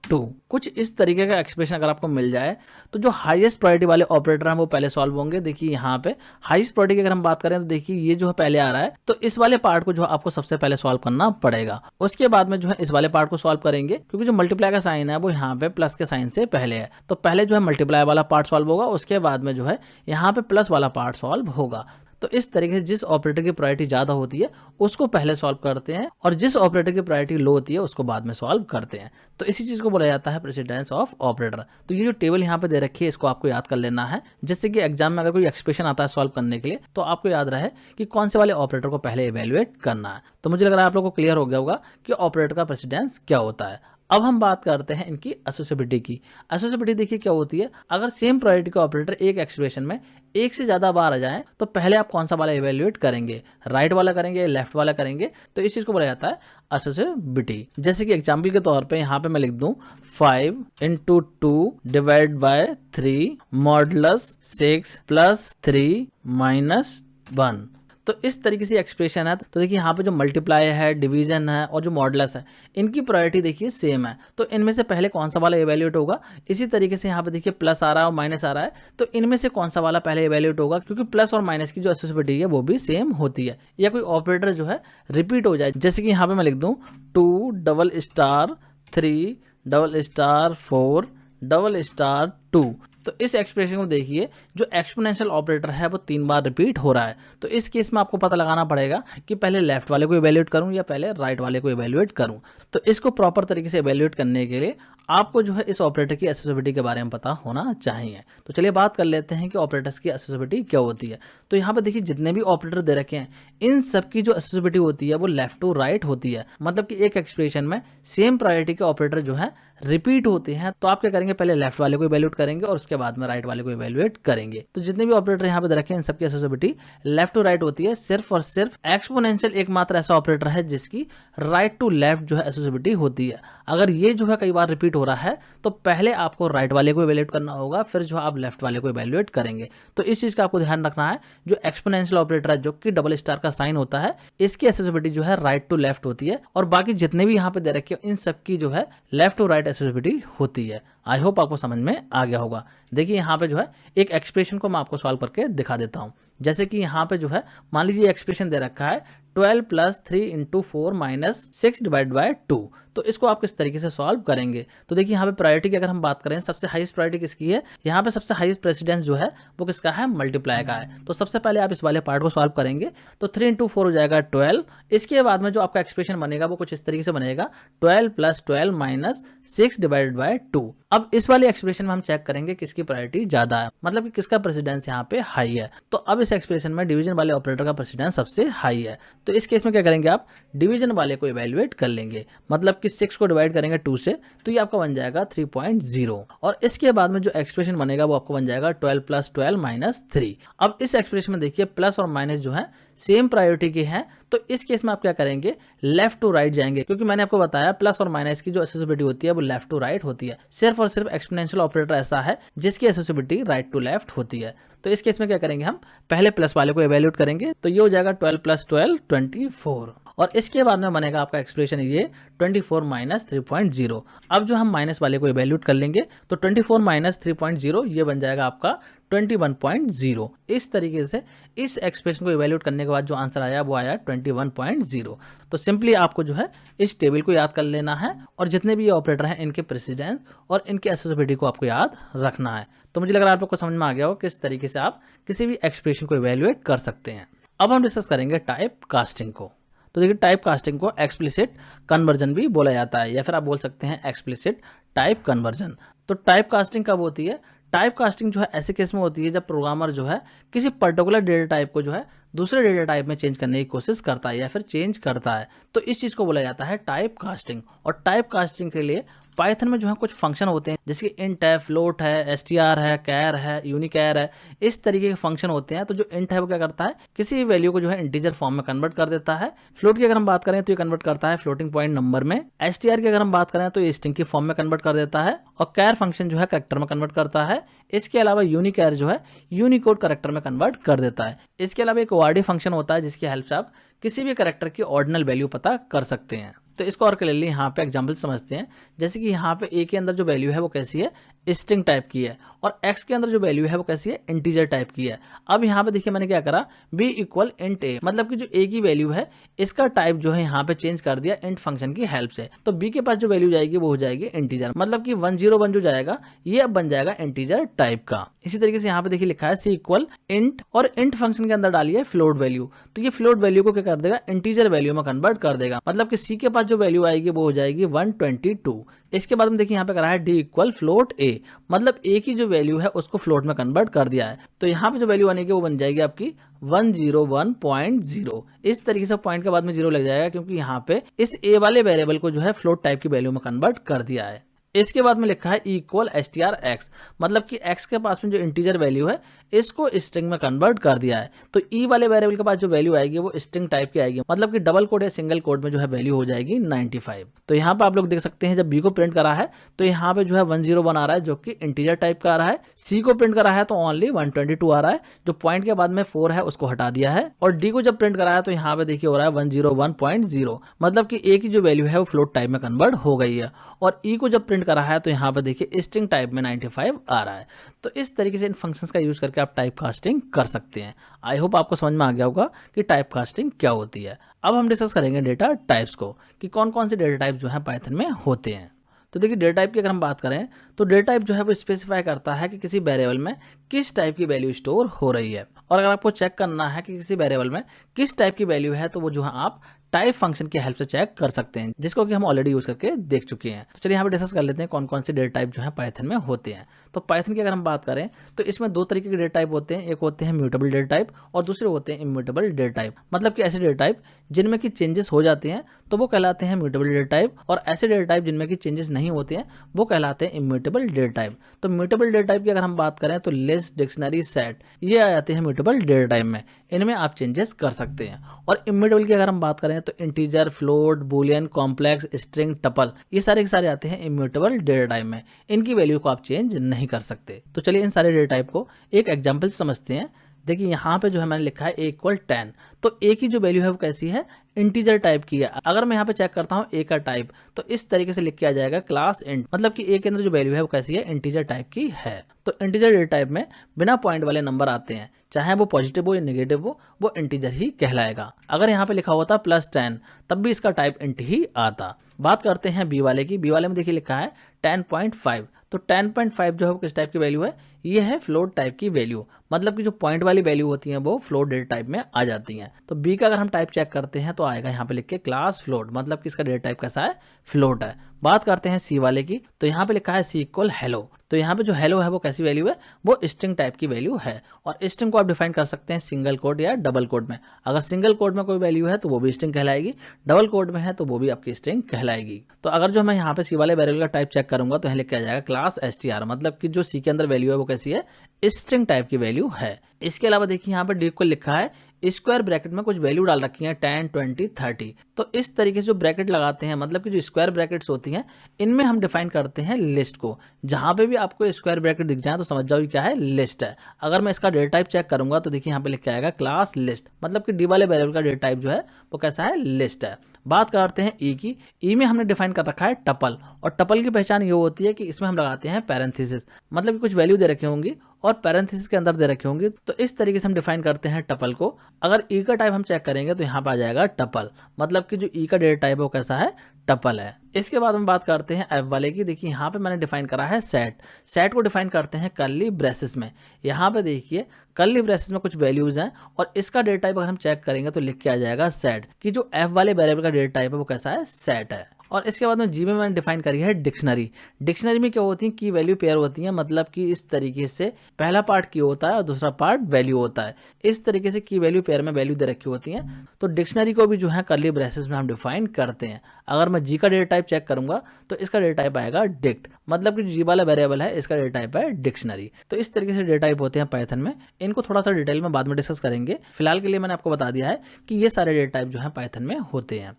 $2, कुछ इस तरीके का एक्सप्रेशन अगर आपको मिल जाए तो जो हाईएस्ट प्रायोरिटी वाले ऑपरेटर हैं वो पहले सॉल्व होंगे। देखिए यहाँ पे हाईएस्ट प्रायोरिटी की अगर हम बात करें तो देखिए ये जो है पहले आ रहा है, तो इस वाले पार्ट को जो है आपको सबसे पहले सॉल्व करना पड़ेगा। उसके बाद में जो है इस वाले पार्ट को सॉल्व करेंगे, क्योंकि जो मल्टीप्लाई का साइन है वो यहाँ पे प्लस के साइन से पहले है, तो पहले जो है मल्टीप्लाई वाला पार्ट सॉल्व होगा, उसके बाद में जो है यहाँ पे प्लस वाला पार्ट सॉल्व होगा। तो इस तरीके से जिस ऑपरेटर की प्रायोरिटी ज्यादा होती है उसको पहले सॉल्व करते हैं और जिस ऑपरेटर की प्रायोरिटी लो होती है उसको बाद में सॉल्व करते हैं। तो इसी चीज को बोला जाता है प्रेसिडेंस ऑफ ऑपरेटर। तो ये जो टेबल यहाँ पे दे रखी है इसको आपको याद कर लेना है, जिससे कि एग्जाम में अगर कोई एक्सप्रेशन आता है सॉल्व करने के लिए तो आपको याद रहे कि कौन से वाले ऑपरेटर को पहले इवेल्युएट करना है। तो मुझे लग रहा है आप लोगों को क्लियर हो गया होगा कि ऑपरेटर का प्रेसिडेंस क्या होता है। अब हम बात करते हैं इनकी एसोसिएबिलिटी की। एसोसिएबिलिटी देखिए क्या होती है, अगर सेम प्रायोरिटी का ऑपरेटर एक एक्सप्रेशन में एक से ज्यादा बार आ जाए तो पहले आप कौन सा वाला इवेल्युएट करेंगे, राइट वाला करेंगे, लेफ्ट वाला करेंगे, तो इस चीज को बोला जाता है एसोसिएबिलिटी। जैसे कि एग्जाम्पल के तौर पे यहाँ पे मैं लिख दूं 5 into 2 divide by 3 modulus 6 plus 3 minus 1। तो इस तरीके से एक्सप्रेशन है। तो देखिए यहाँ पे जो मल्टीप्लाई है, डिवीजन है और जो मॉडुलस है, इनकी प्रायोरिटी देखिए सेम है। तो इनमें से पहले कौन सा वाला इवेल्युएट होगा। इसी तरीके से यहाँ पे देखिए प्लस आ रहा है और माइनस आ रहा है, तो इनमें से कौन सा वाला पहले इवेल्युएट होगा, क्योंकि प्लस और माइनस की जो एसोसिएबिलिटी है वो भी सेम होती है। या कोई ऑपरेटर जो है रिपीट हो जाए, जैसे कि यहाँ पे मैं लिख दूं 2 double star 3 double star 4 double star 2। तो इस एक्सप्रेशन को देखिए, जो एक्सपोनेंशियल ऑपरेटर है वो 3 बार रिपीट हो रहा है। तो इस केस में आपको पता लगाना पड़ेगा कि पहले लेफ्ट वाले को इवेल्युएट करूं या पहले राइट वाले को इवेल्युएट करूं। तो इसको प्रॉपर तरीके से इवेल्युएट करने के लिए आपको जो है इस ऑपरेटर की एसोसिएबिलिटी के बारे में पता होना चाहिए। तो चलिए बात कर लेते हैं कि ऑपरेटर्स की एसोसिएबिलिटी क्या होती है। तो यहाँ पे देखिए जितने भी ऑपरेटर दे रखे हैं, इन सब की जो एसोसिएबिलिटी होती है वो लेफ्ट टू राइट होती है। मतलब कि एक एक्सप्रेशन में सेम प्रायोरिटी के ऑपरेटर जो है रिपीट होते हैं। तो आप क्या करेंगे, पहले लेफ्ट वाले को इवेल्युएट करेंगे और उसके बाद में राइट वाले को इवेल्युएट करेंगे। तो जितने भी ऑपरेटर यहाँ पे दे रखे हैं, इन सबकी एसोसिएबिलिटी लेफ्ट टू राइट होती है। सिर्फ और सिर्फ एक्सपोनेंशियल एकमात्र ऐसा ऑपरेटर है जिसकी राइट टू लेफ्ट जो है एसोसिएबिलिटी होती है। अगर ये जो है कई बार रिपीट हो रहा है तो पहले आपको राइट वाले को इवेल्युएट करना होगा, फिर जो आप लेफ्ट वाले को इवेल्युएट करेंगे। तो इस चीज का आपको ध्यान रखना है। जो एक्सपोनेंशियल ऑपरेटर है, जो कि डबल स्टार का साइन होता है, इसकी एसोसिएबिलिटी जो है राइट टू लेफ्ट होती है। और बाकी जितने भी यहाँ पे दे रखे हैं, इन सबकी जो है लेफ्ट टू राइट एसोसिएबिलिटी होती है। आई होप आपको समझ में आ गया होगा। देखिए यहाँ पे जो है एक एक्सप्रेशन को मैं आपको सॉल्व करके दिखा देता हूँ। जैसे कि यहाँ पे जो है मान लीजिए एक्सप्रेशन दे रखा है 12 plus 3 into 4 minus 6 divide by 2। तो इसको आप किस तरीके से सॉल्व करेंगे। तो देखिए यहाँ पे प्रायोरिटी की अगर हम बात करें, सबसे हाईएस्ट प्रायोरिटी किसकी है, यहाँ पे सबसे हाईएस्ट प्रेसिडेंस जो है वो किसका है, मल्टीप्लाई का है। तो सबसे पहले आप इस वाले पार्ट को सॉल्व करेंगे। तो 3 इंटू 4 हो जाएगा 12। इसके बाद में जो आपका एक्सप्रेशन बनेगा वो कुछ इस तरीके से बनेगा 12 प्लस 12 माइनस 6 डिवाइड बाय 2। अब इस वाले एक्सप्रेशन में हम चेक करेंगे किसकी प्रायोरिटी ज्यादा है, मतलब कि किसका प्रेसिडेंस यहाँ पे हाई है। तो अब इस एक्सप्रेशन में डिवीजन वाले ऑपरेटर का प्रेसिडेंस सबसे हाई है। तो इस केस में क्या करेंगे, आप डिवीजन वाले को इवेल्युएट कर लेंगे। मतलब कि 6 को डिवाइड करेंगे 2 से, तो ये आपका बन जाएगा 3.0। और इसके बाद में जो एक्सप्रेशन बनेगा वो आपको बन जाएगा 12 प्लस 12 माइनस 3। अब इस एक्सप्रेशन में देखिए प्लस और माइनस जो है सेम प्रायोरिटी के हैं। तो इस केस में आप क्या करेंगे, लेफ्ट टू राइट जाएंगे, क्योंकि मैंने आपको बताया प्लस और माइनस की जो एसोसिएबिलिटी होती है वो लेफ्ट टू राइट होती है। सिर्फ और सिर्फ एक्सपोनेंशियल ऑपरेटर ऐसा है जिसकी एसोसिएबिलिटी राइट टू लेफ्ट होती है। तो इस केस में क्या करेंगे, हम पहले प्लस वाले को इवेल्युएट करेंगे। तो ये हो जाएगा 12 प्लस 12 24। और इसके बाद में बनेगा आपका एक्सप्रेशन ये 24 माइनस 3.0। अब जो हम माइनस वाले को इवेल्युएट कर लेंगे तो 24 माइनस 3.0 ये बन जाएगा आपका 21.0। इस तरीके से इस एक्सप्रेशन को इवेल्युएट करने के बाद जो आंसर आया वो आया 21.0। तो सिंपली आपको जो है इस टेबल को याद कर लेना है और जितने भी ये ऑपरेटर हैं इनके प्रेसिडेंस और इनके एसोसिएबिलिटी को आपको याद रखना है। तो मुझे लग रहा है आप लोग को समझ में आ गया हो किस तरीके से आप किसी भी एक्सप्रेशन को इवेल्युएट कर सकते हैं। अब हम डिस्कस करेंगे टाइप कास्टिंग को। तो देखिए टाइप कास्टिंग को एक्सप्लिसिट कन्वर्जन भी बोला जाता है, या फिर आप बोल सकते हैं एक्सप्लिसिट टाइप कन्वर्जन। तो टाइप कास्टिंग कब होती है, टाइप कास्टिंग जो है ऐसे केस में होती है जब प्रोग्रामर जो है किसी पर्टिकुलर डेटा टाइप को जो है दूसरे डेटा टाइप में चेंज करने की कोशिश करता है या फिर चेंज करता है। तो इस चीज को बोला जाता है टाइप कास्टिंग। और टाइप कास्टिंग के लिए पाइथन में जो है कुछ फंक्शन होते हैं, जैसे कि इंट है, फ्लोट है, str है, कैर है, यूनिकैर है, इस तरीके के फंक्शन होते हैं। तो जो इंट है वो क्या करता है, किसी भी वैल्यू को जो है इंटीजर फॉर्म में कन्वर्ट कर देता है। फ्लोट की अगर हम बात करें तो ये कन्वर्ट करता है फ्लोटिंग पॉइंट नंबर में। str की अगर हम बात करें तो ये स्ट्रिंग की फॉर्म में कन्वर्ट कर देता है। और कैर फंक्शन जो है कैरेक्टर में कन्वर्ट करता है। इसके अलावा यूनिकैर जो है यूनिकोड कैरेक्टर में कन्वर्ट कर देता है। इसके अलावा एक ORD फंक्शन होता है जिसकी हेल्प से आप किसी भी कैरेक्टर की ऑर्डिनल वैल्यू पता कर सकते हैं। तो इसको और क्लियरली यहाँ पे एग्जांपल समझते हैं। जैसे कि यहाँ पे a के अंदर जो वैल्यू है वो कैसी है, स्ट्रिंग टाइप की है, और x के अंदर जो वैल्यू है वो कैसी है, इंटीजर टाइप की है। अब यहाँ पे देखिए मैंने क्या करा, b इक्वल इंट a, मतलब कि जो a की वैल्यू है इसका टाइप जो है यहाँ पे चेंज कर दिया इंट फंक्शन की हेल्प से। तो b के पास जो वैल्यू जाएगी वो हो जाएगी इंटीजर, मतलब कि 101 जो जाएगा ये अब बन जाएगा इंटीजर टाइप का। इसी तरीके से यहाँ पे देखिए लिखा है c इक्वल इंट, और इंट फंक्शन के अंदर डालिए फ्लोट वैल्यू। तो ये फ्लोट वैल्यू को क्या कर देगा, इंटीजर वैल्यू में कन्वर्ट कर देगा। मतलब कि c के पास जो वैल्यू आएगी वो हो जाएगी 122। इसके बाद में देखिए यहाँ पे करा है डी इक्वल फ्लोट ए, मतलब ए की जो वैल्यू है उसको फ्लोट में कन्वर्ट कर दिया है। तो यहाँ पे जो वैल्यू आने की वो बन जाएगी आपकी 101.0। इस तरीके से पॉइंट के बाद में 0 लग जाएगा, क्योंकि यहाँ पे इस ए वाले वेरिएबल को जो है फ्लोट टाइप की वैल्यू में कन्वर्ट कर दिया है। इसके बाद में लिखा है इक्वल str(x), मतलब कि x के पास में जो इंटीजर वैल्यू है इसको स्ट्रिंग में कन्वर्ट कर दिया है। तो ई वाले वेरिएबल के पास जो वैल्यू आएगी वो स्ट्रिंग टाइप की आएगी, मतलब कि डबल कोड या सिंगल कोड में जो है वैल्यू हो जाएगी 95। तो यहाँ पे आप लोग देख सकते हैं जब बी को प्रिंट करा है तो यहाँ पे जो है 101 आ रहा है जो कि इंटीजर टाइप का आ रहा है। सी को प्रिंट करा है तो ओनली 122 आ रहा है, जो पॉइंट के बाद में 4 है उसको हटा दिया है। और डी को जब प्रिंट करा है तो यहाँ पे देखिए हो रहा है 101.0, मतलब कि ए की जो वैल्यू है वो फ्लोट टाइप में कन्वर्ट हो गई है। और ई को जब प्रिंट करा है तो यहाँ पे देखिए स्ट्रिंग टाइप में 95 आ रहा है। तो इस तरीके से इन फंक्शंस का यूज करके आप टाइप कास्टिंग कर सकते हैं। आई होप आपको समझ में आ गया होगा कि टाइप कास्टिंग क्या होती है। अब हम डिस्कस करेंगे डेटा टाइप्स को, कि कौन कौन से डेटा टाइप जो है पाइथन में होते हैं। तो देखिए डेटा टाइप की अगर हम बात करें तो डेटा टाइप जो है वो स्पेसिफाई करता है कि किसी वेरिएबल में किस टाइप की वैल्यू स्टोर हो रही है। और अगर आपको चेक करना है कि किसी वेरिएबल में किस टाइप की वैल्यू है तो वो जो है आप टाइप फंक्शन की हेल्प से चेक कर सकते हैं, जिसको कि हम ऑलरेडी यूज करके देख चुके हैं। तो चलिए यहाँ पे डिस्कस कर लेते हैं कौन कौन से डेटा टाइप जो है पाइथन में होते हैं। तो पाइथन की अगर हम बात करें तो इसमें दो तरीके के डेटा टाइप होते हैं, एक होते हैं म्यूटेबल डेटा टाइप और दूसरे होते हैं इम्यूटेबल डेटा टाइप। मतलब कि ऐसे डेटा टाइप जिनमें की चेंजेस हो जाते हैं तो वो कहलाते हैं म्यूटेबल डेटा टाइप, और ऐसे डेटा टाइप जिनमें की चेंजेस नहीं होते हैं वो कहलाते हैं इम्यूटेबल डेटा टाइप। तो म्यूटेबल डेटा टाइप की अगर हम बात करें तो लिस्ट, डिक्शनरी, सेट ये आ जाते हैं म्यूटेबल डेटा टाइप में, इनमें आप चेंजेस कर सकते हैं। और इम्यूटेबल की अगर हम बात करें तो integer, float, Boolean, complex, string, tuple ये सारे के सारे आते हैं इम्यूटेबल डेटा टाइप में, इनकी वैल्यू को आप चेंज नहीं कर सकते। तो चलिए इन सारे डेटा टाइप को एक एग्जांपल से समझते हैं। देखिए यहाँ पे जो है मैंने लिखा है a इक्वल 10, तो a की जो वैल्यू है वो कैसी है, इंटीजर टाइप की है। अगर मैं यहाँ पे चेक करता हूँ a का टाइप तो इस तरीके से लिख के आ जाएगा क्लास इंट, मतलब कि a के अंदर जो वैल्यू है वो कैसी है, इंटीजर टाइप की है। तो इंटीजर डेटा टाइप में बिना पॉइंट वाले नंबर आते हैं, चाहे वो पॉजिटिव हो या नेगेटिव हो, वो इंटीजर ही कहलाएगा। अगर यहाँ पे लिखा होता +10 तब भी इसका टाइप इंट ही आता। बात करते हैं बी वाले की। बी वाले में देखिए लिखा है 10.5, तो 10.5 जो है वो किस टाइप की वैल्यू है, ये है फ्लोट टाइप की वैल्यू, मतलब कि जो पॉइंट वाली वैल्यू होती है वो फ्लोट डेटा टाइप में आ जाती हैं। तो बी का अगर हम टाइप चेक करते हैं तो आएगा यहाँ पे लिख के क्लास फ्लोट, मतलब कि इसका डेटा टाइप कैसा है, फ्लोट है। बात करते हैं सी वाले की, तो यहाँ पे लिखा है सी इक्वल हेलो, तो यहाँ पे जो हेलो है वो कैसी वैल्यू है, वो स्ट्रिंग टाइप की वैल्यू है। और स्ट्रिंग को आप डिफाइन कर सकते हैं सिंगल कोड या डबल कोड में। अगर सिंगल कोड में कोई वैल्यू है तो वो भी स्ट्रिंग कहलाएगी, डबल कोड में है तो वो भी आपकी स्ट्रिंग कहलाएगी। तो अगर जो मैं यहाँ पे सी वाले वेरिएबल का टाइप चेक करूंगा तो यहाँ लिख के आ जाएगा क्लास str, मतलब कि जो सी के अंदर वैल्यू है वो कैसी है, स्ट्रिंग टाइप की वैल्यू है। इसके अलावा देखिए यहाँ पे डी इक्वल लिखा है, स्क्वायर ब्रैकेट में कुछ वैल्यू डाल रखी है 10, 20, 30। तो इस तरीके से जो ब्रैकेट लगाते हैं, मतलब कि जो स्क्वायर ब्रैकेट्स होती हैं इनमें हम डिफाइन करते हैं लिस्ट को। जहां पे भी आपको स्क्वायर ब्रैकेट दिख जाए तो समझ जाओ क्या है, लिस्ट है। अगर मैं इसका डेटा टाइप चेक करूंगा तो देखिए यहाँ पे लिख के आएगा क्लास लिस्ट, मतलब कि डी वाले वेरिएबल का डेटा टाइप जो है वो कैसा है, लिस्ट है। बात करते हैं ई की। ई में हमने डिफाइन कर रखा है टपल, और टपल की पहचान ये होती है कि इसमें हम लगाते हैं पैरेंथेसिस, मतलब कि कुछ वैल्यू दे रखी होंगी और पैरेंथेसिस के अंदर दे रखी होंगी। तो इस तरीके से हम डिफाइन करते हैं टपल को। अगर ई का टाइप हम चेक करेंगे तो यहाँ पे आ जाएगा टपल, मतलब कि जो ई का डेटा टाइप है वो कैसा है, टपल है। इसके बाद हम बात करते हैं एफ वाले की। देखिए यहाँ पे मैंने डिफाइन करा है सेट। सेट को डिफाइन करते हैं कर्ली ब्रेसेस में। यहाँ पे देखिए कर्ली ब्रेसेस में कुछ वैल्यूज हैं और इसका डेटा टाइप अगर हम चेक करेंगे तो लिख के आ जाएगा सेट, कि जो एफ वाले वेरिएबल का डेटा टाइप है वो कैसा है, सेट है। और इसके बाद में जी में मैंने डिफाइन करी है डिक्शनरी। डिक्शनरी में क्या होती है, की वैल्यू पेयर होती है, मतलब कि इस तरीके से पहला पार्ट की होता है और दूसरा पार्ट वैल्यू होता है। इस तरीके से की वैल्यू पेयर में वैल्यू दे रखी होती है। तो डिक्शनरी को भी जो है कर्ली ब्रेसेस में हम डिफाइन करते हैं। अगर मैं जी का डेटा टाइप चेक करूंगा तो इसका डेटा टाइप आएगा डिक्ट, मतलब कि जी वाला वेरिएबल है इसका डेटा टाइप है डिक्शनरी। तो इस तरीके से डेटा टाइप होते हैं पाइथन में। इनको थोड़ा सा डिटेल में बाद में डिस्कस करेंगे। फिलहाल के लिए मैंने आपको बता दिया है कि ये सारे डेटा टाइप जो है पाइथन में होते हैं।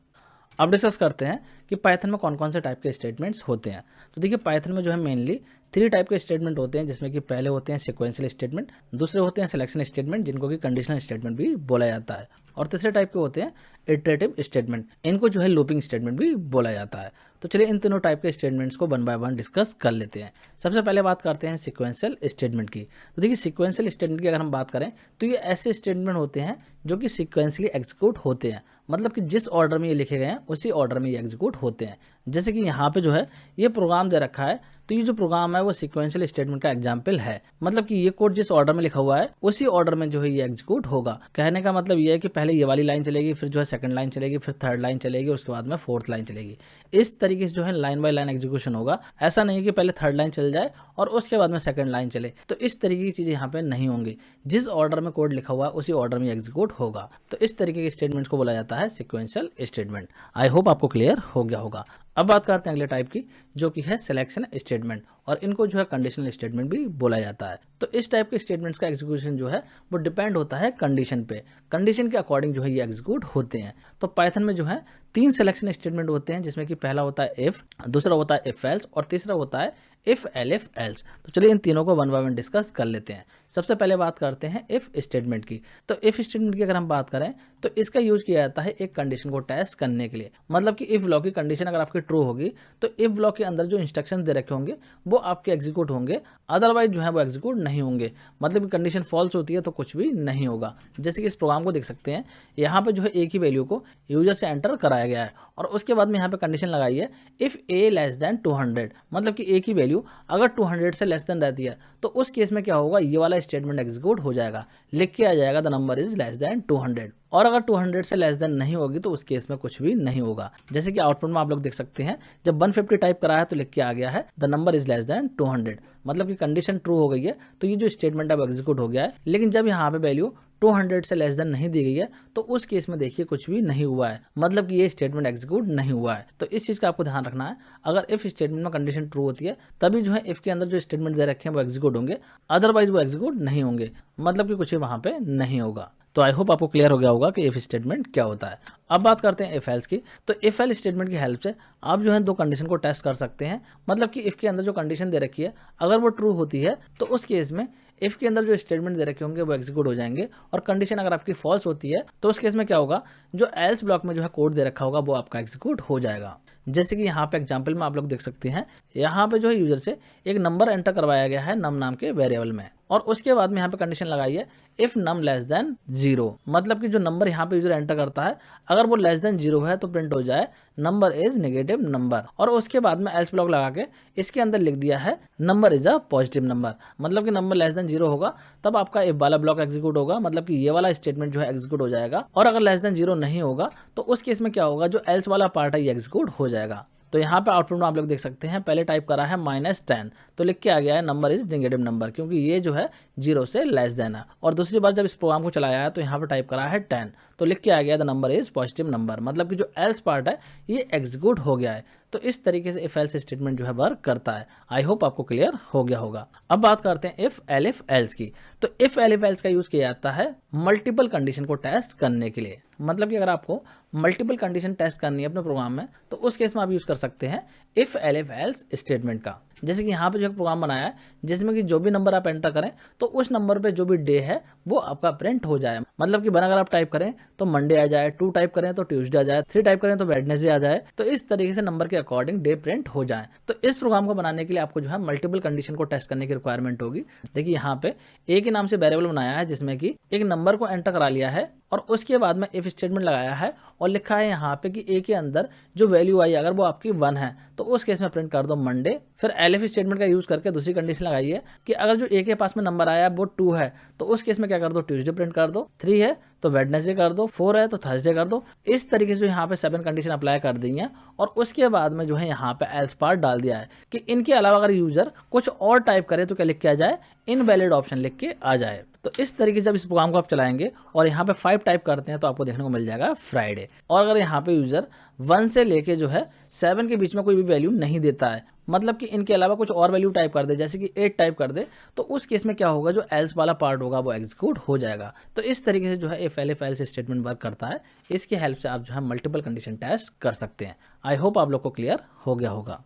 अब डिस्कस करते हैं कि पाइथन में कौन कौन से टाइप के स्टेटमेंट्स होते हैं। तो देखिए पाइथन में जो है मेनली 3 टाइप के स्टेटमेंट होते हैं, जिसमें कि पहले होते हैं सीक्वेंशियल स्टेटमेंट, दूसरे होते हैं सिलेक्शन स्टेटमेंट जिनको कि कंडीशनल स्टेटमेंट भी बोला जाता है, और तीसरे टाइप के होते हैं इटरेटिव स्टेटमेंट, इनको जो है लूपिंग स्टेटमेंट भी बोला जाता है। तो चलिए इन तीनों टाइप के स्टेटमेंट्स को वन बाय वन डिस्कस कर लेते हैं। सबसे पहले बात करते हैं सीक्वेंशियल स्टेटमेंट की। तो देखिए सीक्वेंशियल स्टेटमेंट की अगर हम बात करें तो ये ऐसे स्टेटमेंट होते हैं जो कि सीक्वेंशियली एग्जीक्यूट होते हैं, मतलब कि जिस ऑर्डर में ये लिखे गए हैं उसी ऑर्डर में ये एग्जीक्यूट होते हैं। जैसे कि यहाँ पे जो है ये प्रोग्राम दे रखा है, तो ये जो प्रोग्राम है वो सीक्वेंशियल स्टेटमेंट का एग्जाम्पल है। मतलब कि ये कोड जिस ऑर्डर में लिखा हुआ है उसी ऑर्डर में जो है ये एग्जीक्यूट होगा। कहने का मतलब ये है कि पहले ये वाली लाइन चलेगी, फिर जो है सेकंड लाइन चलेगी, फिर थर्ड लाइन चलेगी, उसके बाद में फोर्थ लाइन चलेगी। इस तरीके से जो है लाइन बाय लाइन एग्जीक्यूशन होगा। ऐसा नहीं कि पहले थर्ड लाइन चल जाए और उसके बाद में सेकंड लाइन चले, तो इस तरीके की चीजें यहाँ पे नहीं होंगी। जिस ऑर्डर में कोड लिखा हुआ है उसी ऑर्डर में एग्जीक्यूट होगा। तो इस तरीके के स्टेटमेंट्स को बोला जाता है सीक्वेंशियल स्टेटमेंट। आई होप आपको क्लियर हो गया होगा। अब बात करते हैं अगले टाइप की, जो कि है सिलेक्शन स्टेटमेंट, और इनको जो है कंडीशनल स्टेटमेंट भी बोला जाता है। तो इस टाइप के स्टेटमेंट्स का एग्जीक्यूशन जो है वो डिपेंड होता है कंडीशन पे। कंडीशन के अकॉर्डिंग जो है ये एग्जीक्यूट होते हैं। तो पाइथन में जो है 3 सिलेक्शन स्टेटमेंट होते हैं, जिसमें कि पहला होता है इफ, दूसरा होता है इफ एल्स और तीसरा होता है इफ एलिफ एल्स। तो चलिए इन तीनों को वन बाय वन डिस्कस कर लेते हैं। सबसे पहले बात करते हैं इफ स्टेटमेंट की। तो इफ स्टेटमेंट की अगर हम बात करें तो इसका यूज किया जाता है एक कंडीशन को टेस्ट करने के लिए। मतलब कि इफ ब्लॉक की कंडीशन अगर आपकी ट्रू होगी तो इफ ब्लॉक के अंदर जो इंस्ट्रक्शन दे रखे होंगे वो आपके एग्जीक्यूट होंगे, अदरवाइज जो है वो एग्जीक्यूट नहीं होंगे। मतलब कि कंडीशन फॉल्स होती है तो कुछ भी नहीं होगा। जैसे कि इस प्रोग्राम को देख सकते हैं, यहाँ पे जो है एक ही वैल्यू को यूजर से एंटर कराया गया है और उसके बाद में यहाँ पे कंडीशन लगाई है इफ ए लेस देन 200। मतलब कि एक ही वैल्यू अगर 200 से लेस देन रहती है तो उस केस में क्या होगा, ये वाला स्टेटमेंट एग्जीक्यूट हो जाएगा, लिख के आ जाएगा the number is less than 200। और अगर 200 से लेस देन नहीं होगी तो उस केस में कुछ भी नहीं होगा। जैसे कि आउटपुट में आप लोग देख सकते हैं, जब 150 टाइप करा है तो लिख के आ गया है the number is less than 200। मतलब कि कंडीशन ट्रू हो गई है तो ये जो स्टेटमेंट अब एग्जीक्यूट हो गया है। लेकिन जब यहाँ पे वैल्यू 200 से लेस देन नहीं दी गई है तो उस केस में देखिए कुछ भी नहीं हुआ है, मतलब कि ये स्टेटमेंट एग्जीक्यूट नहीं हुआ है। तो इस चीज का आपको ध्यान रखना है। अगर इफ स्टेटमेंट में कंडीशन ट्रू होती है तभी जो है इफ के अंदर जो स्टेटमेंट दे रखे हैं वो एग्जीक्यूट होंगे, अदरवाइज वो एग्जीक्यूट नहीं होंगे। मतलब कि कुछ वहां पे नहीं होगा। तो आई होप आपको क्लियर हो गया होगा कि इफ स्टेटमेंट क्या होता है। अब बात करते हैं इफ एल्स की। तो इफ एल्स स्टेटमेंट की हेल्प से आप जो है 2 कंडीशन को टेस्ट कर सकते हैं। मतलब कि इफ के अंदर जो कंडीशन दे रखी है अगर वो ट्रू होती है तो उस केस में इफ के अंदर जो स्टेटमेंट दे रखे होंगे वो एग्जीक्यूट हो जाएंगे, और कंडीशन अगर आपकी फॉल्स होती है तो उस केस में क्या होगा, जो एल्स ब्लॉक में जो है कोड दे रखा होगा वो आपका एग्जीक्यूट हो जाएगा। जैसे कि यहाँ पे एग्जांपल में आप लोग देख सकते हैं, यहाँ पे जो है यूजर से एक नंबर एंटर करवाया गया है नम नाम के वेरिएबल में, और उसके बाद में यहाँ पे कंडीशन लगाई है इफ नम लेस देन 0। मतलब कि जो नंबर यहाँ पे यूजर एंटर करता है अगर वो लेस देन 0 है तो प्रिंट हो जाए नंबर इज नेगेटिव नंबर, और उसके बाद में एल्स ब्लॉक लगा के इसके अंदर लिख दिया है number is a positive number. मतलब कि नंबर लेस देन 0 होगा तब आपका इफ वाला ब्लॉक एग्जीक्यूट होगा, मतलब कि ये वाला स्टेटमेंट जो है एग्जीक्यूट हो जाएगा। और अगर लेस देन 0 नहीं होगा तो उस केस में क्या होगा, जो एल्स वाला पार्ट है ये एग्जीक्यूट हो जाएगा। तो यहाँ पे आउटपुट में आप लोग देख सकते हैं, पहले टाइप करा है -10 तो लिख के आ गया है नंबर इज नेगेटिव नंबर, क्योंकि ये जो है 0 से लेस देन है। और दूसरी बार जब इस प्रोग्राम को चलाया है तो यहाँ पे टाइप करा है 10 तो लिख के आ गया the number is positive number. मतलब कि जो एल्स पार्ट है ये एग्जीक्यूट हो गया है। तो इस तरीके से इफ एल्स स्टेटमेंट जो है वर्क करता है। आई होप आपको क्लियर हो गया होगा। अब बात करते हैं इफ एलिफ एल्स की। तो इफ एलिफ एल्स का यूज किया जाता है मल्टीपल कंडीशन को टेस्ट करने के लिए। मतलब कि अगर आपको मल्टीपल कंडीशन टेस्ट करनी है अपने प्रोग्राम में तो उस केस में आप यूज कर सकते हैं इफ एलिफ एल्स स्टेटमेंट का। जैसे कि यहाँ पे जो एक प्रोग्राम बनाया है जिसमें कि जो भी नंबर आप एंटर करें तो उस नंबर पे जो भी डे है वो आपका प्रिंट हो जाए। मतलब कि अगर आप टाइप करें तो मंडे आ जाए, 2 टाइप करें तो ट्यूसडे आ जाए, 3 टाइप करें तो वेडनेसडे आ जाए। तो इस तरीके से नंबर के अकॉर्डिंग डे प्रिंट हो जाए। तो इस प्रोग्राम को बनाने के लिए आपको जो है मल्टीपल कंडीशन को टेस्ट करने की रिक्वायरमेंट होगी। देखिए यहाँ पे एक ही नाम से वेरिएबल बनाया है जिसमें कि एक नंबर को एंटर करा लिया है और उसके बाद में इफ स्टेटमेंट लगाया है और लिखा है यहाँ पे कि ए के अंदर जो वैल्यू आई अगर वो आपकी 1 है तो उस केस में प्रिंट कर दो मंडे। फिर एलिफ स्टेटमेंट का यूज करके दूसरी कंडीशन लगाई है कि अगर जो ए के पास में नंबर आया वो 2 है तो उस केस में क्या कर दो, ट्यूसडे प्रिंट कर दो, 3 है तो वेडनेसडे कर दो, 4 है तो थर्सडे कर दो। इस तरीके से जो यहाँ पे 7 कंडीशन अप्लाई कर दी है और उसके बाद में जो है यहाँ पे एल्स पार्ट डाल दिया है कि इनके अलावा अगर यूजर कुछ और टाइप करे तो क्या लिख के आ जाए, इनवैलिड ऑप्शन लिख के आ जाए। तो इस तरीके से जब इस प्रोग्राम को आप चलाएंगे और यहाँ पे 5 टाइप करते हैं तो आपको देखने को मिल जाएगा फ्राइडे। और अगर यहाँ पे यूजर 1 से लेके जो है 7 के बीच में कोई भी वैल्यू नहीं देता है, मतलब कि इनके अलावा कुछ और वैल्यू टाइप कर दे जैसे कि 8 टाइप कर दे तो उस केस में क्या होगा, जो एल्स वाला पार्ट होगा वो एग्जीक्यूट हो जाएगा। तो इस तरीके से जो है if elif else statement work करता है। इसकी हेल्प से आप जो है मल्टीपल कंडीशन टेस्ट कर सकते हैं। आई होप आप लोग को क्लियर हो गया होगा।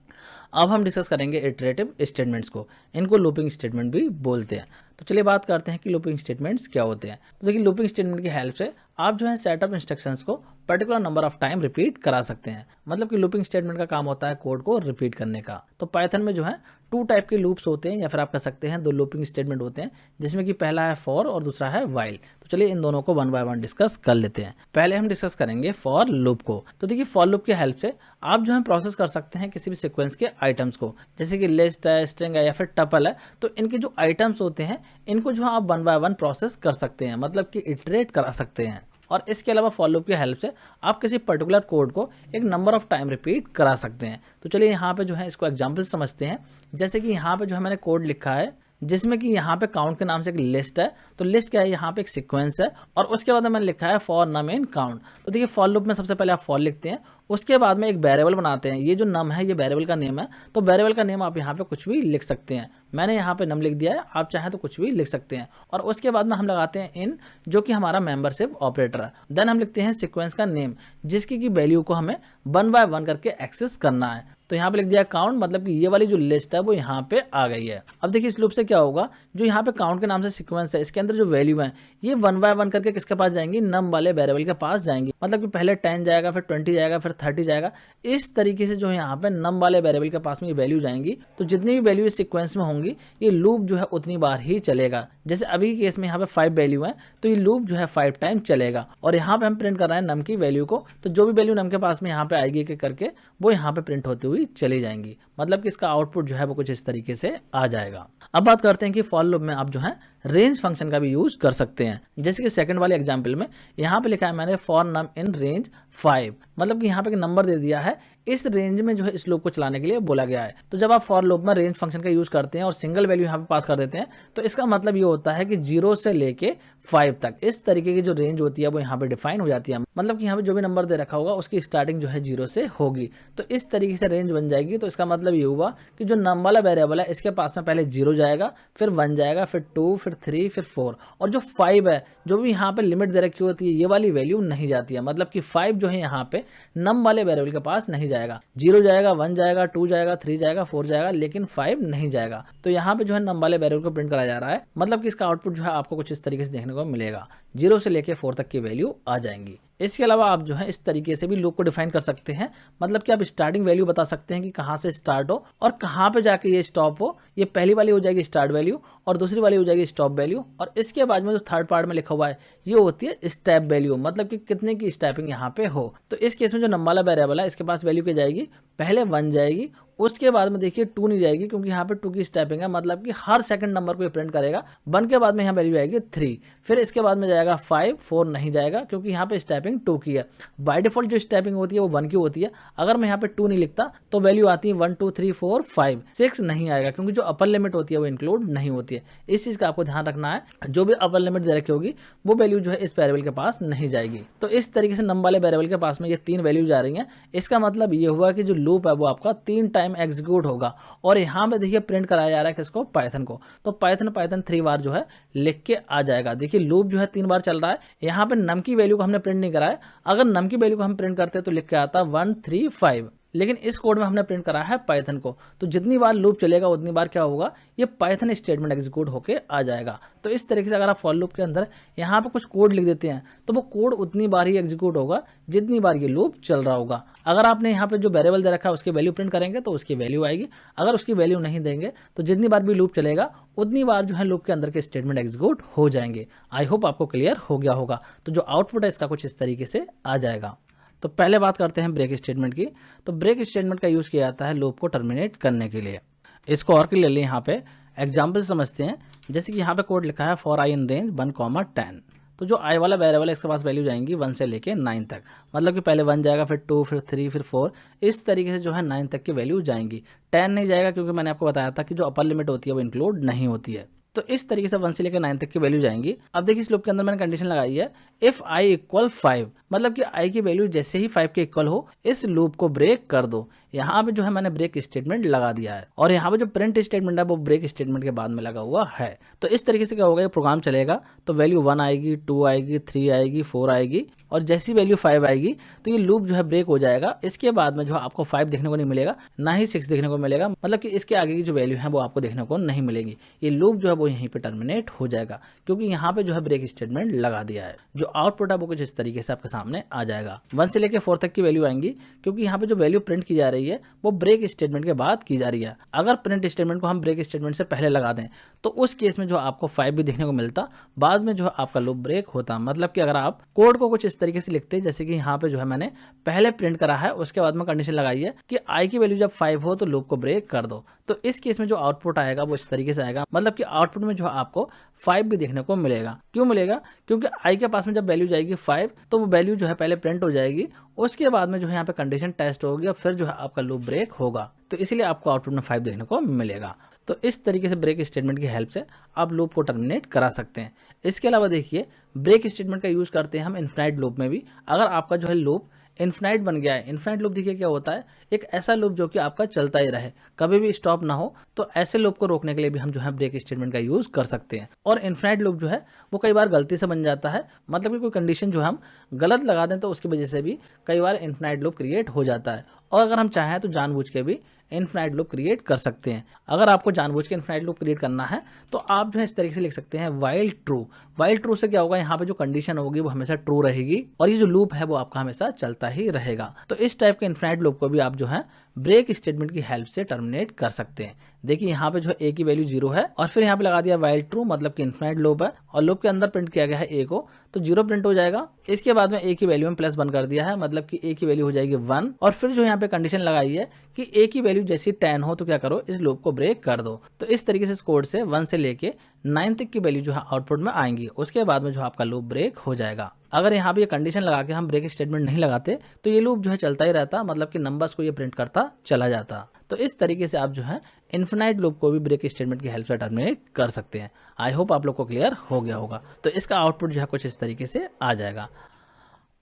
अब हम डिस्कस करेंगे इटरेटिव स्टेटमेंट्स को, इनको लूपिंग स्टेटमेंट भी बोलते हैं। तो चलिए बात करते हैं कि लूपिंग स्टेटमेंट्स क्या होते हैं। तो देखिए लूपिंग स्टेटमेंट की हेल्प से आप जो है सेट ऑफ इंस्ट्रक्शंस को particular number of time repeat करा सकते हैं। मतलब कि लूपिंग स्टेटमेंट का काम होता है कोड को रिपीट करने का। तो पाइथन में जो है 2 टाइप के लूप्स होते हैं, या फिर आप कह सकते हैं 2 लूपिंग स्टेटमेंट होते हैं, जिसमें कि पहला है फॉर और दूसरा है वाइल। तो चलिए इन दोनों को 1 बाय 1 डिस्कस कर लेते हैं। पहले हम डिस्कस करेंगे फॉर लूप को। तो देखिए फॉर लूप की हेल्प से आप जो है प्रोसेस कर सकते हैं किसी भी सीक्वेंस के आइटम्स को, जैसे कि लिस्ट है, स्ट्रिंग है या फिर टपल है। तो इनके जो आइटम्स होते हैं इनको जो है आप 1 बाय 1 प्रोसेस कर सकते हैं, मतलब कि इटरेट करा सकते हैं। और इसके अलावा फॉर लूप की हेल्प से आप किसी पर्टिकुलर कोड को एक नंबर ऑफ टाइम रिपीट करा सकते हैं। तो चलिए यहाँ पे जो है इसको एग्जांपल समझते हैं। जैसे कि यहाँ पे जो है मैंने कोड लिखा है, जिसमें कि यहाँ पे काउंट के नाम से एक लिस्ट है। तो लिस्ट क्या है, यहाँ पे एक सीक्वेंस है, और उसके बाद मैंने लिखा है फॉर नम इन काउंट। तो देखिए फॉर लूप में सबसे पहले आप फॉर लिखते हैं, उसके बाद में एक वेरिएबल बनाते हैं। ये जो नम है ये वेरिएबल का नेम है। तो वेरिएबल का नेम आप यहाँ पे कुछ भी लिख सकते हैं। मैंने यहाँ पे नम लिख दिया है, आप चाहें तो कुछ भी लिख सकते हैं। और उसके बाद में हम लगाते हैं इन, जो कि हमारा मेंबरशिप ऑपरेटर है। देन हम लिखते हैं सीक्वेंस का नेम, जिसकी की वैल्यू को हमें 1 बाय 1 करके एक्सेस करना है। तो यहाँ पे लिख दिया काउंट, मतलब कि ये वाली जो लिस्ट है वो यहाँ पे आ गई है। अब देखिए इस लूप से क्या होगा, जो यहाँ पे काउंट के नाम से सीक्वेंस है, इसके अंदर जो वैल्यू है ये 1 बाय 1 करके किसके पास जाएंगी, नम वाले वेरिएबल के पास जाएंगी। मतलब कि पहले 10 जाएगा, फिर 20 जाएगा, फिर 30 जाएगा। इस तरीके से जो है यहाँ पे नम वाले वेरिएबल के पास में ये वैल्यू जाएंगी। तो जितनी भी वैल्यू इस सीक्वेंस में होंगी ये लूप जो है उतनी बार ही चलेगा। जैसे अभी के केस में यहाँ पे 5 वैल्यू है, तो ये लूप जो है 5 टाइम चलेगा। और यहाँ पे हम प्रिंट कर रहे हैं नम की वैल्यू को, तो जो भी वैल्यू नम के पास में यहाँ पे आएगी एक करके वो यहाँ पे प्रिंट होती हुई चली जाएंगी। मतलब कि इसका आउटपुट जो है वो कुछ इस तरीके से आ जाएगा। अब बात करते हैं कि फॉर लूप में आप जो है रेंज फंक्शन का भी यूज कर सकते हैं। जैसे कि सेकंड वाले एग्जांपल में यहाँ पे लिखा है मैंने फॉर नम इन रेंज 5, मतलब कि यहाँ पे एक नंबर दे दिया है, इस रेंज में जो है इस लूप को चलाने के लिए बोला गया है। तो जब आप फॉर लूप में रेंज फंक्शन का यूज करते हैं और सिंगल वैल्यू यहाँ पे पास कर देते हैं, तो इसका मतलब ये होता है कि 0 से लेके 5 तक इस तरीके की जो रेंज होती है वो यहाँ पे डिफाइन हो जाती है। मतलब कि यहाँ पे जो भी नंबर दे रखा होगा उसकी स्टार्टिंग जो है 0 से होगी। तो इस तरीके से रेंज बन जाएगी। तो इसका मतलब ये हुआ कि जो नम वाला वेरिएबल है इसके पास में पहले 0 जाएगा, फिर 1 जाएगा, फिर 2, फिर 3, फिर 4, और जो 5 है, जो भी यहाँ पे लिमिट दे रखी होती है, ये वाली वैल्यू नहीं जाती है। मतलब कि 5 जो है यहाँ पे नम वाले वेरिएबल के पास नहीं जाएगा। 0 जाएगा, 1 जाएगा, 2 जाएगा, 3 जाएगा, 4 जाएगा, लेकिन 5 नहीं जाएगा। तो यहाँ पे जो है नम वाले वेरिएबल को प्रिंट कराया जा रहा है। मतलब कि इसका आउटपुट जो है आपको कुछ इस तरीके से देखने को मिलेगा, 0 से लेके 4 तक की वैल्यू आ जाएंगी। इसके अलावा आप जो है इस तरीके से भी लूप को डिफाइन कर सकते हैं। मतलब कि आप स्टार्टिंग वैल्यू बता सकते हैं कि कहाँ से स्टार्ट हो और कहाँ पे जाके ये स्टॉप हो। ये पहली वाली हो जाएगी स्टार्ट वैल्यू और दूसरी वाली हो जाएगी स्टॉप वैल्यू। और इसके बाद में जो थर्ड पार्ट में लिखा हुआ है ये होती है स्टेप वैल्यू, मतलब कि कितने की स्टेपिंग यहाँ पे हो। तो इस केस में जो नंबर वाला वेरिएबल है इसके पास वैल्यू क्या जाएगी, पहले 1 जाएगी, उसके बाद में देखिए 2 नहीं जाएगी क्योंकि यहाँ पे 2 की स्टेपिंग है। मतलब कि हर सेकंड नंबर को ये प्रिंट करेगा। 1 के बाद में यहाँ वैल्यू आएगी 3, फिर इसके बाद में जाएगा 5, 4 नहीं जाएगा क्योंकि यहाँ पे स्टेपिंग 2 की है। बाय डिफॉल्ट जो स्टेपिंग होती है वो 1 की होती है। अगर मैं यहाँ पे 2 नहीं लिखता तो वैल्यू आती है 1, 2, 3, 4, 5, 6 नहीं आएगा क्योंकि जो अपर लिमिट होती है वो इंक्लूड नहीं होती है। इस चीज का आपको ध्यान रखना है, जो भी अपर लिमिट दे रखी होगी वो वैल्यू जो है इस वेरिएबल के पास नहीं जाएगी। तो इस तरीके से नंबर वाले वेरिएबल के पास में ये 3 वैल्यू जा रही है। इसका मतलब ये हुआ कि जो लूप है वो आपका 3 टाइम एग्जीक्यूट होगा। और यहाँ पे देखिए प्रिंट कराया जा रहा है किसको, पाइथन को। तो पाइथन 3 बार जो है लिख के आ जाएगा। देखिए लूप जो है 3 बार चल रहा है। यहाँ पे नम की वैल्यू को हमने प्रिंट नहीं कराया। अगर नम की वैल्यू को हम प्रिंट करते तो लिख के आता 1, 3, 5, लेकिन इस कोड में हमने प्रिंट करा है पाइथन को। तो जितनी बार लूप चलेगा उतनी बार क्या होगा, ये पाइथन स्टेटमेंट एग्जीक्यूट होके आ जाएगा। तो इस तरीके से अगर आप फॉर लूप के अंदर यहाँ पे कुछ कोड लिख देते हैं तो वो कोड उतनी बार ही एग्जीक्यूट होगा जितनी बार ये लूप चल रहा होगा। अगर आपने यहाँ पे जो वेरिएबल दे रखा है उसकी वैल्यू प्रिंट करेंगे तो उसकी वैल्यू आएगी। अगर उसकी वैल्यू नहीं देंगे तो जितनी बार भी लूप चलेगा उतनी बार जो है लूप के अंदर के स्टेटमेंट एग्जीक्यूट हो जाएंगे। आई होप आपको क्लियर हो गया होगा। तो जो आउटपुट है इसका कुछ इस तरीके से आ जाएगा। तो पहले बात करते हैं ब्रेक स्टेटमेंट की। तो ब्रेक स्टेटमेंट का यूज़ किया जाता है लूप को टर्मिनेट करने के लिए। इसको और के ले लें, यहाँ पे एग्जाम्पल समझते हैं। जैसे कि यहाँ पे कोड लिखा है फॉर आई इन रेंज 1, 10। तो जो आई वाला वेरिएबल है इसके पास वैल्यू जाएंगी 1 से लेके 9 तक। मतलब कि पहले 1 जाएगा, फिर 2, फिर 3, फिर 4, इस तरीके से जो है 9 तक की वैल्यू जाएंगी। 10 नहीं जाएगा क्योंकि मैंने आपको बताया था कि जो अपर लिमिट होती है वो इंक्लूड नहीं होती है। तो इस तरीके से 1 से लेकर 9 तक की वैल्यू जाएंगी। अब देखिए इस लूप के अंदर मैंने कंडीशन लगाई है इफ i = 5, मतलब कि i की वैल्यू जैसे ही 5 के इक्वल हो इस लूप को ब्रेक कर दो। यहाँ पे जो है मैंने ब्रेक स्टेटमेंट लगा दिया है और यहाँ पे जो प्रिंट स्टेटमेंट है वो ब्रेक स्टेटमेंट के बाद में लगा हुआ है। तो इस तरीके से क्या होगा, ये प्रोग्राम चलेगा तो वैल्यू 1 आएगी, 2 आएगी, 3 आएगी, 4 आएगी और जैसी वैल्यू 5 आएगी तो ये लूप जो है ब्रेक हो जाएगा। इसके बाद में जो आपको 5 देखने को नहीं मिलेगा, ना ही 6 देखने को मिलेगा, मतलब कि इसके आगे की जो वैल्यू है वो आपको देखने को नहीं मिलेगी। ये लूप जो है वो यहीं पे टर्मिनेट हो जाएगा क्योंकि यहाँ पे जो है ब्रेक स्टेटमेंट लगा दिया है। जो आउटपुट है वो कुछ इस तरीके से आपके सामने आ जाएगा। 1 से लेकर 4 तक की वैल्यू आएंगी क्योंकि यहाँ पे जो वैल्यू प्रिंट की जा रही है वो ब्रेक स्टेटमेंट के बाद की जा रही है। अगर प्रिंट स्टेटमेंट को हम ब्रेक स्टेटमेंट से पहले लगा दें तो उस केस में जो आपको 5 भी देखने को मिलता, बाद में जो है आपका लूप ब्रेक होता। मतलब कि अगर आप कोड को कुछ इस तरीके से लिखते हैं, जैसे कि यहाँ पे जो है मैंने पहले प्रिंट करा है, उसके बाद में कंडीशन लगाई है कि आई की वैल्यू जब 5 हो तो लूप को ब्रेक कर दो। तो इस केस में जो आउटपुट आएगा वो इस तरीके से आएगा, मतलब कि आउटपुट में जो आपको 5 भी देखने को मिलेगा। क्यों मिलेगा? क्योंकि आई के पास में जब वैल्यू जाएगी 5 तो वो वैल्यू जो है पहले प्रिंट हो जाएगी, उसके बाद में जो है यहाँ पे कंडीशन टेस्ट होगी और फिर जो है आपका लूप ब्रेक होगा। तो इसीलिए आपको आउटपुट में 5 देखने को मिलेगा। तो इस तरीके से ब्रेक स्टेटमेंट की हेल्प से आप लूप को टर्मिनेट करा सकते हैं। इसके अलावा देखिए ब्रेक स्टेटमेंट का यूज करते हैं हम इनफिनाइट लूप में भी। अगर आपका जो है लूप इनफिनाइट बन गया है, इनफिनाइट लूप देखिए क्या होता है, एक ऐसा लूप जो कि आपका चलता ही रहे, कभी भी स्टॉप ना हो, तो ऐसे लूप को रोकने के लिए भी हम जो है ब्रेक स्टेटमेंट का यूज कर सकते हैं। और इनफिनाइट लूप जो है वो कई बार गलती से बन जाता है, मतलब कि कोई कंडीशन जो हम गलत लगा दें तो उसकी वजह से भी कई बार इनफिनाइट लूप क्रिएट हो जाता है। और अगर हम चाहें तो जानबूझ के भी इनफिनाइट लूप क्रिएट कर सकते हैं। अगर आपको जानबूझ के इनफिनाइट लूप क्रिएट करना है तो आप जो है इस तरीके से लिख सकते हैं व्हाइल ट्रू। व्हाइल ट्रू से क्या होगा, यहाँ पे जो कंडीशन होगी वो हमेशा ट्रू रहेगी और ये जो लूप है वो आपका हमेशा चलता ही रहेगा। तो इस टाइप के इनफिनाइट लूप को भी आप जो है ब्रेक स्टेटमेंट की हेल्प से टर्मिनेट कर सकते हैं। देखिए यहाँ पे जो है ए की वैल्यू 0 है और फिर यहाँ पे लगा दिया व्हाइल ट्रू, मतलब कि इनफिनाइट लूप है और लूप के अंदर प्रिंट किया गया है ए को, तो 0 प्रिंट हो जाएगा। इसके बाद में ए की वैल्यू में +1 कर दिया है, मतलब कि ए की वैल्यू हो जाएगी 1 और फिर जो यहाँ पे कंडीशन लगाई है कि ए की वैल्यू जैसी 10 हो तो क्या करो, इस लूप को ब्रेक कर दो। तो इस तरीके से इस कोड से 1 से लेके 9 तक की वैल्यू जो है आउटपुट में आएंगी, उसके बाद में जो आपका लूप ब्रेक हो जाएगा। अगर यहाँ पे ये कंडीशन लगा के हम ब्रेक स्टेटमेंट नहीं लगाते तो ये लूप जो है चलता ही रहता, मतलब कि नंबर्स को ये प्रिंट करता चला जाता। तो इस तरीके से आप जो है इनफिनाइट लूप को भी ब्रेक स्टेटमेंट की हेल्प से टर्मिनेट कर सकते हैं। आई होप आप लोग को क्लियर हो गया होगा। तो इसका आउटपुट जो है कुछ इस तरीके से आ जाएगा।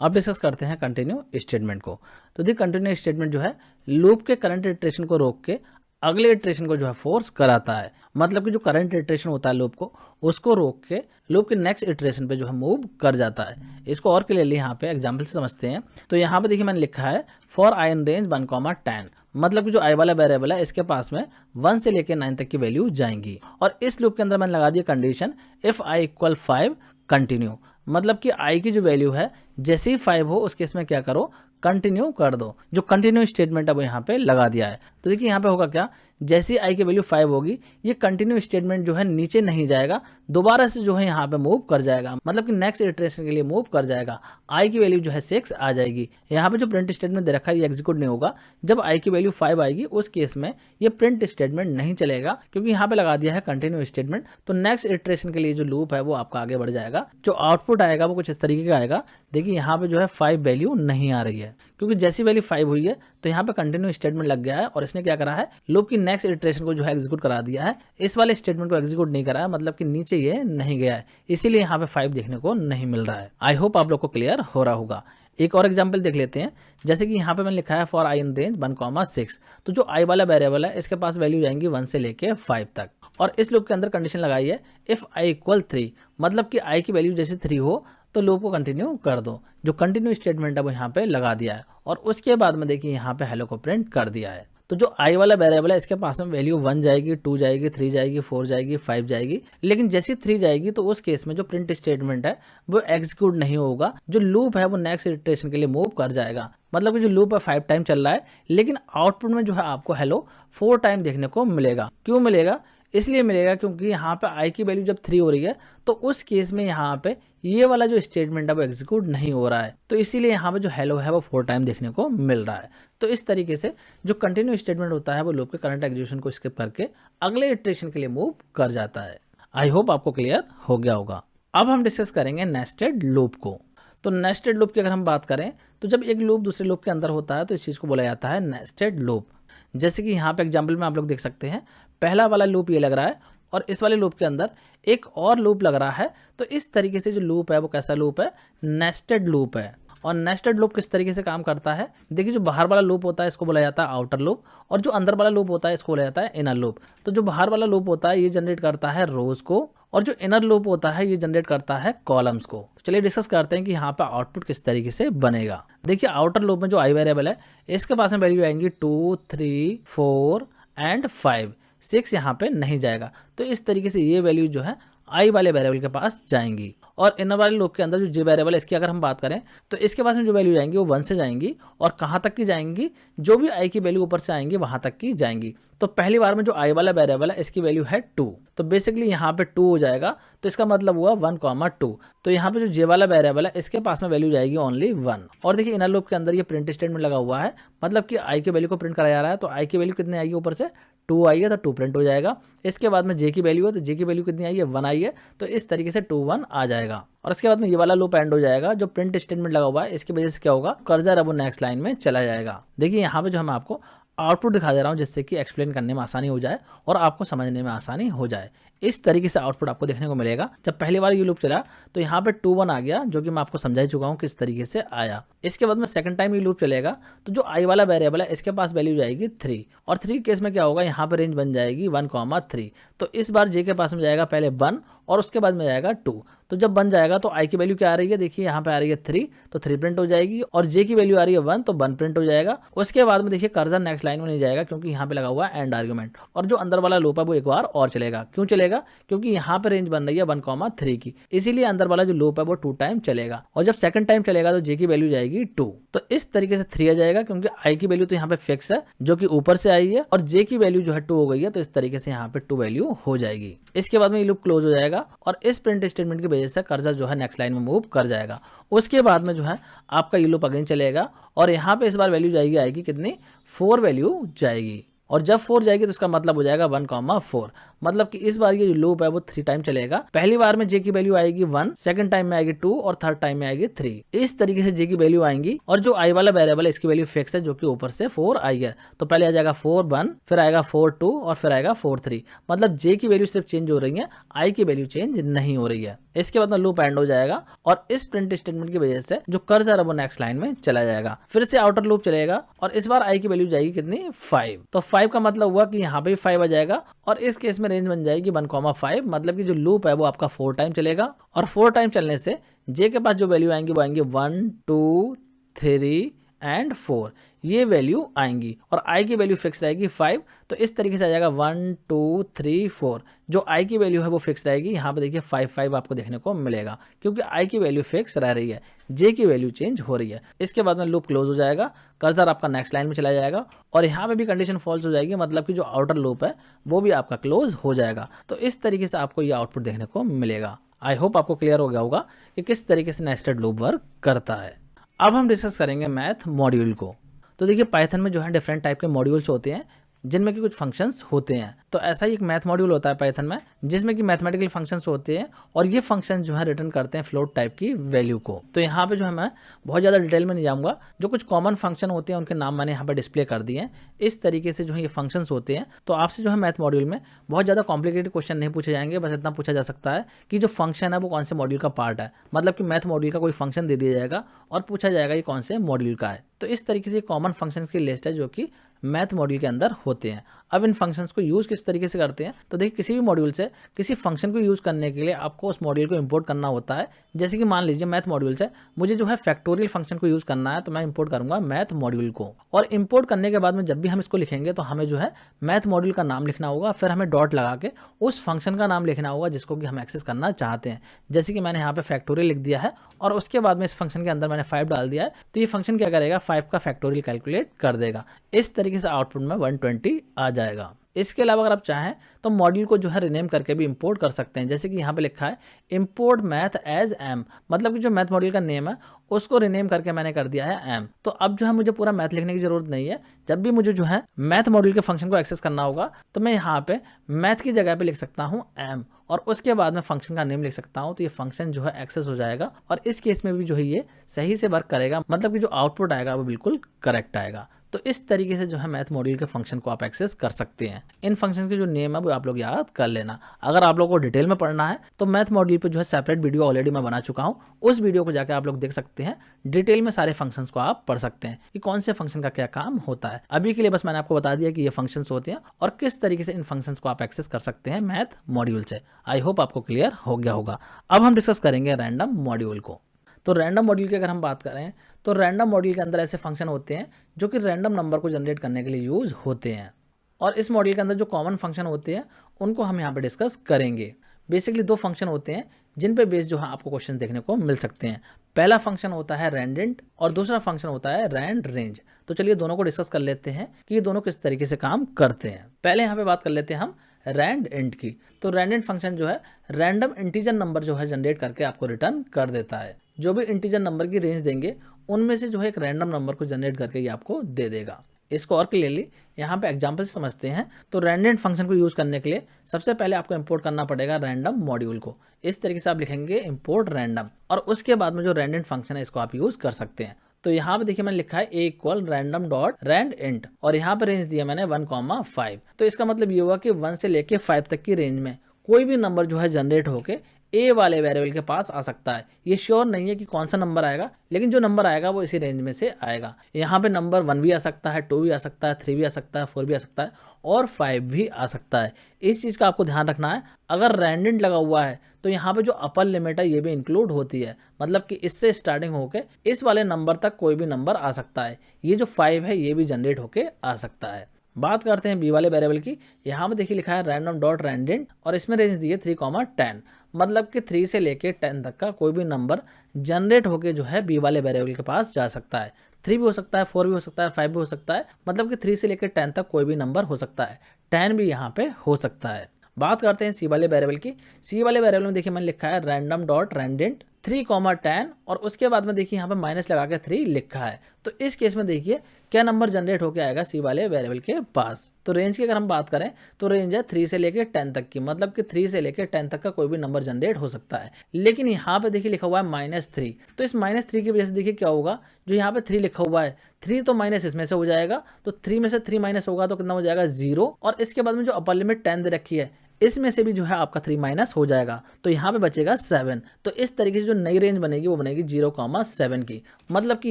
अब डिस्कस करते हैं कंटिन्यू स्टेटमेंट को। तो देखिए कंटिन्यू स्टेटमेंट जो है लूप के करंट इटरेशन को रोक के अगले इटरेशन को जो है फोर्स कराता है, मतलब कि जो करंट इटरेशन होता है लूप को उसको रोक के लूप के नेक्स्ट इटरेशन पे जो है मूव कर जाता है। इसको और क्लियरली यहाँ पे एग्जांपल से समझते हैं। तो यहाँ पे देखिए मैंने लिखा है फॉर आई इन रेंज 1,10, मतलब कि जो आई वाला वेरिएबल है इसके पास में 1 से लेकर 9 तक की वैल्यू जाएंगी और इस लूप के अंदर मैंने लगा दिया condition if I equal 5 continue, मतलब कि आई की जो वैल्यू है जैसे ही 5 हो उस केस में क्या करो, कंटिन्यू कर दो। जो कंटिन्यू स्टेटमेंट है वो यहाँ पे लगा दिया है। तो देखिए यहाँ पे होगा क्या, जैसी आई की वैल्यू 5 होगी ये कंटिन्यू स्टेटमेंट जो है नीचे नहीं जाएगा, दोबारा से जो है यहाँ पे मूव कर जाएगा, मतलब कि नेक्स्ट इटरेशन के लिए मूव कर जाएगा। आई की वैल्यू जो है 6 आ जाएगी। यहाँ पे जो प्रिंट स्टेटमेंट दे रखा है ये एग्जीक्यूट नहीं होगा। जब आई की वैल्यू 5 आएगी उस केस में ये प्रिंट स्टेटमेंट नहीं चलेगा क्योंकि यहाँ पे लगा दिया है कंटिन्यू स्टेटमेंट। तो नेक्स्ट इटरेशन के लिए जो लूप है वो आपका आगे बढ़ जाएगा। जो आउटपुट आएगा वो कुछ इस तरीके का आएगा। देखिए यहाँ पे जो है 5 वैल्यू नहीं आ रही है क्योंकि जैसी वैल्यू 5 हुई है तो यहाँ पे कंटिन्यू स्टेटमेंट लग गया है और इसने क्या करा है, लूप की नेक्स्ट इटरेशन को जो है एग्जीक्यूट करा दिया है। इस वाले स्टेटमेंट को एग्जीक्यूट नहीं करा है, मतलब कि नीचे ये नहीं गया है, इसीलिए यहाँ पे 5 देखने को नहीं मिल रहा है। आई होप आप लोग को क्लियर हो रहा होगा। एक और एग्जांपल देख लेते हैं। जैसे कि यहाँ पे मैंने लिखा है फॉर आई इन रेंज 1,6, तो जो आई वाला वेरिएबल है इसके पास वैल्यू जाएंगी 1 से लेके 5 तक और इस लूप के अंदर कंडीशन लगाई है इफ आई इक्वल 3, मतलब कि आई की वैल्यू जैसे 3 हो तो लूप को कंटिन्यू कर दो। जो कंटिन्यू स्टेटमेंट है वो यहाँ पे लगा दिया है और उसके बाद में देखिए यहाँ पे हेलो को प्रिंट कर दिया है। तो जो आई वाला वेरिएबल है इसके पास में वैल्यू 1 जाएगी, 2 जाएगी, 3 जाएगी, 4 जाएगी, 5 जाएगी, लेकिन जैसी 3 जाएगी तो उस केस में जो प्रिंट स्टेटमेंट है वो एग्जीक्यूट नहीं होगा। जो लूप है वो नेक्स्ट इटरेशन के लिए मूव कर जाएगा, मतलब कि जो लूप है 5 टाइम चल रहा है लेकिन आउटपुट में जो है आपको हेलो 4 टाइम देखने को मिलेगा। क्यों मिलेगा? इसलिए मिलेगा क्योंकि यहाँ पे आई की वैल्यू जब 3 हो रही है तो उस केस में यहाँ पे ये वाला जो स्टेटमेंट है वो एग्जीक्यूट नहीं हो रहा है, तो इसीलिए यहाँ पे जो हेलो है वो 4 टाइम देखने को मिल रहा है। तो इस तरीके से जो कंटिन्यू स्टेटमेंट होता है वो लूप के करंट एग्जीक्यूशन को स्किप करके अगले इटरेशन के लिए मूव कर जाता है। आई होप आपको क्लियर हो गया होगा। अब हम डिस्कस करेंगे नेस्टेड लूप को। तो नेस्टेड लूप की अगर हम बात करें तो जब एक लूप दूसरे लूप के अंदर होता है तो इस चीज़ को बोला जाता है नेस्टेड लूप। जैसे कि यहाँ पे एग्जाम्पल में आप लोग देख सकते हैं, पहला वाला लूप ये लग रहा है और इस वाले लूप के अंदर एक और लूप लग रहा है। तो इस तरीके से जो लूप है वो कैसा लूप है, नेस्टेड लूप है। और नेस्टेड लूप किस तरीके से काम करता है, देखिए जो बाहर वाला लूप होता है इसको बोला जाता है आउटर लूप, और जो अंदर वाला लूप होता है इसको बोला जाता है इनर लूप। तो जो बाहर वाला लूप होता है ये जनरेट करता है रोज को, और जो इनर लूप होता है ये जनरेट करता है कॉलम्स को। चलिए डिस्कस करते हैं कि यहाँ पे आउटपुट किस तरीके से बनेगा। देखिए आउटर लूप में जो आई वेरिएबल है इसके पास में वैल्यू आएंगी 2, 3, 4 एंड 5, 6 यहाँ पे नहीं जाएगा। तो इस तरीके से ये वैल्यू जो है आई वाले वेरिएबल के पास जाएंगी। और इनर वाले लूप के अंदर जो जे वेरिएबल है इसकी अगर हम बात करें तो इसके पास में जो वैल्यू जाएंगी वो 1 से जाएंगी, और कहाँ तक की जाएंगी, जो भी आई की वैल्यू ऊपर से आएंगी वहाँ तक की जाएंगी। तो पहली बार में जो आई वाला वेरिएबल है इसकी वैल्यू है 2, तो बेसिकली यहाँ पे 2 हो जाएगा, तो इसका मतलब हुआ 1, 2। तो यहाँ पे जो जे वाला वेरिएबल है इसके पास में वैल्यू जाएगी ओनली 1। और देखिए इनर लूप के अंदर ये प्रिंट स्टेटमेंट लगा हुआ है, मतलब कि आई की वैल्यू को प्रिंट कराया जा रहा है। तो आई की वैल्यू कितनी आएगी, ऊपर से 2 आई है तो 2 प्रिंट हो जाएगा। इसके बाद में जे की वैल्यू है तो जे की वैल्यू कितनी आई है, 1 आई है, तो इस तरीके से 2, 1 आ जाएगा। और इसके बाद में ये वाला लूप एंड हो जाएगा। जो प्रिंट स्टेटमेंट लगा हुआ है इसकी वजह से क्या होगा, कर्सर अब नेक्स्ट लाइन में चला जाएगा। देखिए यहाँ पे जो मैं आपको आउटपुट दिखा दे रहा हूँ जिससे कि एक्सप्लेन करने में आसानी हो जाए और आपको समझने में आसानी हो जाए। इस तरीके से आउटपुट आपको देखने को मिलेगा। जब पहली बार ये लूप चला तो यहाँ पे 2, 1 आ गया, जो कि मैं आपको समझा ही चुका हूँ किस तरीके से आया। इसके बाद में सेकंड टाइम ये लूप चलेगा तो जो आई वाला वेरिएबल है इसके पास वैल्यू जाएगी 3, और 3 केस में क्या होगा, यहाँ पे रेंज बन जाएगी 1, 3। तो इस बार जे के पास में जाएगा पहले 1 और उसके बाद में जाएगा 2। तो जब बन जाएगा तो आई की वैल्यू क्या आ रही है, देखिए यहाँ पे आ रही है 3, तो 3 प्रिंट हो जाएगी, और जे की वैल्यू आ रही है 1, तो 1 प्रिंट हो जाएगा। उसके बाद में देखिए कर्सर नेक्स्ट लाइन में नहीं जाएगा क्योंकि यहाँ पे लगा हुआ है एंड आर्गुमेंट, और जो अंदर वाला लूप है वो एक बार और चलेगा। क्यों चलेगा, क्योंकि यहाँ पे रेंज बन रही है 1, 3 की, इसीलिए अंदर वाला जो लूप है वो 2 टाइम चलेगा। और जब सेकंड टाइम चलेगा तो जे की वैल्यू जाएगी 2, तो इस तरीके से 3 आ जाएगा क्योंकि आई की वैल्यू तो यहाँ पे फिक्स है जो कि ऊपर से आई है, और जे की वैल्यू जो है 2 हो गई है, तो इस तरीके से यहाँ पे 2 वैल्यू हो जाएगी। इसके बाद में ये लूप क्लोज हो जाएगा और इस प्रिंट स्टेटमेंट की वजह से कर्सर जो है नेक्स्ट लाइन में मूव कर जाएगा। उसके बाद में जो है आपका ये लूप अगेन चलेगा, और यहाँ पे इस बार वैल्यू जाएगी आएगी कितनी, 4 वैल्यू जाएगी। और जब 4 जाएगी तो इसका मतलब हो जाएगा 1, 4, मतलब कि इस बार ये जो लूप है वो 3 टाइम चलेगा। पहली बार में जे की वैल्यू आएगी 1, सेकंड टाइम में आएगी 2 और थर्ड टाइम में आएगी 3। इस तरीके से जे की वैल्यू आएंगी, और जो आई वाला वेरिएबल है इसकी वैल्यू फिक्स है जो कि ऊपर से 4 आई है। तो पहले आ जाएगा 4, 1, फिर आएगा 4, 2 और फिर आएगा 4, 3, मतलब जे की वैल्यू सिर्फ चेंज हो रही है, आई की वैल्यू चेंज नहीं हो रही है। इसके बाद में लूप एंड हो जाएगा, और इस प्रिंट स्टेटमेंट की वजह से जो कर्सर है वो नेक्स्ट लाइन में चला जाएगा। फिर से आउटर लूप चलेगा, और इस बार आई की वैल्यू जाएगी कितनी, 5। तो 5 का मतलब हुआ कि यहाँ पे 5 आ जाएगा, और इस केस में रेंज बन जाएगी 1, 5, मतलब कि जो लूप है वो आपका 4 टाइम चलेगा। और 4 टाइम चलने से जे के पास जो वैल्यू आएंगी वो आएंगी 1, 2, 3 एंड 4, ये वैल्यू आएंगी, और आई की वैल्यू फिक्स रहेगी 5। तो इस तरीके से आ जाएगा 1, 2, 3, 4, जो आई की वैल्यू है वो फिक्स रहेगी। यहाँ पे देखिए 5, 5 आपको देखने को मिलेगा क्योंकि आई की वैल्यू फिक्स रह रही है, जे की वैल्यू चेंज हो रही है। इसके बाद में लूप क्लोज हो जाएगा, कर्सर आपका नेक्स्ट लाइन में चला जाएगा, और यहाँ पे भी कंडीशन फॉल्स हो जाएगी, मतलब कि जो आउटर लूप है वो भी आपका क्लोज हो जाएगा। तो इस तरीके से आपको ये आउटपुट देखने को मिलेगा। आई होप आपको क्लियर हो गया होगा कि किस तरीके से नेस्टेड लूप वर्क करता है। अब हम डिस्कस करेंगे मैथ मॉड्यूल को। तो देखिए पाइथन में जो है डिफरेंट टाइप के मॉड्यूल्स होते हैं जिनमें कि कुछ फंक्शंस होते हैं। तो ऐसा ही एक मैथ मॉड्यूल होता है पाइथन में जिसमें कि मैथमेटिकल फंक्शंस होते हैं, और ये फंक्शन जो है रिटर्न करते हैं फ्लोट टाइप की वैल्यू को। तो यहाँ पे जो है मैं बहुत ज़्यादा डिटेल में नहीं जाऊँगा, जो कुछ कॉमन फंक्शन होते हैं उनके नाम मैंने यहाँ पर डिस्प्ले कर दिए हैं। इस तरीके से जो है ये फंक्शंस होते हैं। तो आपसे जो है मैथ मॉड्यूल में बहुत ज़्यादा कॉम्प्लिकेटेड क्वेश्चन नहीं पूछे जाएंगे, बस इतना पूछा जा सकता है कि जो फंक्शन है वो कौन से मॉड्यूल का पार्ट है, मतलब कि मैथ मॉड्यूल का कोई फंक्शन दे दिया जाएगा और पूछा जाएगा ये कौन से मॉड्यूल का है। तो इस तरीके से कॉमन फंक्शन की लिस्ट है जो कि मैथ मॉड्यूल के अंदर होते हैं। अब इन फंक्शंस को यूज़ किस तरीके से करते हैं, तो देखिए किसी भी मॉड्यूल से किसी फंक्शन को यूज़ करने के लिए आपको उस मॉड्यूल को इंपोर्ट करना होता है। जैसे कि मान लीजिए मैथ मॉड्यूल से मुझे जो है फैक्टोरियल फंक्शन को यूज़ करना है, तो मैं इंपोर्ट करूंगा मैथ मॉड्यूल को, और इंपोर्ट करने के बाद में जब भी हम इसको लिखेंगे तो हमें जो है मैथ मॉड्यूल का नाम लिखना होगा, फिर हमें डॉट लगा के उस फंक्शन का नाम लिखना होगा जिसको कि हम एक्सेस करना चाहते हैं। जैसे कि मैंने यहाँ पे फैक्टोरियल लिख दिया है, और उसके बाद में इस फंक्शन के अंदर मैंने 5 डाल दिया है, तो ये फंक्शन क्या करेगा, 5 का फैक्टोरियल कैलकुलेट कर देगा। इस तरीके से आउटपुट में 120 आ जाएगा। इसके अलावा अगर आप चाहें तो मॉड्यूल को जो है रिनेम करके भी इंपोर्ट कर सकते हैं। जैसे कि यहाँ पे लिखा है इंपोर्ट मैथ एज एम, मतलब कि जो मैथ मॉड्यूल का नेम है उसको रिनेम करके मैंने कर दिया है एम। तो अब जो है मुझे पूरा मैथ लिखने की जरूरत नहीं है। जब भी मुझे जो है मैथ मॉड्यूल के फंक्शन को एक्सेस करना होगा तो मैं यहाँ पे मैथ की जगह पे लिख सकता हूँ एम, और उसके बाद में फंक्शन का नेम लिख सकता हूँ। तो ये फंक्शन जो है एक्सेस हो जाएगा, और इस केस में भी जो है ये सही से वर्क करेगा, मतलब कि जो आउटपुट आएगा वो बिल्कुल करेक्ट आएगा। तो इस तरीके से जो है मैथ मॉड्यूल के फंक्शन को आप एक्सेस कर सकते हैं। इन फंक्शन के जो नेम है वो आप लोग याद कर लेना। अगर आप लोगों को डिटेल में पढ़ना है तो मैथ मॉड्यूल पे जो है सेपरेट वीडियो ऑलरेडी मैं बना चुका हूँ, उस वीडियो को जाकर आप लोग देख सकते हैं। डिटेल में सारे फंक्शंस को आप पढ़ सकते हैं कि कौन से फंक्शन का क्या काम होता है। अभी के लिए बस मैंने आपको बता दिया कि ये फंक्शंस होते हैं और किस तरीके से इन फंक्शंस को आप एक्सेस कर सकते हैं मैथ मॉड्यूल से। आई होप आपको क्लियर हो गया होगा। अब हम डिस्कस करेंगे रैंडम मॉड्यूल को। तो रैंडम मॉड्यूल की अगर हम बात करें तो रैंडम मॉड्यूल के अंदर ऐसे फंक्शन होते हैं जो कि रैंडम नंबर को जनरेट करने के लिए यूज होते हैं। और इस मॉड्यूल के अंदर जो कॉमन फंक्शन होते हैं उनको हम यहाँ पे डिस्कस करेंगे। बेसिकली दो फंक्शन होते हैं जिन पे बेस जो है आपको क्वेश्चन देखने को मिल सकते हैं। पहला फंक्शन होता है रैंडेंट और दूसरा फंक्शन होता है रैंड रेंज। तो चलिए दोनों को डिस्कस कर लेते हैं कि ये दोनों किस तरीके से काम करते हैं। पहले यहाँ पे बात कर लेते हैं हम रैंड एंड की। तो रैंडेंट फंक्शन जो है रैंडम इंटीजर नंबर जो है जनरेट करके आपको रिटर्न कर देता है। जो भी इंटीजर नंबर की रेंज देंगे उनमें से जो है एक रैंडम नंबर को जनरेट करके ये आपको दे देगा। इसको और क्लियरली यहाँ पे एग्जांपल से समझते हैं। तो रैंडेंट फंक्शन को यूज करने के लिए सबसे पहले आपको इंपोर्ट करना पड़ेगा रैंडम मॉड्यूल को। इस तरीके से आप लिखेंगे इंपोर्ट रैंडम और उसके बाद में जो रैंडेंट फंक्शन है इसको आप यूज कर सकते हैं। तो यहाँ पे देखिए मैंने लिखा है a equal random dot rand int और यहाँ पे रेंज दिया मैंने 1,5। तो इसका मतलब ये हुआ कि 1 से लेके 5 तक की रेंज में कोई भी नंबर जो है जनरेट होके ए वाले वेरिएबल के पास आ सकता है। ये श्योर नहीं है कि कौन सा नंबर आएगा, लेकिन जो नंबर आएगा वो इसी रेंज में से आएगा। यहाँ पे नंबर 1 भी आ सकता है, 2 भी आ सकता है, 3 भी आ सकता है, 4 भी आ सकता है और 5 भी आ सकता है। इस चीज़ का आपको ध्यान रखना है। अगर रैंडेंट लगा हुआ है तो यहाँ पे जो अपर लिमिट है ये भी इंक्लूड होती है, मतलब कि इससे स्टार्टिंग होके इस वाले नंबर तक कोई भी नंबर आ सकता है। ये जो 5 है ये भी जनरेट होके आ सकता है। बात करते हैं बी वाले वेरिएबल की। यहाँ पे देखिए लिखा है रैंडम डॉट रैंडेंट और इसमें रेंज दी है 3,10, मतलब कि 3 से लेके 10 तक का कोई भी नंबर जनरेट होके जो है बी वाले वेरिएबल के पास जा सकता है। 3 भी हो सकता है, 4 भी हो सकता है, 5 भी हो सकता है, मतलब कि 3 से लेके 10 तक कोई भी नंबर हो सकता है। 10 भी यहाँ पे हो सकता है। बात करते हैं सी वाले वेरिएबल की। सी वाले वेरिएबल में देखिए मैंने लिखा है रैंडम डॉट रैंडेंट 3,10 और उसके बाद में देखिए यहाँ पे माइनस लगा के 3 लिखा है। तो इस केस में देखिए क्या नंबर जनरेट होके आएगा सी वाले वेरिएबल के पास। तो रेंज की अगर हम बात करें तो रेंज है 3 से लेके 10 तक की, मतलब कि 3 से लेके 10 तक का कोई भी नंबर जनरेट हो सकता है। लेकिन यहाँ पे देखिए लिखा हुआ है -3, तो इस -3 की वजह से देखिए क्या होगा, जो यहाँ पे 3 लिखा हुआ है 3 तो माइनस इसमें से हो जाएगा, तो 3 में से 3 माइनस होगा तो कितना हो जाएगा 0 और इसके बाद में जो अपर लिमिट 10 दे रखी है इसमें से भी जो है आपका 3 माइनस हो जाएगा, तो यहाँ पे बचेगा 7। तो इस तरीके से जो नई रेंज बनेगी वो बनेगी 0,7 की, मतलब कि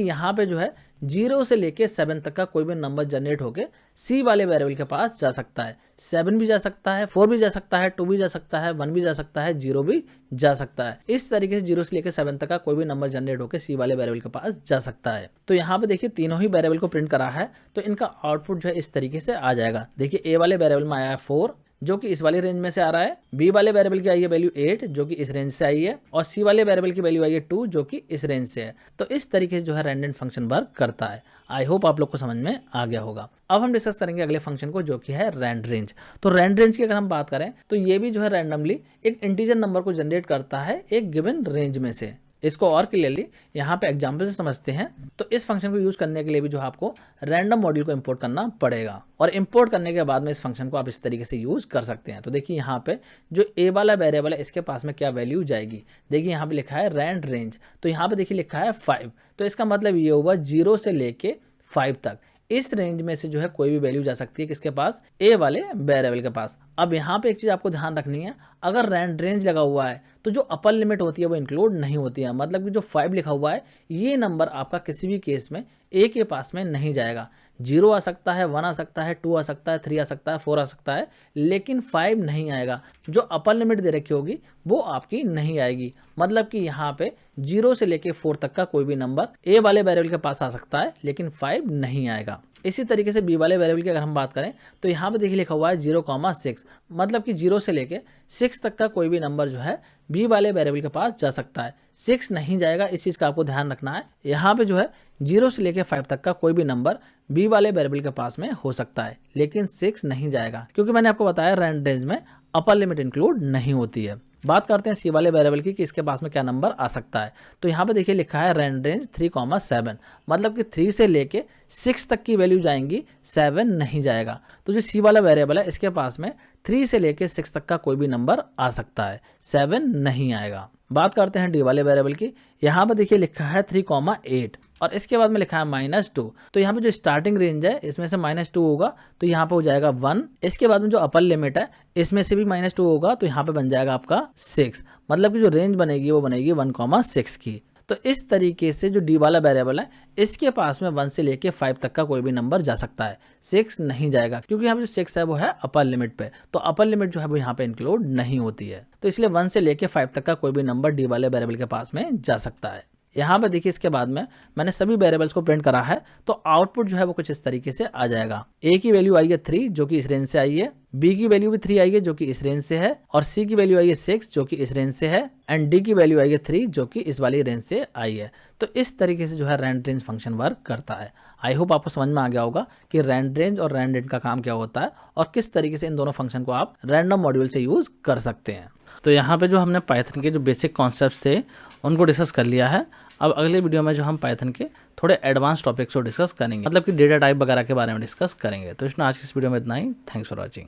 यहाँ पे जो है 0 से लेके 7 तक का कोई भी नंबर जनरेट होके सी वाले वेरिएबल के पास जा सकता है। 7 भी जा सकता है, 4 भी जा सकता है, 2 भी जा सकता है, 1 भी जा सकता है, 0 भी जा सकता है। इस तरीके से 0 से लेके 7 तक का कोई भी नंबर जनरेट होकर सी वाले वेरिएबल के पास जा सकता है। तो यहाँ पे देखिए तीनों ही वेरिएबल को प्रिंट करा है, तो इनका आउटपुट जो है इस तरीके से आ जाएगा। देखिए ए वाले वेरिएबल में आया है 4 जो कि इस वाली रेंज में से आ रहा है, बी वाले वेरिएबल की आई है वैल्यू 8 जो कि इस रेंज से आई है और सी वाले वेरिएबल की वैल्यू आई है 2 जो कि इस रेंज से है। तो इस तरीके से जो है रैंडम फंक्शन वर्क करता है। आई होप आप लोग को समझ में आ गया होगा। अब हम डिस्कस करेंगे अगले फंक्शन को जो कि है रैंड रेंज। तो रैंड रेंज की अगर हम बात करें तो ये भी जो है रैंडमली एक इंटीजर नंबर को जनरेट करता है एक गिवन रेंज में से। इसको और क्लियरली यहाँ पे एग्जाम्पल से समझते हैं। तो इस फंक्शन को यूज करने के लिए भी जो आपको रैंडम मॉड्यूल को इंपोर्ट करना पड़ेगा और इंपोर्ट करने के बाद में इस फंक्शन को आप इस तरीके से यूज कर सकते हैं। तो देखिए यहाँ पे जो ए वाला वेरिएबल है इसके पास में क्या वैल्यू जाएगी, देखिए यहाँ पे लिखा है रैंड रेंज, तो यहाँ पे देखिए लिखा है 5, तो इसका मतलब ये हुआ 0 से लेके 5 तक इस रेंज में से जो है कोई भी वैल्यू जा सकती है किसके पास, ए वाले वेरिएबल के पास। अब यहाँ पे एक चीज़ आपको ध्यान रखनी है, अगर रैंड रेंज लगा हुआ है तो जो अपर लिमिट होती है वो इंक्लूड नहीं होती है, मतलब कि जो 5 लिखा हुआ है ये नंबर आपका किसी भी केस में ए के पास में नहीं जाएगा। 0 आ सकता है, 1 आ सकता है, 2 आ सकता है, 3 आ सकता है, 4 आ सकता है, लेकिन 5 नहीं आएगा। जो अपर लिमिट दे रखी होगी वो आपकी नहीं आएगी, मतलब कि यहाँ पे 0 से लेके 4 तक का कोई भी नंबर ए वाले वेरिएबल के पास आ सकता है लेकिन 5 नहीं आएगा। इसी तरीके से बी वाले वेरिएबल की अगर हम बात करें तो यहाँ पे देखिए लिखा हुआ है 0,6, मतलब कि 0 से लेके 6 तक का कोई भी नंबर जो है बी वाले वेरिएबल के पास जा सकता है। 6 नहीं जाएगा, इस चीज़ का आपको ध्यान रखना है। यहाँ पे जो है 0 से लेके 5 तक का कोई भी नंबर बी वाले वेरिएबल के पास में हो सकता है लेकिन 6 नहीं जाएगा, क्योंकि मैंने आपको बताया रैंड रेंज में अपर लिमिट इंक्लूड नहीं होती है। बात करते हैं सी वाले वेरिएबल की कि इसके पास में क्या नंबर आ सकता है। तो यहाँ पे देखिए लिखा है रैंड रेंज 3,7, मतलब कि 3 से लेके 6 तक की वैल्यू जाएंगी, 7 नहीं जाएगा। तो जो सी वाला वेरिएबल है इसके पास में 3 से लेके 6 तक का कोई भी नंबर आ सकता है, 7 नहीं आएगा। बात करते हैं डी वाले वेरिएबल की। यहाँ पर देखिए लिखा है 3,8 और इसके बाद में लिखा है -2। तो यहाँ पे जो स्टार्टिंग रेंज है इसमें से -2 होगा तो यहाँ पे हो जाएगा 1। इसके बाद में जो अपर लिमिट है इसमें से भी -2 होगा तो यहाँ पे बन जाएगा आपका 6। मतलब कि जो रेंज बनेगी वो बनेगी 1,6 की। तो इस तरीके से जो डी वाला वेरिएबल है इसके पास में 1 से लेके 5 तक का कोई भी नंबर जा सकता है, 6 नहीं जाएगा क्योंकि यहाँ पे जो 6 है वो है अपर लिमिट पे, तो अपर लिमिट जो है वो यहाँ पे इंक्लूड नहीं होती है। तो इसलिए 1 से लेके 5 तक का कोई भी नंबर डी वाले वेरिएबल के पास में जा सकता है। यहाँ पे देखिए इसके बाद में मैंने सभी वेरिएबल्स को प्रिंट करा है तो आउटपुट जो है वो कुछ इस तरीके से आ जाएगा। ए की वैल्यू आई है 3 जो कि इस रेंज से आई है, बी की वैल्यू भी 3 आई है जो कि इस रेंज से है, और सी की वैल्यू आई है 6 जो कि इस रेंज से है, एंड डी की वैल्यू आई है 3 जो कि इस वाली रेंज से आई है। तो इस तरीके से जो है रैंड रेंज फंक्शन वर्क करता है। आई होप आपको समझ में आ गया होगा कि रैंड रेंज और रैंड रेंज का काम क्या होता है और किस तरीके से इन दोनों फंक्शन को आप रैंडम मॉड्यूल से यूज कर सकते हैं। तो यहाँ पे जो हमने पाइथन के जो बेसिक कॉन्सेप्ट्स थे उनको डिस्कस कर लिया है। अब अगले वीडियो में जो हम पाइथन के थोड़े एडवांस टॉपिक्स को डिस्कस करेंगे, मतलब कि डेटा टाइप वगैरह के बारे में डिस्कस करेंगे। तो आज की इस वीडियो में इतना ही। Thanks for watching.